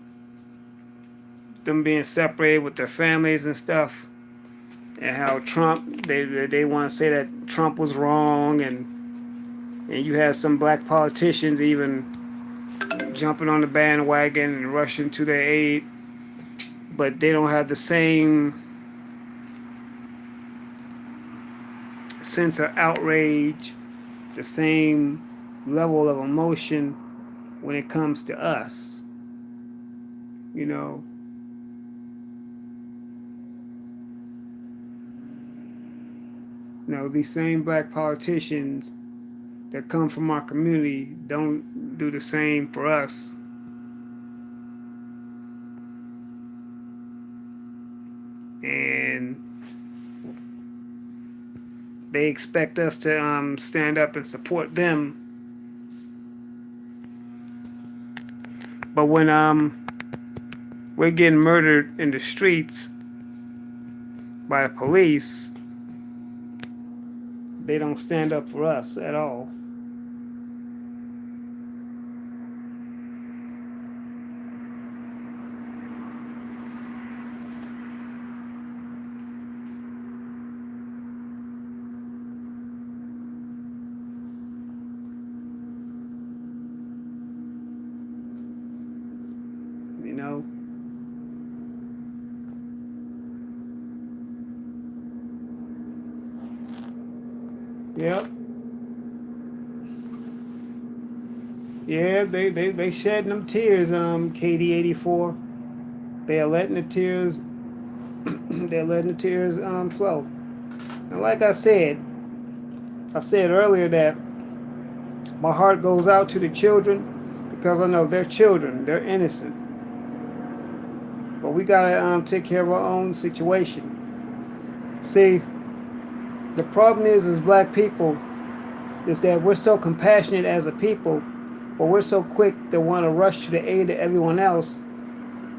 them being separated with their families and stuff, and how Trump, they want to say that Trump was wrong, and you have some black politicians even jumping on the bandwagon and rushing to their aid, but they don't have the same sense of outrage, the same level of emotion when it comes to us. You know, these same black politicians that come from our community don't do the same for us. And they expect us to stand up and support them. But when we're getting murdered in the streets by the police, they don't stand up for us at all. You know? Yep. Yeah, they shedding them tears, KD84. They're letting the tears flow. And like I said earlier that my heart goes out to the children because I know they're children, they're innocent. But we gotta take care of our own situation. See, the problem is as black people is that we're so compassionate as a people, but we're so quick to want to rush to the aid of everyone else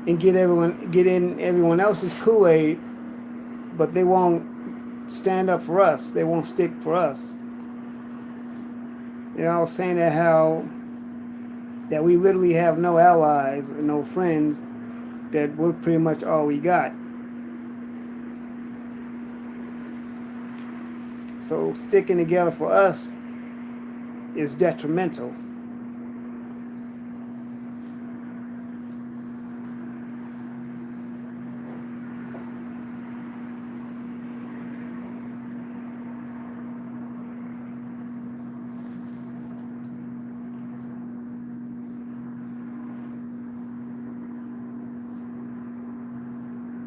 and get in everyone else's Kool-Aid, but they won't stand up for us. They won't stick for us. You know, I was saying that we literally have no allies and no friends, that we're pretty much all we got. So sticking together for us is detrimental.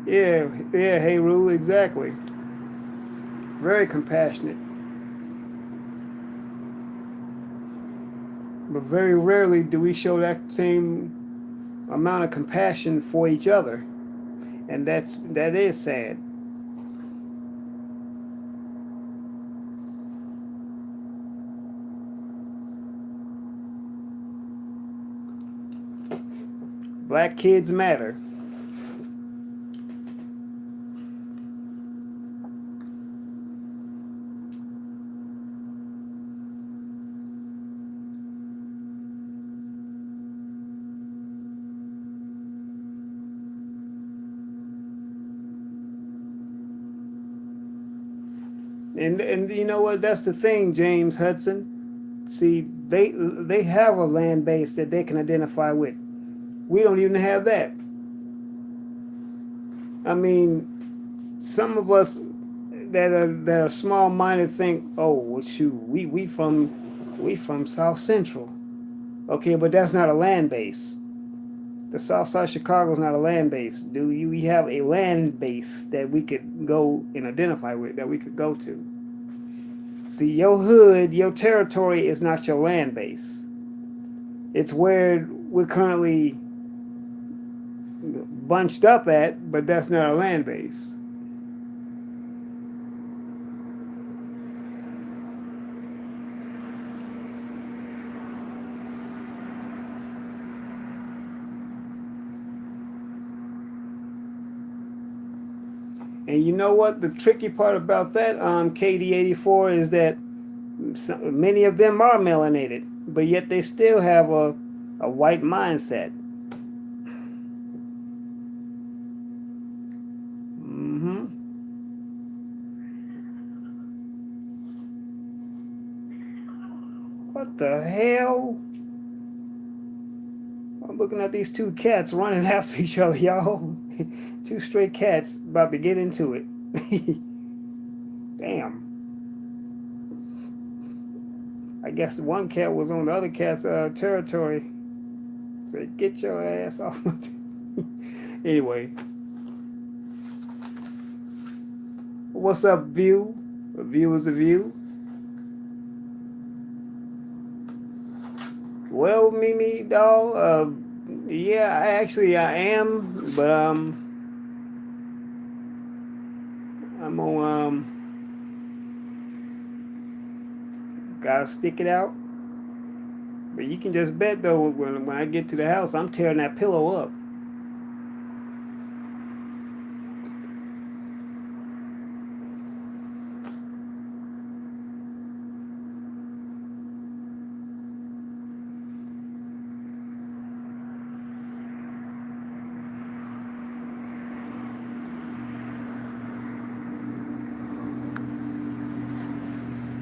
Yeah, hey Rue, exactly. Very compassionate. But very rarely do we show that same amount of compassion for each other. And that is sad. Black kids matter. And you know what? That's the thing, James Hudson. See, they have a land base that they can identify with. We don't even have that. I mean, some of us that are small-minded think, oh, well, shoot, we from South Central. Okay, but that's not a land base. The South Side of Chicago is not a land base. We have a land base that we could go and identify with, that we could go to? See, your hood, your territory is not your land base. It's where we're currently bunched up at, but that's not a land base. And you know what? The tricky part about that KD84 is that many of them are melanated, but yet they still have a white mindset. hmm What the hell? I'm looking at these two cats running after each other, y'all. Two stray cats about to get into it. Damn. I guess one cat was on the other cat's territory. Said, get your ass off. Anyway, what's up, View? A view is a view. Well, Mimi doll, yeah, I am, but I'm on gotta stick it out. But you can just bet though, when I get to the house, I'm tearing that pillow up.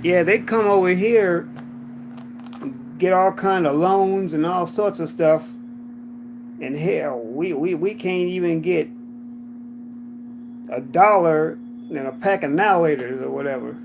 Yeah, they come over here, get all kind of loans and all sorts of stuff, and hell, we can't even get $1 and a pack of now laters or whatever.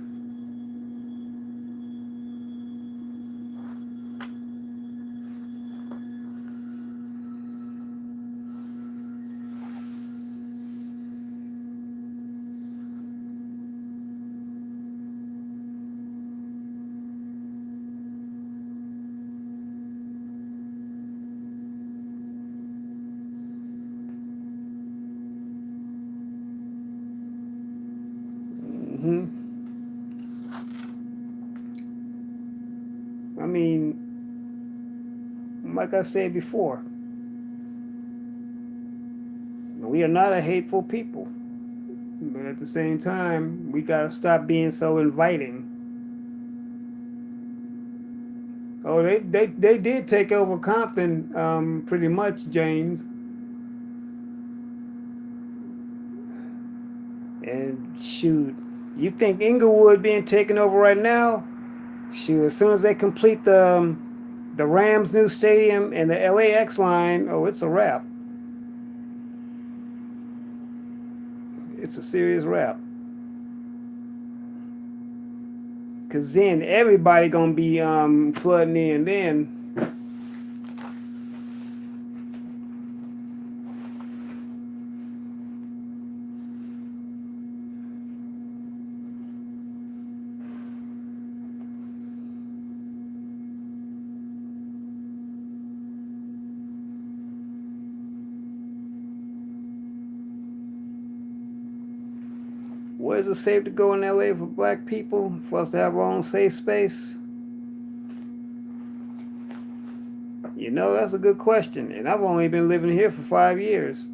hmm I mean, like I said before, we are not a hateful people, but at the same time, we gotta stop being so inviting. Oh, they did take over Compton, pretty much, James. And shoot, you think Inglewood being taken over right now? Shoot, as soon as they complete the Rams' new stadium and the LAX line, oh, it's a wrap. It's a serious wrap. Cause then everybody gonna be flooding in. Then where is it safe to go in LA for black people? For us to have our own safe space? You know, that's a good question. And I've only been living here for 5 years.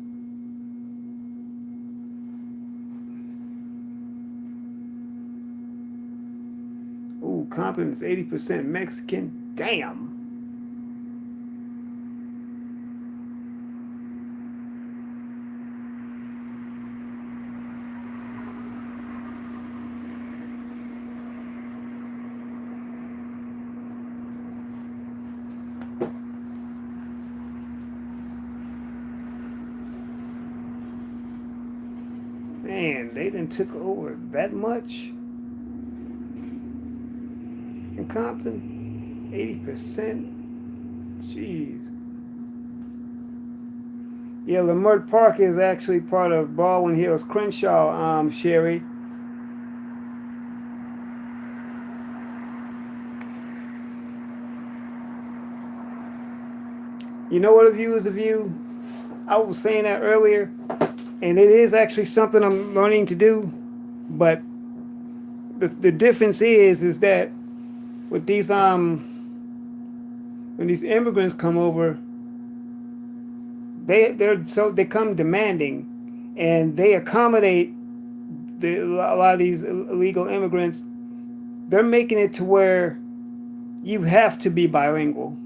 Ooh, Compton is 80% Mexican. Damn. Man, they done took over that much in Compton? 80%? Jeez. Yeah, Leimert Park is actually part of Baldwin Hills Crenshaw, Sherry. You know what a view is a view? I was saying that earlier, and it is actually something I'm learning to do. But the difference is that with these when these immigrants come over, they come demanding, and they accommodate a lot of these illegal immigrants, they're making it to where you have to be bilingual.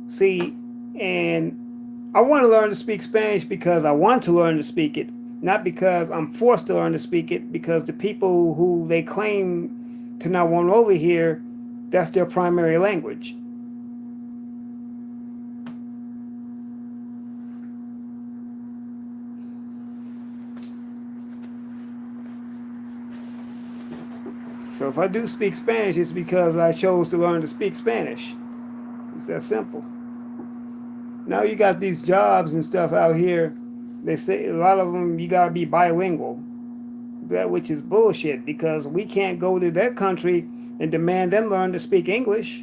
See, and I want to learn to speak Spanish because I want to learn to speak it, not because I'm forced to learn to speak it, because the people who they claim to not want over here, that's their primary language. So if I do speak Spanish, it's because I chose to learn to speak Spanish. It's that simple. Now you got these jobs and stuff out here. They say a lot of them you gotta be bilingual. That which is bullshit because we can't go to their country and demand them learn to speak English.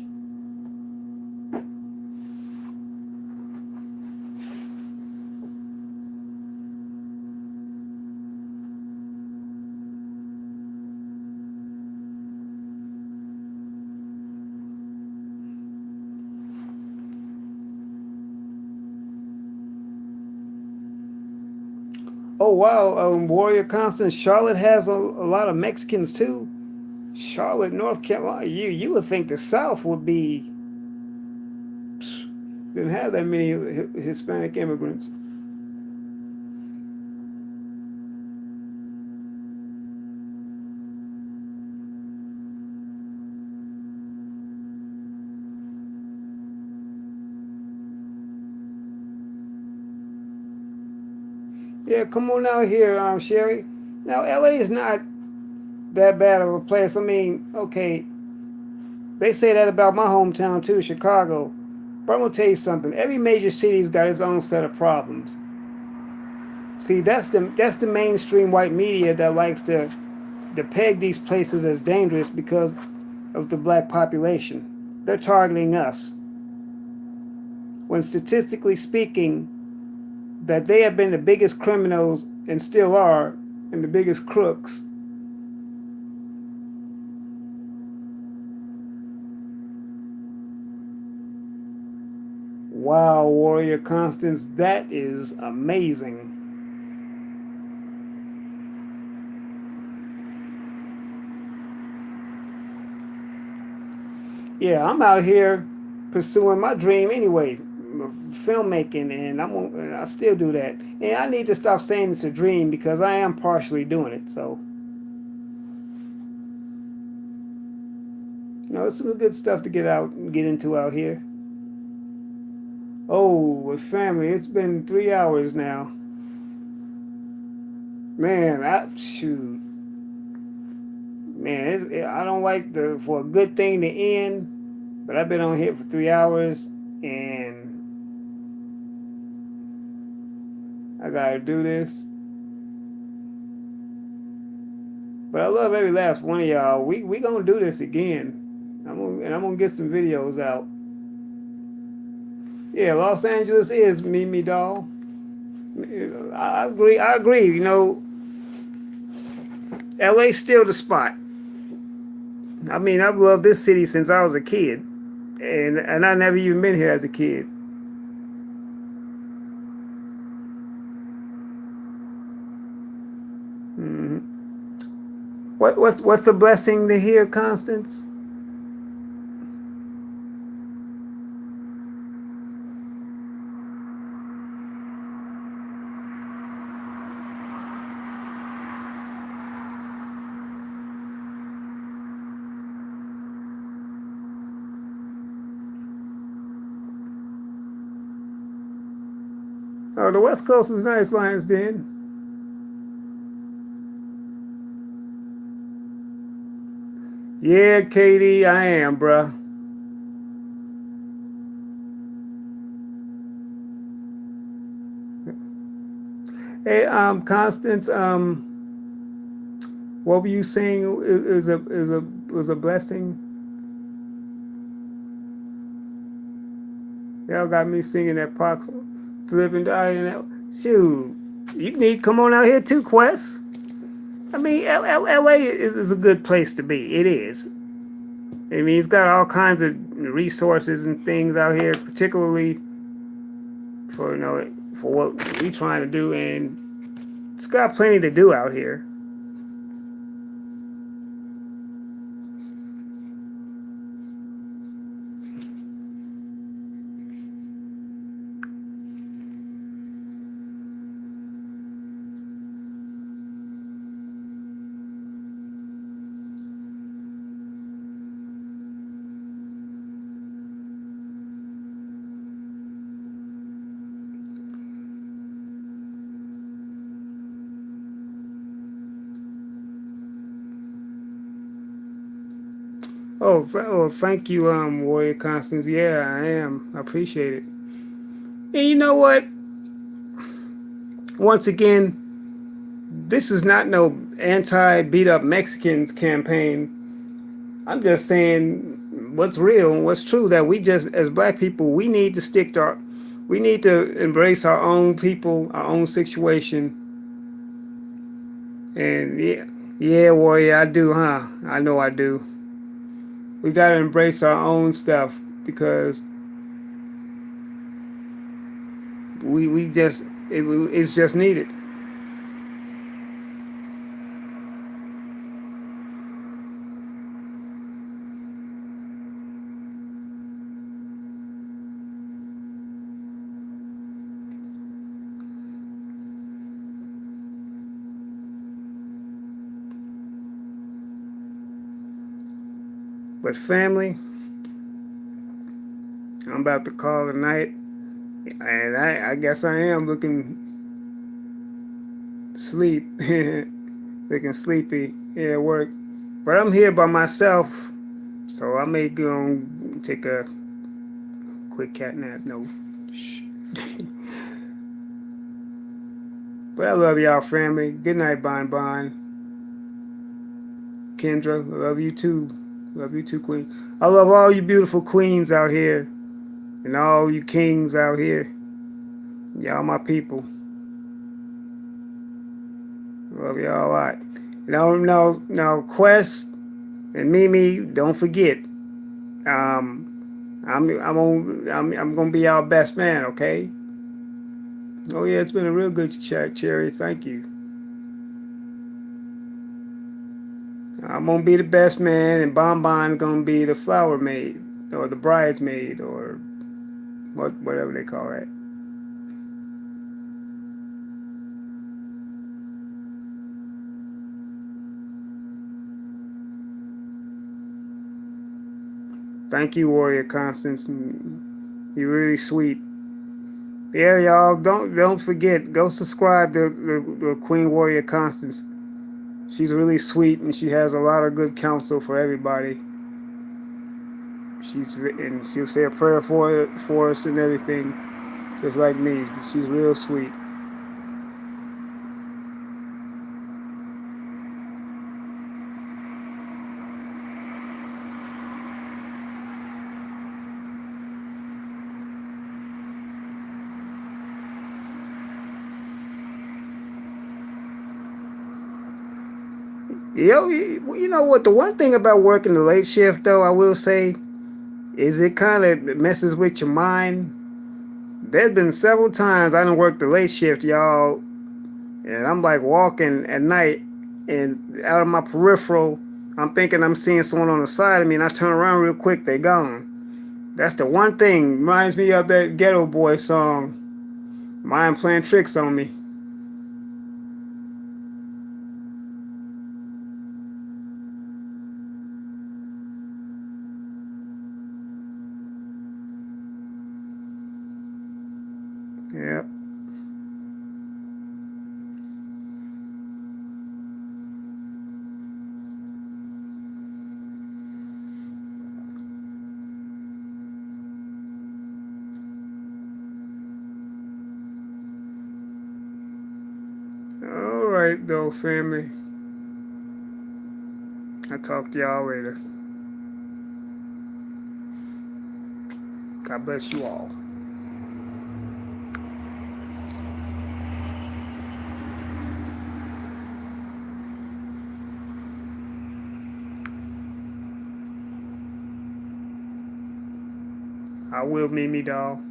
Oh wow, Warrior Constant, Charlotte has a lot of Mexicans too. Charlotte, North Carolina. You would think the South would be didn't have that many Hispanic immigrants. Yeah, come on out here, Sherry. Now, LA is not that bad of a place. I mean, okay, they say that about my hometown too, Chicago. But I'm gonna tell you something. Every major city's got its own set of problems. See, that's the mainstream white media that likes to peg these places as dangerous because of the black population. They're targeting us. When statistically speaking, that they have been the biggest criminals and still are, and the biggest crooks. Wow, Warrior Constance, that is amazing. Yeah, I'm out here pursuing my dream anyway, filmmaking, and I still do that. And I need to stop saying it's a dream because I am partially doing it. So, it's some good stuff to get out and get into out here. Oh, with family, it's been 3 hours now. Man, shoot. Man, I don't like for a good thing to end, but I've been on here for 3 hours and I gotta do this. But I love every last one of y'all. We gonna do this again. I'm gonna get some videos out. Yeah, Los Angeles is Mimi Doll. I agree. LA's still the spot. I mean, I've loved this city since I was a kid, and I never even been here as a kid. Mm-hmm. What's a blessing to hear, Constance? Oh, the West Coast is nice, Lions Den. Yeah, Katie, I am, bruh. Hey, Constance, what were you saying was a blessing? Y'all got me singing that Pox flipping dying. Shoot, you need to come on out here too, Quest. I mean, LA is a good place to be. It is. I mean, it's got all kinds of resources and things out here, particularly for what we trying to do, and it's got plenty to do out here. Oh, thank you, Warrior Constance. Yeah, I am. I appreciate it. And you know what? Once again, this is not no anti beat up Mexicans campaign. I'm just saying what's real and what's true, that we just, as black people, we need to we need to embrace our own people, our own situation. And yeah, yeah, Warrior, I do, huh? I know I do. We got to embrace our own stuff because we just, it's just needed. But family, I'm about to call it a night, and I guess I am looking sleep, looking sleepy here at work. But I'm here by myself, so I may go and take a quick cat nap. No, shh. But I love y'all, family. Good night, Bon Bon. Kendra, I love you too. Love you too, Queen. I love all you beautiful queens out here, and all you kings out here. Y'all my people. Love y'all a lot. No, Quest and Mimi, don't forget. I'm gonna be our best man, okay? Oh yeah, it's been a real good chat, Cherry. Thank you. I'm gonna be the best man, and Bon Bon's gonna be the flower maid, or the bridesmaid, or whatever they call that. Thank you, Warrior Constance. You're really sweet. Yeah, y'all, don't forget. Go subscribe to the Queen Warrior Constance. She's really sweet, and she has a lot of good counsel for everybody. And she'll say a prayer for us and everything, just like me. She's real sweet. Yo, you know what? The one thing about working the late shift, though, I will say, is it kind of messes with your mind. There's been several times I done worked the late shift, y'all, and I'm like walking at night, and out of my peripheral, I'm thinking I'm seeing someone on the side of me, and I turn around real quick, they gone. That's the one thing. Reminds me of that Ghetto Boy song, Mind Playing Tricks on Me. Yeah. All right, though, family. I'll talk to y'all later. God bless you all. I will, Mimi doll.